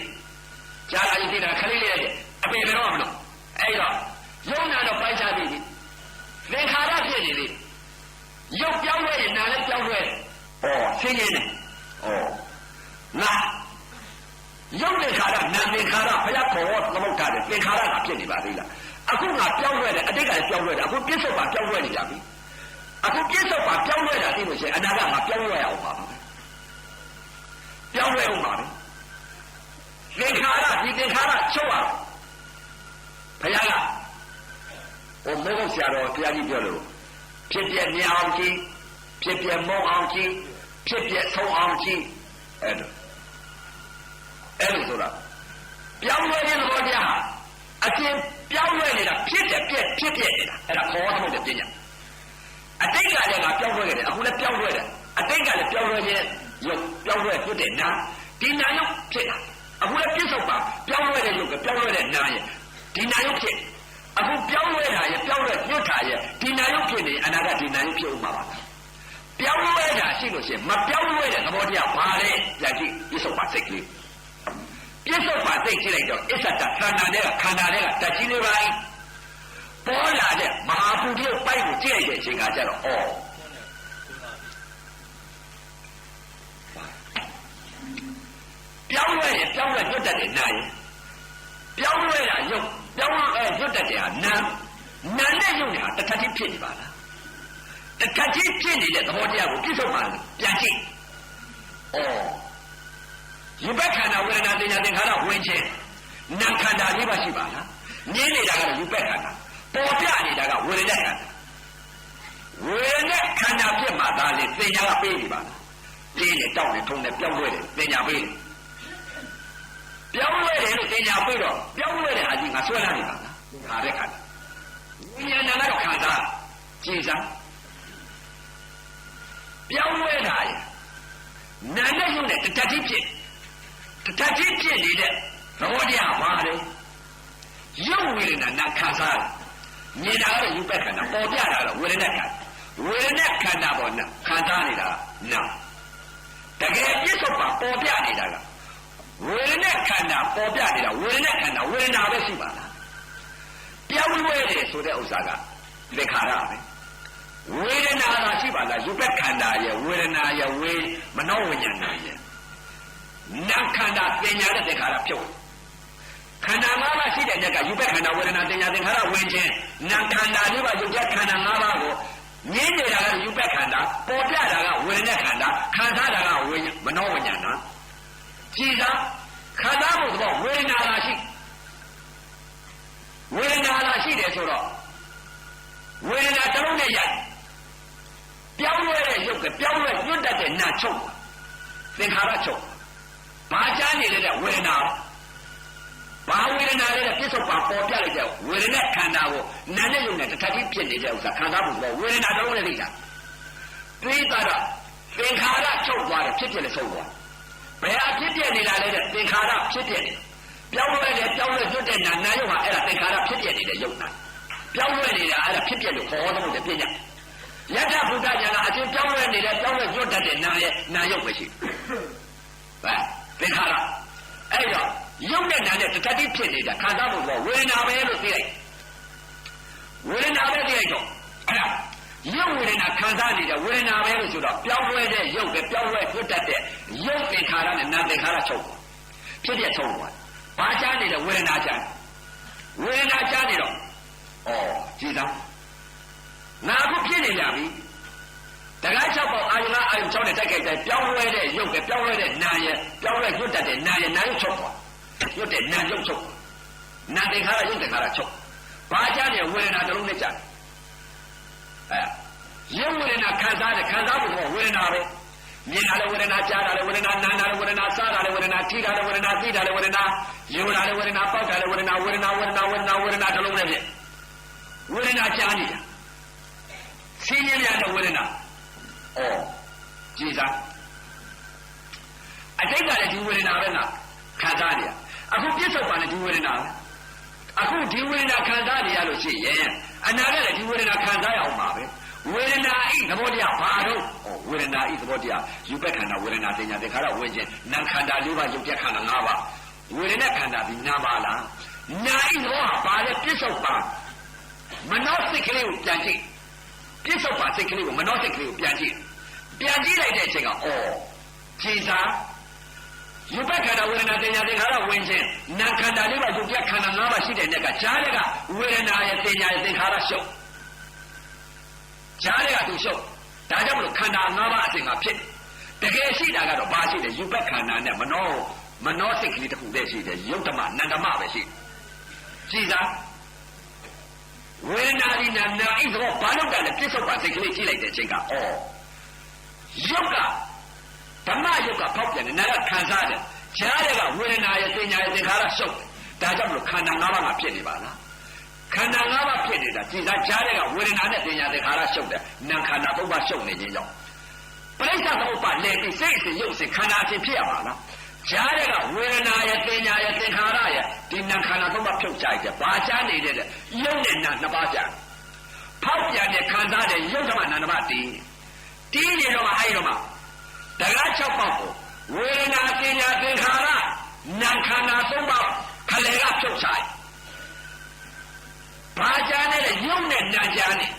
ကြားလာယုတ်သိတာခလေးလေးသိအပေဘယ်တော့မလို့အဲ့တော့ယုံနာတော့ပိုင်းခြားပြီးပြီသင်္ခါရဖြစ်နေလေရုပ်ပြောင်းလဲရင်နာလည်းပြောင်းလဲဆင်းရဲတယ်ငါရုပ်သင်္ခါရနာသင်္ခါရဘုရားခေါ်သမုဒ္ဒတယ်သင်္ခါရကဖြစ်နေပါသေးလားအခုငါပြောင်းလဲတယ်အတိတ်ကလည်းပြောင်းလဲတယ်အခုပြစ္ဆုတ်ပါပြောင်းလဲနေကြပြီအခုပြစ္ဆုတ်ပါပြောင်းလဲတာသိလို့ရှိရင်အနာဂတ်မှာပြောင်းလဲရအောင်ပါပြောင်းလဲအောင်ပါသင်္ခါရဒီသင်္ခါရချုပ်အောင်ဘုရားကမောဂဆရာတော်ဘုရားကြီးပြောလို့ဖြစ်ပြမြအောင်ကြည့်ဖြစ်ပြမုံအောင်ကြည့်ဖြစ်ပြဆုံးအောင်ကြည့်အဲ့လိုဆိုတာပြောင်းလဲခြင်းသဘောတရားအချင်းပြောင်းလဲနေတာဖြစ်တယ်ပြက်ဖြစ်ပြနေတာအဲ့ဒါခေါ်ထုတ်တဲ့ပညာအတိတ်ကလည်းငါပြောင်းလဲခဲ့တယ်အခုလည်းပြောင်းလဲတယ်အတိတ်ကလည်းပြောင်းလဲခြင်းရုပ်ပြောင်းလဲဖြစ်တဲ့နာဒီနာရုပ်ဖြစ်တာအခုလည်းပြစ္ဆုတ်ပါပြောင်းလဲတဲ့ရုပ်ကပြောင်းလဲတဲ့နာရဲ့ဒီနာရုပ်ဖြစ်အခုပြောင်းလဲတာရဲ့ပြောင်းလဲညွတ်တာရဲ့ဒီနာယုတ်ဖြစ်နေအနာဂတ်ဒီနာယုတ်ဖြစ်ဥမှာပါ ပြောင်းလဲတာရှိလို့ရှိရင်မပြောင်းလဲတဲ့သဘောတရားဘာလဲပြန်ကြည့်ပြစ္ဆုတ်ပါစိတ်ကလေးပြစ္ဆုတ်ပါစိတ်ကြည့်လိုက်တော့အစ္ဆတခန္ဓာတွေကခန္ဓာတွေကတကြီးလေးပိုင်းပေါ်လာတဲ့မဟာဘူတရုပ်ပိုက်ကိုကြည့်လိုက်တဲ့အချိန်ကကျတော့ပြောင်းလဲရင်ပြောင်းလဲရွတ်တတ်တယ်နာရင်ပြောင်းလဲတာရုပ်ပြောင်းလဲရွတ်တတ်တယ်ဟာနာနဲ့ရုပ်နဲ့ဟာတစ်ထပ်ချင်းဖြစ်နေပါလားတစ်ခါချင်းဖြစ်နေတဲ့သဘောတရားကိုပြစ္ဆုတ်ပါပြန်ကြည့်ယူဘက်ခန္ဓာဝေဒနာသင်ညာသင်္ခါရဝင်ခြင်းနာခန္ဓာလေးပါရှိပါလားမြင်နေတာကတော့ယူဘက်ခန္ဓာပေါ်ပြနေတာကဝေဒနာခန္ဓာဝေဒနာခန္ဓာဖြစ်မှသာလေသင်ညာကပေးနေပါလားတင်းနဲ့တောက်နဲ့ထုံနဲ့ပြောင်းလဲတယ်သင်ညာပေးတယ်ပြောင်းလဲတယ်လို့သင်ညာပေးတော့ပြောင်းလဲတဲ့အကြီးငါဆွဲလာနေပါလားခါတဲ့ခန္ဓာဝိညာဏကတော့ခန္ဓာကြည်စားပြောင်းလဲတာရနာနဲ့ရုပ်နဲ့တထချင်းဖြစ်နေတဲ့သဘောတရားဘာလဲရုပ်ဝေဒနာနာခံစားမြင်တာကတော့ယူပက်ခန္ဓာပေါ်ပြတာကတော့ဝေဒနာခန္ဓာဝေဒနာခန္ဓာပေါ်နာခံစားနေတာနာတကယ်ပြစ္ဆုတ်ပါပေါ်ပြနေတာကဝေဒနာခန္ဓာပေါ်ပြနေတာဝေဒနာခန္ဓာဝေဒနာပဲရှိပါလားပြောင်းလဲတယ်ဆိုတဲ့ဥစ္စာကသင်္ခါရပဲဝေဒနာသာရှိပါလားယူပက်ခန္ဓာရဲ့ဝေဒနာရဲ့မနောဝိညာဏရဲ့နာခန္ဓာသင်ညာတဲ့သင်္ခါရဖြုတ်ခန္ဓာ၅ပါးရှိတဲ့ညကယူပက်ခန္ဓာဝေဒနာသင်ညာသင်္ခါရဝင်ခြင်းနာခန္ဓာလေးပါယူပက်ခန္ဓာ၅ပါးကိုမြင်နေတာကယူပက်ခန္ဓာပေါ်ပြတာကဝေဒနာခန္ဓာခံစားတာကမနောဝိညာဏကြည်သာခံစားမှုတော့ဝေဒနာသာရှိဝေဒနာသာရှိတယ်ဆိုတော့ဝေဒနာတစ်လုံးနဲ့ရိုက်ပြောင်းလဲတဲ့ရုပ်ကပြောင်းလဲညွတ်တတ်တဲ့နာချုပ်သင်္ခါရချုပ်ဘာကြားနေတဲ့ဝေဒနာဘာဝေဒနာလဲတဲ့ပြစ္ဆုတ်ပါပေါ်ပြလိုက်တဲ့ဝေဒနာခန္ဓာကိုနာနဲ့ရုပ်နဲ့တစ်ခါတည်းဖြစ်နေတဲ့ဥစ္စာခံစားမှုတော့ဝေဒနာတစ်လုံးနဲ့လိမ့်တာတွေးတာတော့သင်္ခါရချုပ်သွားတယ်ဖြစ်ဖြစ်လဲဆုံးသွားဘယ်အဖြစ်ပြနေတာလဲတဲ့သင်္ခါရဖြစ်ပြနေပြောင်းလဲတယ်ပြောင်းလဲညွတ်တဲ့နာရုပ်ဟာအဲ့ဒါသင်္ခါရဖြစ်ပြနေတဲ့ရုပ်နာပြောင်းလဲနေတာအဲ့ဒါဖြစ်ပြလို့ခေါ်တော့တဲ့ပြညာယထာဘုဒ္ဓဉာဏ်အချင်းပြောင်းလဲနေတဲ့ပြောင်းလဲညွတ်တတ်တဲ့နာရုပ်ပဲရှိတယ်သင်္ခါရအဲ့တော့ရုပ်နဲ့နာနဲ့တစ်ထပ်တည်းဖြစ်နေတာခံစားမှုကဝေဒနာပဲလို့သိလိုက်ဝေဒနာပဲသိလိုက်တော့အဲ့ဒါရုပ်ဝေဒနာခံစားနေတဲ့ဝေဒနာပဲလို့ဆိုတော့ပြောင်းလဲတဲ့ရုပ်ပဲပြောင်းလဲညွတ်တတ်တဲ့ရုပ်သင်္ခါရနဲ့နာသင်္ခါရချုပ်ဖြစ်ပြဆုံးသွားဘာကြားနေတဲ့ဝေဒနာကြားဝေဒနာကြားနေတော့ကြည်သာငါအခုဖြစ်နေကြပြီတကား၆ပေါက်အာယုံအာယုံ၆နဲ့တိုက်ခိုက်တဲ့ပြောင်းလဲတဲ့ရုပ်ကပြောင်းလဲတဲ့နာရယ်ပြောင်းလဲညွတ်တတ်တဲ့နာရယ်နာရုပ်ချုပ်သွားညွတ်တဲ့နာရုပ်ချုပ်နာသင်္ခါရရုပ်သင်္ခါရချုပ်ဘာကြားနေဝေဒနာတစ်လုံးနဲ့ကြားရုပ်ဝေဒနာခံစားတဲ့ခံစားမှုကဝေဒနာပဲမြင်တာလည်းဝေဒနာကြားတာလည်းဝေဒနာနာတာလည်းဝေဒနာစားတာလည်းဝေဒနာထိတာလည်းဝေဒနာသိတာလည်းဝေဒနာယူတာလည်းဝေဒနာပေါက်တာလည်းဝေဒနာတစ်လုံးနဲ့ဖြစ်ဝေဒနာကြားနေတာဆင်းရဲရတဲ့ဝေဒနာကြည်စားအတိတ်ကလည်းဒီဝေဒနာပဲလားခံစားနေရအခုပြစ္ဆုတ်ပါနဲ့ဒီဝေဒနာအခုဒီဝေဒနာခံစားနေရလို့ရှိရင်အနာကလည်းဒီဝေဒနာခံစားရအောင်ပါပဲဝေဒနာဤသဘောတရားဘာတော့ဝေဒနာဤသဘောတရားယူပက်ခန္ဓာဝေဒနာသင်ညာသင်္ခါရဝင်ခြင်းနာခန္ဓာ၄ပါးယုတ်ပြက်ခန္ဓာ၅ပါးဝေဒနာခန္ဓာဒီနာပါလားနာဤသဘောဟာဘာလဲပြစ္ဆုတ်ပါမနောစိတ်ကလေးကိုပြန်ကြည့်ပြစ္ဆုတ်ပါစိတ်ကလေးကိုမနောစိတ်ကလေးကိုပြန်ကြည့်လိုက်တဲ့အချိန်ကကြည်စားယူပက်ခန္ဓာဝေဒနာသင်ညာသင်္ခါရဝင်ခြင်းနာခန္ဓာလေးပါယုတ်ပြက်ခန္ဓာ၅ပါးရှိတဲ့နေ့ကကြားတဲ့ကဝေဒနာရဲ့သင်ညာရဲ့သင်္ခါရရှုပ်ကြားတဲ့ကသူရှုပ်ဒါကြောင့်မလို့ခန္ဓာ၅ပါးအစဉ်ကဖြစ်တကယ်ရှိတာကတော့ဘာရှိလဲယူပက်ခန္ဓာနဲ့မနောစိတ်ကလေးတစ်ခုတည်းရှိတယ်ယုတ်ဓမ္မနန္ဓမပဲရှိကြည်စားဝေဒနာဒီနာဤသဘောဘာလို့ကလဲပြစ္ဆုတ်ပါစိတ်ကလေးကြည့်လိုက်တဲ့အချိန်ကယုတ်ကဓမ္မယုတ်ကဖောက်ပြန်တယ်နာကခံစားတယ်ကြားတဲ့ကဝေဒနာရဲ့သင်ညာရဲ့သင်္ခါရရှုပ်တယ်ဒါကြောင့်မလို့ခန္ဓာ၅ပါးမှာဖြစ်နေပါလားခန္ဓာ၅ပါးဖြစ်နေတာကြည်စားကြားတဲ့ကဝေဒနာနဲ့သင်ညာသင်္ခါရရှုပ်တယ်နာခန္ဓာ၃ပါးရှုပ်နေခြင်းကြောင့်ပရိစ္ဆသမုပ္ပါလည်းဒီစိတ်အစဉ်ရုပ်အစဉ်ခန္ဓာအစဉ်ဖြစ်ရပါလားကြားတဲ့ကဝေဒနာရဲ့သင်ညာရဲ့သင်္ခါရရဲ့ဒီနာခန္ဓာ၃ပါးဖြုတ်ချလိုက်တယ်ဘာကြားနေတဲ့ရုပ်နဲ့နာနှစ်ပါးကြားဖောက်ပြန်တဲ့ခံစားတဲ့ရုပ်ဓမ္မနာနှစ်ပါးတည် တင်းနေတော့မှအဲ့တော့မှတကား6ပေါက်ကိုဝေဒနာပညာသင်္ခါရနာခန္ဓာ3ပေါက်ခလေကဖြုတ်ချလိုက်ဘာကြားနဲ့ရုပ်နဲ့နာကြားနဲ့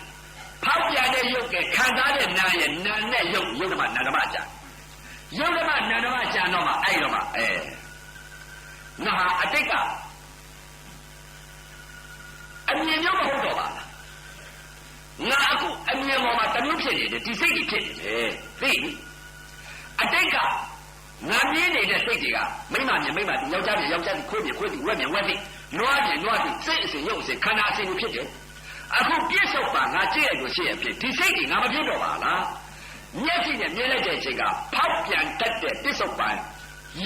ဖောက်ပြန်တဲ့ရုပ်ကခံစားတဲ့နာရဲ့နာနဲ့ရုပ်ဓမ္မနာဓမ္မကြားရုပ်ဓမ္မနာဓမ္မကြားတော့မှအဲ့တော့မှငါဟာအတိတ်ကအမြင်မျိုးမဟုတ်တော့ပါလားငါအခုအမြင်ပေါ်မှာတမျိုးဖြစ်နေတယ်ဒီစိတ်ကြီးဖြစ်နေတယ်သိပြီအတိတ်ကငါမြင်နေတဲ့စိတ်တွေကမိမမြင်မိမယောက်ျားမြင်ယောက်ျားခွေးမြင်ခွေးဝက်မြင်ဝက်သိနွားမြင်နွားသိစိတ်အစဉ်ရုပ်အစဉ်ခန္ဓာအစဉ်ကိုဖြစ်တယ်အခုပြစ္ဆုတ်ပါငါကြည့်ရလို့ရှိရဖြစ်ဒီစိတ်တွေငါမဖြစ်တော့ပါလားမျက်စိနဲ့မြင်လိုက်တဲ့အချိန်ကဖောက်ပြန်တတ်တဲ့ပြစ္ဆုတ်ပါ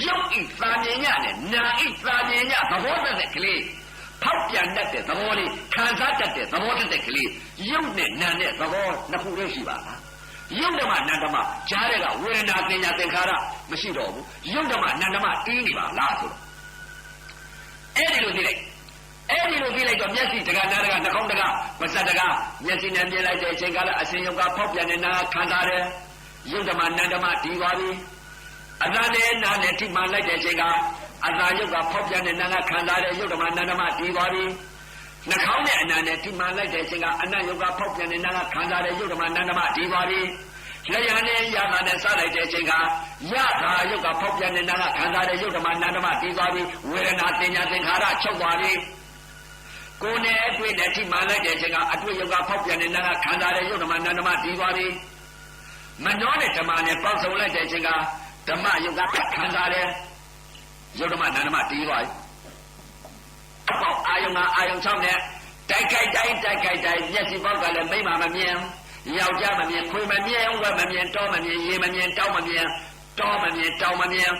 ရုပ်ဤသာမြင်ညနဲ့နာဤသာမြင်ညသဘောတည်းကလေးဖောက်ပြန်တတ်တဲ့သဘောလေးခံစားတတ်တဲ့သဘောတည်းကလေးရုပ်နဲ့နာနဲ့သဘောနှစ်ခုတည်းရှိပါလားရုပ်ဓမ္မနန္ဓမ္မကြားတဲ့ကဝေဒနာပညာသင်္ခါရမရှိတော့ဘူးရုပ်ဓမ္မနန္ဓမ္မတင်းနေပါလားဆိုတော့အဲ့ဒီလိုသိလိုက်တော့မျက်စိတကားနားတကားနှာခေါင်းတကားဝစတကားမျက်စိနဲ့မြင်လိုက်တဲ့အချိန်ကလည်းအစဉ်ယုတ်ကဖောက်ပြန်တဲ့နာခံစားတယ်ရုပ်ဓမ္မနန္ဓမ္မတည်သွားပြီအသာနဲ့နာနဲ့ထိမှန်လိုက်တဲ့အချိန်ကအသာယုတ်ကဖောက်ပြန်တဲ့နာကခံစားတဲ့ရုပ်ဓမ္မနန္ဓမ္မတည်သွားပြီနှာခေါင်းနဲ့အနာနဲ့ထိမှန်လိုက်တဲ့အချိန်ကအနတ်ယုတ်ကဖောက်ပြန်တဲ့နာကခံစားတဲ့ရုပ်ဓမ္မနန္ဓမ္မတည်သွားပြီလျှာနဲ့ရတာနဲ့စလိုက်တဲ့အချိန်ကရတာယုတ်ကဖောက်ပြန်တဲ့နာကခံစားတဲ့ရုပ်ဓမ္မနန္ဓမ္မတည်သွားပြီဝေဒနာတင်ညာသင်္ခါရချုပ်သွားပြီကိုယ်နဲ့အတွေ့နဲ့ထိမှန်လိုက်တဲ့အချိန်ကအတွေ့ယုတ်ကဖောက်ပြန်တဲ့နာကခံစားတဲ့ရုပ်ဓမ္မနန္ဓမ္မတည်သွားပြီမနှောနဲ့ဓမ္မနဲ့ပေါင်းစုံလိုက်တဲ့အချိန်ကဓမ္မယုတ်ကခံစားတဲ့ရုပ်ဓမ္မနန္ဓမ္မတည်သွားပြီအပေါက်အာယုံ6နဲ့တိုက်ခိုက်တိုင်းမျက်စိပေါက်ကလည်းမိမမမြင်ယောက်ျားမမြင်ခွေမမြင်ဝက်မမြင်တောမမြင်ရေမမြင်တောင်းမမြင်တောမမြင်တောင်မမြင်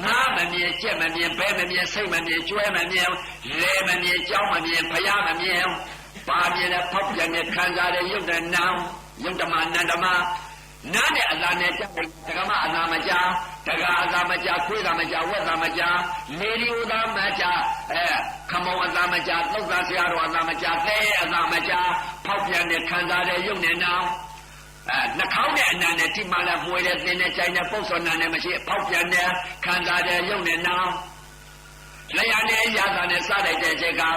ငါမမြင်ကြက်မမြင်ဘဲမမြင်စိတ်မမြင်ကျွဲမမြင်လဲမမြင်ကြောင်းမမြင်ဖယားမမြင်ပါမြင်တဲ့ဖောက်ပြန်တဲ့ခံစားတဲ့ရုပ်နဲ့နာမ်ယုတ်ဓမ္မနန္ဓမ္မနားနဲ့အသာနဲ့ကြောက်တက္ကမအသာမကြားတက္ကအသာမကြားခွေးသာမကြားဝက်သာမကြားလေဒီဥသာမကြားခမောအသာမကြားသုတ်သာဆရာတော်အသာမကြားသဲအသာမကြားဖောက်ပြန်တဲ့ခံစားတဲ့ရုပ်နဲ့နာမ်နှာခေါင်းနဲ့အနံနဲ့ထိမှလည်းမွေတဲ့သင်နဲ့ကြိုင်တဲ့ပုတ်စောနာနဲ့မရှိဖောက်ပြန်တဲ့ခံစားတဲ့ရုပ်နဲ့နာမ်လျှာနဲ့ရတာနဲ့စလိုက်တဲ့အချိန်ကဥ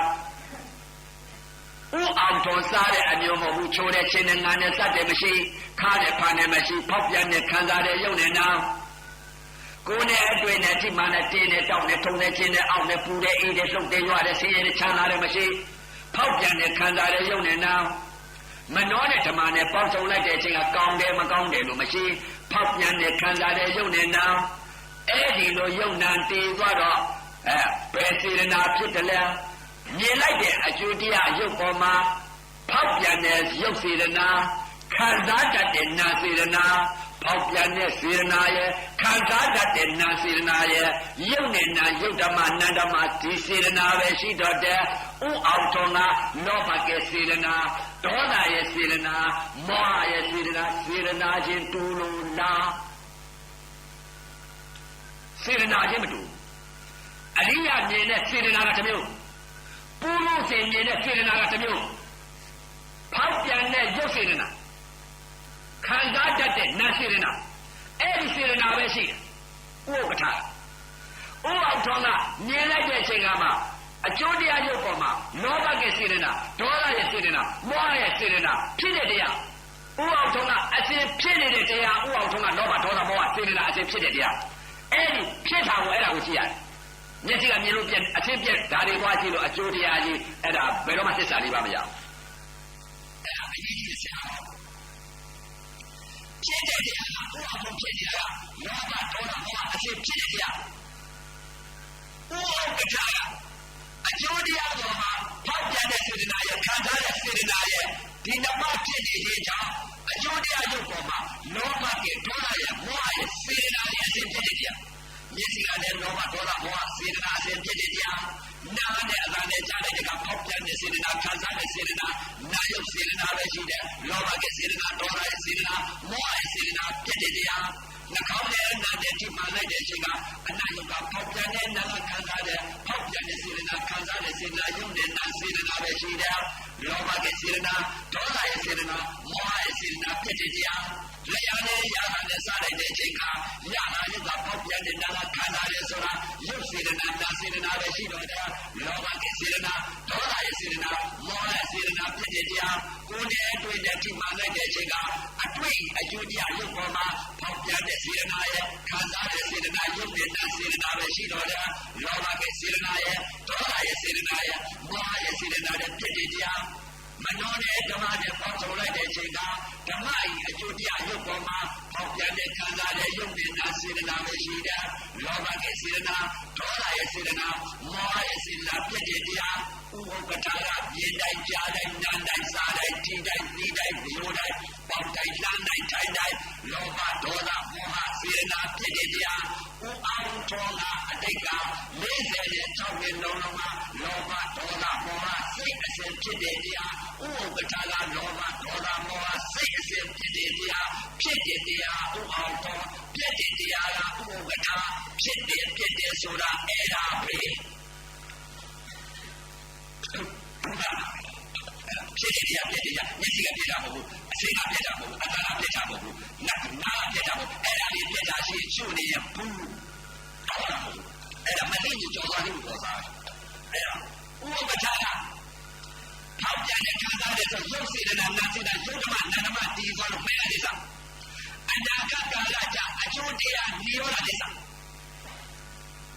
အောင်တော်စားတဲ့အမျိုးမဟုတ်ဘူးချိုးတဲ့ချင်းနဲ့ငါနဲ့စတဲ့မရှိခါတဲ့ဖာနဲ့မရှိဖောက်ပြန်တဲ့ခံစားတဲ့ရုပ်နဲ့နာမ်ကိုယ်နဲ့အတွေ့နဲ့ထိမှနဲ့တင်းနဲ့တောက်နဲ့ထုံနဲ့ချင်းနဲ့အောက်နဲ့ပူတဲ့အေးတဲ့လှုပ်တဲ့ရွတဲ့ဆင်းရဲတဲ့ချမ်းသာတဲ့မရှိဖောက်ပြန်တဲ့ခံစားတဲ့ရုပ်နဲ့နာမ်မနှောနဲ့ဓမ္မနဲ့ပေါင်းစုံလိုက်တဲ့အချိန်ကကောင်းတယ်မကောင်းတယ်လို့မရှိဖောက်ပြန်တဲ့ခံစားတဲ့ရုပ်နဲ့နာမ်အဲ့ဒီလိုရုပ်နာတည်သွားတော့ဘယ်စေရနာဖြစ်တယ်လဲမြင်လိုက်တဲ့အကျိုးတရားရုပ်ပေါ်မှာဖောက်ပြန်တဲ့ရုပ်စေရနာခံစားတတ်တဲ့နာစေရနာဖောက်ပြန်တဲ့စေရနာရဲ့ခံစားတတ်တဲ့နာစေရနာရဲ့ရုပ်နဲ့နာရုပ်ဓမ္မနန္ဓမ္မဒီစေရနာပဲရှိတော့တဲ့ဥအောင်ထုံကလောဘကစေရနာဒေါသရဲ့စေရနာမောဟရဲ့စေရနာချင်းတူလို့လားစေရနာချင်းမတူအရိယာမြင်တဲ့စေရနာကတစ်မျိုးပုရုษမြင်တဲ့စေရနာကတစ်မျိုးဖောက်ပြန်တဲ့ရုပ်စေရနာခံစားတတ်တဲ့နာစေရနာအဲ့ဒီစေရနာပဲရှိတယ်ဥပ္ပထာဥအောင်ထုံးကမြင်လိုက်တဲ့အချိန်ကမှအကျိုးတရားရုပ်ပေါ်မှာလောဘကစေရနာဒေါသရဲ့စေရနာမောဟရဲ့စေရနာဖြစ်တဲ့တရားဥအောင်ထုံးကအစဉ်ဖြစ်နေတဲ့တရားဥအောင်ထုံးကလောဘဒေါသမောဟစေရနာအစဉ်ဖြစ်တဲ့တရားအဲ့ဒီဖြစ်တာကိုအဲ့ဒါကိုကြည့်ရတယ်မျက်စိကမြင်လို့ပြန်အချင်းပြက်ဒါတွေသွားကြည့်လို့အကျိုးတရားကြီးအဲ့ဒါဘယ်တော့မှသစ္စာလေးပါမရဘူးအဲ့ဒါအရေးကြီးတဲ့ဆရာဖြစ်တဲ့တရားကဥအောင်ထုံးဖြစ်နေတာကလောဘဒေါသမောဟအစဉ်ဖြစ်တဲ့တရားဥအောင်ကထာကအကျိုးတရားပေါ်မှာဖောက်ပြန်တဲ့စေတနာရဲ့ခံစားတဲ့စေတနာရဲ့ဒီနှစ်ပါးဖြစ်နေခြင်းကြောင့်အကျိုးတရားရုပ်ပေါ်မှာလောဘကဒေါသရဲ့မောဟရဲ့စေတနာရဲ့အစဉ်ဖြစ်တဲ့တရားမျက်စိကလည်းလောဘဒေါသမောဟစေတနာအစဉ်ဖြစ်တဲ့တရားနားနဲ့အသံနဲ့ကြားတဲ့ကဖောက်ပြန်တဲ့စေတနာခံစားတဲ့စေတနာနာယုတ်စေတနာပဲရှိတယ်လောဘကစေတနာဒေါသရဲ့စေတနာမောဟရဲ့စေတနာဖြစ်တဲ့တရားနှာခေါင်းနဲ့နားနဲ့ထိမှန်လိုက်တဲ့အချိန်ကအနာယုတ်ကဖောက်ပြန်တဲ့နာခံစားတဲ့ဖောက်ပြန်တဲ့စေတနာခံစားတဲ့စေတနာယုတ်နဲ့နာစေတနာပဲရှိတယ်လောဘကစေတနာဒေါသရဲ့စေတနာမောဟရဲ့စေတ နာပြည့်တဲ့တရားလက်ရနဲ့ရတာနဲ့စားလိုက်တဲ့အချိန်ကရတာရုပ်ကပေါက်ပြန်တဲ့နာကခံစားရဲဆိုတာရုပ်စေတနာနာစေတနာပဲရှိတော့တယ်လောဘကစေတနာဒေါသရဲ့စေတနာမောဟရဲ့စေတနာပြည့်တဲ့တရားကိုယ်နဲ့တွေ့တဲ့ထိမှန်လိုက်တဲ့အချိန်ကအတွေ့အကျိုးတရားရုပ်ပေါ်မှာပေါက်ပြန်တဲ့စေတနာရဲ့ခံစားတဲ့စေတနာရုပ်နဲ့နာစေတနာပဲရှိတော့တယ်လောဘကစေတနာရဲ့ဒေါသရဲ့စေတနာရဲ့မောဟရဲ့စေတနာနဲ့ပြည့်တဲ့တရားမနောနဲ့ဓမ္မနဲ့ပေါင်းစုံလိုက်တဲ့အချိန်ကဓမ္မ၏အကျိုးတရားရုပ်ပေါ်မှာပေါက်ပြန်တဲ့ခံစားတဲ့ရုပ်နဲ့နာစေတနာပဲရှိတယ်လောဘရဲ့စေတနာဒေါသရဲ့စေတနာမောဟရဲ့စေတနာပြည့်တဲ့တရားဥပပတာကမြင်တိုင်းကြားတိုင်းနားတိုင်းစားတိုင်းထိတိုင်းသိတိုင်းမျိုးတိုင်းပေါက်တိုင်းလမ်းတိုင်းထိုင်တိုင်းလောဘဒေါသမောဟစေတနာပြည့်တဲ့တရားဥအောင်တော်ကအတိတ်က46နှစ်လုံးလုံးမှာလောဘဒေါသမောဟစိတ်အစဉ်ဖြစ်တဲ့တရားဥပပတာကလောဘဒေါသမောဟစိတ်အစဉ်ဖြစ်တဲ့တရားဖြစ်တဲ့တရားဥအောင်တော်ပြည့်တဲ့တရားကဥပပတာဖြစ်တဲ့ဆိုတာအဲ့ဒါပဲဖြစ်တဲ့တရားပြည့်တဲ့တရားမျက်စိကပြည့်တာမဟုတ်ဘူးအစိမ်းကပြည့်တာမဟုတ်ဘူးအသာကပြည့်တာမဟုတ်ဘူးနာကပြည့်တာမဟုတ်အဲ့ဒါလေးပြည့်တာရှိချို့နေရဘူးတော့အဲ့ဒါမသိရင်ကြော်သွားလို့ပေါ်စားအဲ့ဒါဥပပတာကထောက်ပြန်တဲ့ခံစားတဲ့ဆိုရုပ်စေတနာနာစေတနာယုတ်ဓမ္မနာဓမ္မတည်သွားလို့မရတဲ့စားအနာဂတ်ကာလကြအကျိုးတရားနိရောဓတဲ့စား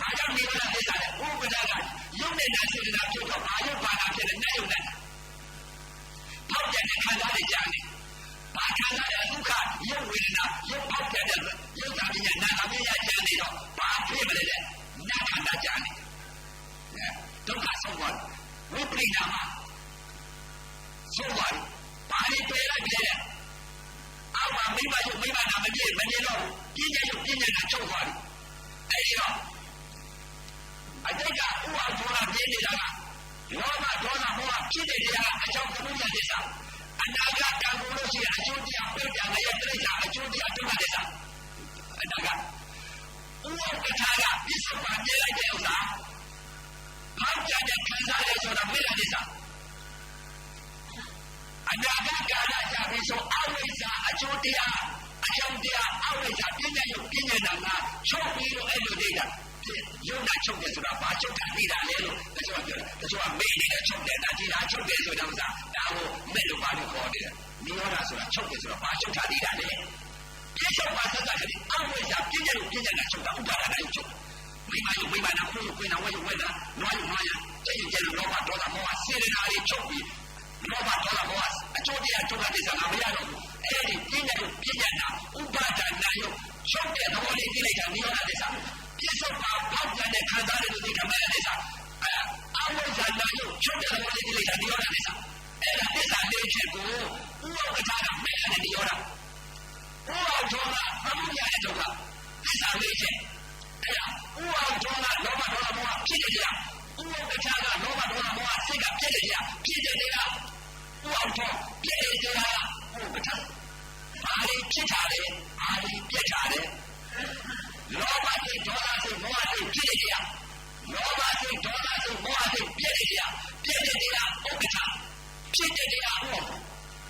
ဘာကြောင့်နိရောဓတဲ့စားလဲဥပပတာကယုတ်နဲ့နာစေတနာပြုတော့ဘာယုတ်ဘာနာဖြစ်တဲ့နတ်ယုတ်နဲ့ထောက်ပြန်တဲ့ခံစားတဲ့ကြားနေဘာခံစားတဲ့ဒုက္ခရုပ်ဝေဒနာရုပ်ပေါက်ပြန်တဲ့ရုပ်သာပညာနာသာပညာကြားနေတော့ဘာဖြစ်မလဲတဲ့နတ်ခန္ဓာကြားနေဒုက္ခဆုံးသွားဝိပရိနာမဆုံးသွားဘာတွေတွေ့လိုက်လဲအောက်မှာမိဘရုပ်မိဘနာမပြည့်မနေတော့ပြည့်ရုပ်ပြည့်နေတာချုပ်သွားပြီအဲဒီတော့အတိတ်ကဥအောင်ဒေါသပြည့်နေတာကလောဘဒေါသမောဟဖြစ်တဲ့တရားအကြောင်းသမုဒ္ဒရာသစ္စာအနာဂတ်ကံကိုလို့ရှိရင်အကျိုးတရားပြည့်တယ်လည်းပြိဿအကျိုးတရားဒုက္ခသစ္စာအနာဂတ်ဥအောင်ပဋ္ဌာကပြစ္ဆုတ်ပါပြလိုက်တဲ့ဥစ္စာဘာကြတဲ့ခံစားရဆိုတာမေတ္တာသစ္စာအနာဂတ်ကာလကြပြီးဆိုအဝိဇ္ဇာအကျိုးတရားအကြောင်းတရားအဝိဇ္ဇာပြည့်ညတ်ရုပ်ပြည့်ညတ်နာမှာချုပ်ပြီးတော့အဲ့လိုနေတာရုပ်နာချုပ်တယ်ဆိုတာဘာချုပ်တာသိတာလဲလို့တချို့ကပြောတယ်တချို့ကမေ့နေတဲ့ချုပ်တယ်ဒါကြည်တာချုပ်တယ်ဆိုတော့ဥစ္စာဒါကိုမဲ့လို့ဘာလို့ခေါ်နေလဲနိရောဓဆိုတာချုပ်တယ်ဆိုတော့ဘာချုပ်တာသိတာလဲပြည့်စုံပါသက်ကလေးအဝိဇ္ဇာပြည့်ညတ်ရုပ်ပြည့်ညတ်နာချုပ်တာဥပါဒနာရုပ်ချုပ်မိမယုတ်မိမနာခွေးခွေးနာဝဲဝဲနာနွားယုတ်နွားရတဲ့ကျဲလောဘဒေါသမောဟစေတနာတွေချုပ်ပြီးလောဘဒေါသမောဟအကျိုးတရားဒုက္ခသစ္စာမရတော့ဘူးအဲ့ဒီပြည့်ညတ်ရုပ်ပြည့်ညတ်နာဥပါဒနာရုပ်ချုပ်တဲ့သဘောလေးသိလိုက်တာနိရောဓသစ္စာပြစ္ဆုတ်ပါပေါက်ပြန်တဲ့ခံစားတဲ့လူတွေကမှလည်းသစ္စာအဝိဇ္ဇာနာရုပ်ချုပ်တဲ့သဘောလေးသိလိုက်တာနိရောဓသစ္စာအဲ့ဒါသစ္စာလေးချက်ကိုဥပပတာကမဲ့တဲ့နိရောဓဥအောင်ဒေါသသမုဒ္ဒရာတဲ့ဒုက္ခသစ္စာလေးချက်အဲ့ဒါဥအောင်ဒေါသလောဘဒေါသမောဟဖြစ်တဲ့တရားဥပပတာကလောဘဒေါသမောဟစိတ်ကပြည့်တဲ့တရားဖြစ်တဲ့တရားဥအောင်ဒေါပြည့်တဲ့တရားဥပပတာဘာလေးဖြစ်တာလဲဘာလေးပြည့်တာလဲလောဘစိတ်ဒေါသစိတ်မောဟစိတ်ဖြစ်တဲ့တရားလောဘစိတ်ဒေါသစိတ်မောဟစိတ်ပြည့်တဲ့တရားပြည့်တဲ့တရားဥပ္ပထာဖြစ်တဲ့တရားဟော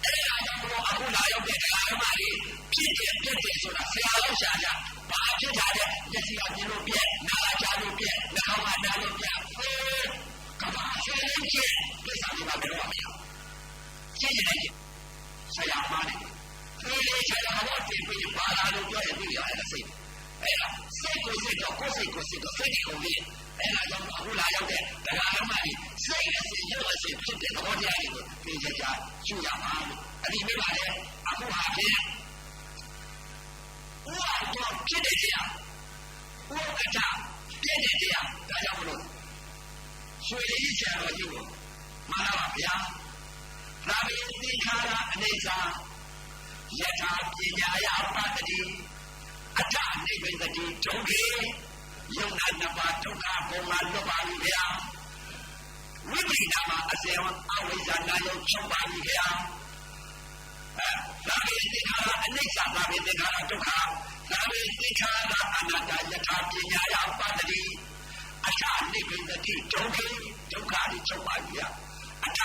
အဲ့ဒါကြောင့်ဘုရားအခုလာရောက်တဲ့တရားဓမ္မတွေဖြစ်တဲ့ပြည့်တဲ့ဆိုတာဆရာတော်ရှာကြဘာဖြစ်တာလဲမျက်စိကမြင်လို့ပြည့်နားကကြားလို့ပြည့်နှာခေါင်းကနားလို့ပြည့်ကဘာရှိနေချင်းဒီစာလေးကဘယ်တော့မှမရရှင်းနေတယ်ဆရာမားတယ်ဒီလေးဆရာတော်တင်ပြီးဘာသာလို့ပြောရင်ပြီးရအဲ့ဒါစိတ်အဲ့ဒါစိတ်ကိုစိတ်တော့ကိုယ်စိတ်ကိုစိတ်တော့စိတ်ကိုလေးအဲ့ဒါကြောင့်အခုလာရောက်တဲ့တရားဓမ္မကြီးစိတ်အစဉ်ရုပ်အစဉ်ဖြစ်တဲ့သဘောတရားတွေကိုသင်ကြရှုရမှာလို့အဒီမိပါတယ်အခုဟာဖြင့်ဥအောင်တော့ဖြစ်တဲ့တရားဥပ္ပတာပြည့်တဲ့တရားဒါကြောင့်မလို့ရွှေလေးဆရာတော်ကြီးကိုမှန်ပါဗျာသာဝေသင်္ခါရအနေစာယထာပညာယပတ္တိအတ္တနိဗ္ဗာန်တိဒုက္ခေယုံနာနှစ်ပါးဒုက္ခဘုံမှာလွတ်ပါပြီဗျာဝိပရိနာမအစေဝအဝိဇ္ဇာနာယုံချုပ်ပါပြီဗျာသာဝေသင်္ခါရအနိစ္စသာဝေသင်္ခါရဒုက္ခသာဝေသင်္ခါရအနတ္တယထာပညာယပတ္တိအတ္တနိဗ္ဗာန်တိဒုက္ခေဒုက္ခတွေချုပ်ပါပြီဗျာအတ္တ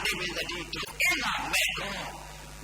နိဗ္ဗာန်တိဒုက္ခေအဲ့ဒါမဲ့တော့ဝ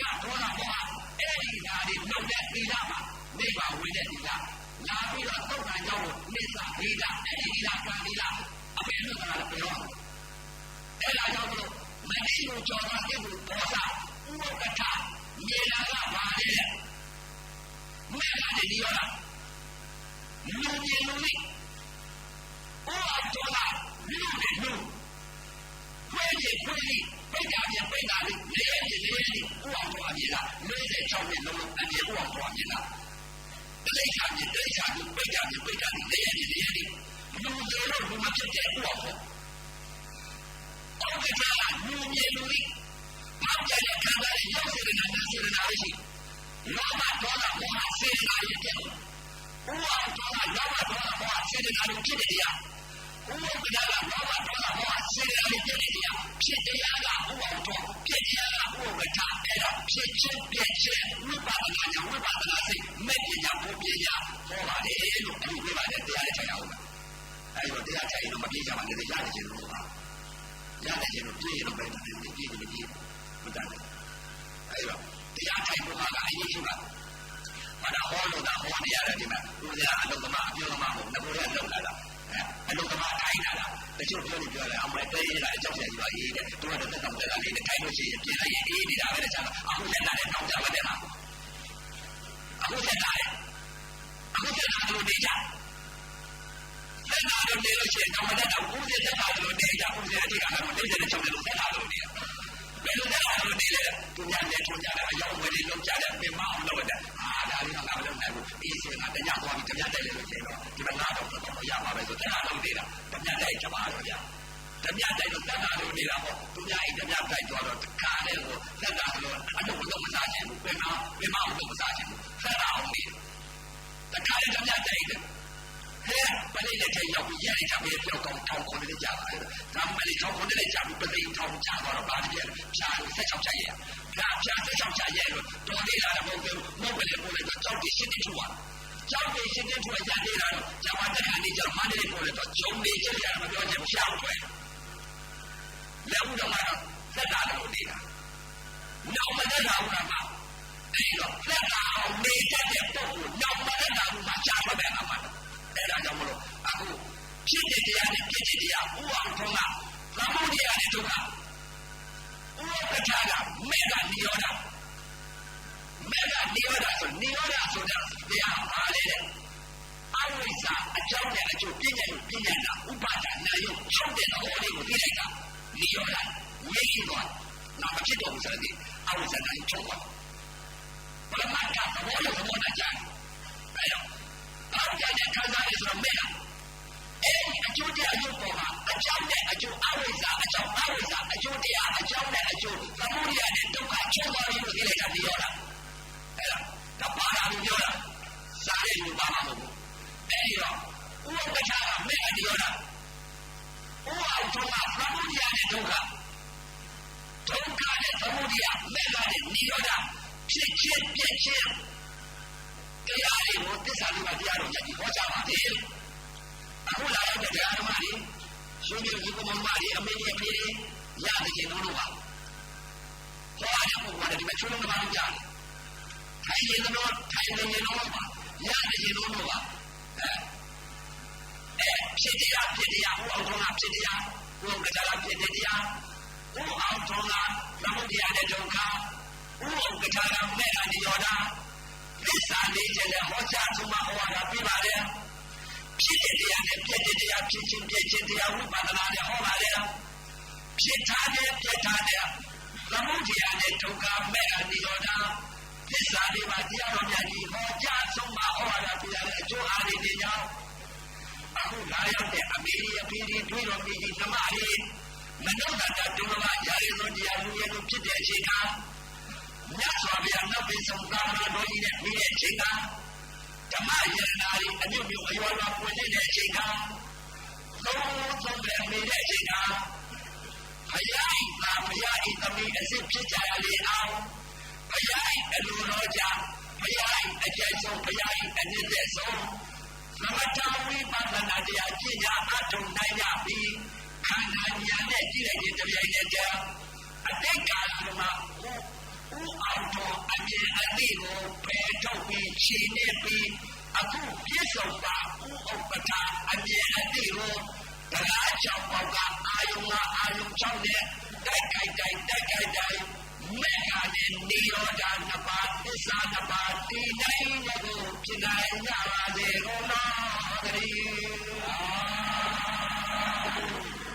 ကဒေါသမောဟအဲ့ဒီဓာတ်တွေလောက်တဲ့သီလမှာနိဗ္ဗာန်ဝင်တဲ့သီလလာပြီးတော့သုတ်တန်ကြောင့်နိစ္စသီလအဲ့ဒီသီလကံသီလအပေလို့ဆိုတာလည်းပြောအဲ့ဒါကြောင့်မလို့ မတိကိုကြော်သွားတဲ့ကိုဘောစာဥပကထမြေလာကပါလေမဲ့ကနေဒီရောလားလူမြေလူလေးဟောတော့လားလူနဲ့လူခွေးကြီးခွေးကြီးပိတ်တာပြပိတ်တာလေးနေရည်နေရည်ဥအောင်တော့အမြင်လား46နှစ်လုံးအမြင်ဥအောင်တော့အမြင်လားတိတ်ခါပြတိတ်ခါပြပိတ်တာပြပိတ်တာလေးနေရည်နေရည်လူတွေတော့လူမဖြစ်တဲ့ဥအောင်တော့အောက်ကကြာလူမြေလူလေးပေါက်ကြတဲ့ခံစားရရောက်စေတဲ့နာစေတဲ့နာရှိလောဘဒေါသမောဟစေတဲ့နာတွေတဲ့ဥအောင်တော့လောဘဒေါသမောဟစေတဲ့နာတွေဖြစ်တဲ့တရားဥပဒကလောဘဒေါသမောဟစေတဲ့နာတွေဖြစ်တဲ့တရားဖြစ်တရားကဥအောင်တော့ဖြစ်တရားကဥပဒအဲ့ဒါဖြစ်ချင်းပြည့်ချင်းဝိပဿနာဉာဏ်ဝိပဿနာစိတ်မဲ့ပညာဘုပညာဟောပါတယ်လို့အခုပြောပါတယ်တရားနဲ့ချိန်အောင်အဲ့တော့တရားချိန်တော့မပြေကြပါနဲ့ရတယ်ချင်းလို့ပါရတယ်ချင်းလို့ပြေးတော့ပဲပြေးမတတ်ဘူးအဲ့တော့တရားထိုင်ဖို့ကအရေးကြီးပါဘာသာဟောလို့သာဟောနေရတယ်ဒီမှာသူကအလုံးသမားအပြောသမားမဟုတ်ဘူးငါတို့ကလုံလာတာအလုံးသမားထိုင်လာတာတချို့ပြောနေပြောတယ်အမေတေးလာအကြောက်ရည်ပါရေးတဲ့သူကတော့တက်တော့တက်လာလေးနဲ့ထိုင်လို့ရှိရင်ပြင်လိုက်ရင်အေးနေတာပဲတဲ့ကျတော့အခုလက်လာတဲ့တောင်းကြပါတဲ့မှာအခုလက်လာတယ်လို့နေကြလက်လာလို့နေလို့ရှိရင်တော့မတတ်တော့ဘူးတဲ့လက်လာလို့နေကြဘူးတဲ့အတိတ်ကတော့46တယ်လို့လက်လာလို့နေတယ်ဘယ်လိုလဲလို့နေလဲသူများနဲ့ထွန်ကြတယ်အယောင်ဝယ်လုံးကြတယ်ပြင်မအောင်လုပ်တယ်ဒါလေးတော့ငါမလုပ်နိုင်ဘူးအေးစင်ကတရားသွားပြီးတရားတိုက်လို့ရှိရင်တော့ဒီမှာတော့ရပါပဲဆိုတရားလုံးနေတာတရားတိုက်ကြပါတော့ဗျာတရားတိုက်တော့တရားလုံးနေတာပေါ့သူများအိမ်တရားတိုက်သွားတော့တခါတည်းကိုလက်တာဆိုတော့အလုပ်လုပ်မစားချင်ဘူးပြင်မအောင်လုပ်မစားချင်ဘူးဆက်တာအောင်နေတခါတည်းတရားတိုက်တယ်ဟဲ့ပလိလက်ထဲရောက်ပြီးရရကြပဲပြောက်ကောင်းထောင်ခွန်လေးကြပါတယ်ဒါမှလည်းထောင်ခွန်လေးကြပြီးပသိထောင်ကြတော့ဘာတည်းဖြာလို့16ချက်ရဖြာ16ချက်ရလို့တော်လေးလာတော့မဟုတ်ပဲပို့လိုက်တော့ကြောက်တိရှင်းတိထူပါကြောက်တိရှင်းတိထူရရသေးတာတော့ဂျမတက်ခါနေကြမန္တလေးပို့လိုက်တော့ဂျုံနေချက်ရမပြောချင်ရှားထွယ်လက်ဦးတော့ကတော့သက်တာလို့နေတာနောက်မသက်တာဘူးကမှအဲ့တော့သက်တာအောင်နေတတ်တဲ့ပုံကိုနောက်မသက်တာဘူးမှရှားထွက်တယ်အမှန်အဲ့ဒါကြောင့်မလို့အခုဖြစ်တဲ့တရားနဲ့ဖြစ်တဲ့တရားဥအောင်ထုံးကသမုဒိယနဲ့ဒုက္ခဥပက္ခကမေဃနိရောဓဆိုနိရောဓဆိုတာတရားပါလေတဲ့အဝိဇ္ဇာအကြောင်းနဲ့အကျိုးပြည့်ညတ်တာဥပါဒနာယုတ်ချုပ်တဲ့သဘောလေးကိုသိလိုက်တာနိရောဓငြိမ်းသွားနောက်မဖြစ်တော့ဘူးဆိုတဲ့အဝိဇ္ဇာတိုင်းချုပ်သွားပရမတ္ထသဘောနဲ့သဘောနဲ့ကြားအဲ့တော့အောက်ကြတဲ့ခံစားရဆိုတော့မဲ့အဲ့ဒီအကျိုးတရားရုပ်ပေါ်မှာအကြောင်းနဲ့အကျိုးအဝိဇ္ဇာအကြောင်းအဝိဇ္ဇာအကျိုးတရားအကြောင်းနဲ့အကျိုးသမုဒိယနဲ့ဒုက္ခချုပ်သွားပြီလို့သိလိုက်တာဒီရောလားအဲ့ဒါပါလာလို့ပြောတာစားရလို့ပါမှာမဟုတ်ဘူးအဲ့ဒီတော့ဥပ္ပခါကမဲ့ဒီရောလားဥအောင်ထုံးကသမုဒိယနဲ့ဒုက္ခနဲ့သမုဒိယမဲ့နဲ့နိရောဓဖြစ်ချင်းပြည့်ချင်းတရားတွေကိုသစ္စာလေးပါးတရားတော်ကြီးဟောကြားပါတယ်အခုလာရောက်တဲ့တရားဓမ္မတွေရှင်ကြီးဒီကမ္ဘာတွေအမေကြီးအဖေတွေရတဲ့ကျင်လို့ပါဟောရတဲ့ပုဂ္ဂိုလ်တွေဒီမှာချုံးလုံးမှာကြားထိုင်ရင်တော့ထိုင်နေရင်တော့ပါရတဲ့ကျင်လို့ပါဖြစ်တရားဟိုအောင်ထုံးတာဖြစ်တရားဟိုကကြလာဖြစ်တရားဟိုအောင်ထုံးတာသမုဒိယနဲ့ဒုက္ခဟိုကကြလာမဲ့အနိရောဓသစ္စာလေးချက်နဲ့ဟောကြားဆုံးမဟောတာပြပါတယ်ဖြစ်တဲ့တရားနဲ့ပြည့်တဲ့တရားဖြစ်ချင်းပြည့်ချင်းတရားဝိပဿနာနဲ့ဟောပါတယ်ဖြစ်ထားတဲ့ပြည့်ထားတဲ့သမုဒိယနဲ့ဒုက္ခမဲ့အနိရောဓသစ္စာလေးပါးတရားတော်များကြီးဟောကြားဆုံးမဟောတာပြရတဲ့အကျိုးအားတွေကြောင့်အခုလာရောက်တဲ့အမေရိအဖေတွေတွေးတော်ပြီးဓမ္မတွေမနောတတဒုက္ခရာရသောတရားလူရဲ့ဖြစ်တဲ့အချိန်ကမြတ်စွာဘုရားနောက်ပြီးဆုံးသာမဏေတော်ကြီးနဲ့ပြီးတဲ့အချိန်ကဓမ္မယရနာတွေအမြုပ်မြုပ်အရွယ်ရွယ်ပွင့်တဲ့အချိန်ကသုံးတယ်နေတဲ့အချိန်ကဘုရားဤသာဘုရားဤသမီးအစစ်ဖြစ်ကြရလေအောင်ဘုရားဤအလိုတော်ကြဘုရားဤအကျဉ်းဆုံးဘုရားဤအနည်းသက်ဆုံးသမထဝိပဿနာတရားကျင့်ကြအထုံနိုင်ရပြီးခန္ဓာဉာဏ်နဲ့ကြည့်လိုက်တဲ့တရားနဲ့တဲ့အတိတ်ကာလမှာဥအောင်တော်အမြင်အသိကိုပယ်ထုတ်ပြီးရှင်းနေပြီးအခုပြည့်စုံပါဥဥပ္ပထအမြင်အသိကိုတရားကြောင့်ပေါကအာယုံ6နဲ့ တိုက်မဲ့ကနေနေရောတာနှစ်ပါးသစ္စာနှစ်ပါးတည်နိုင်ဖို့ဖြစ်နိုင်ကြပါစေကုန်တော်တည်း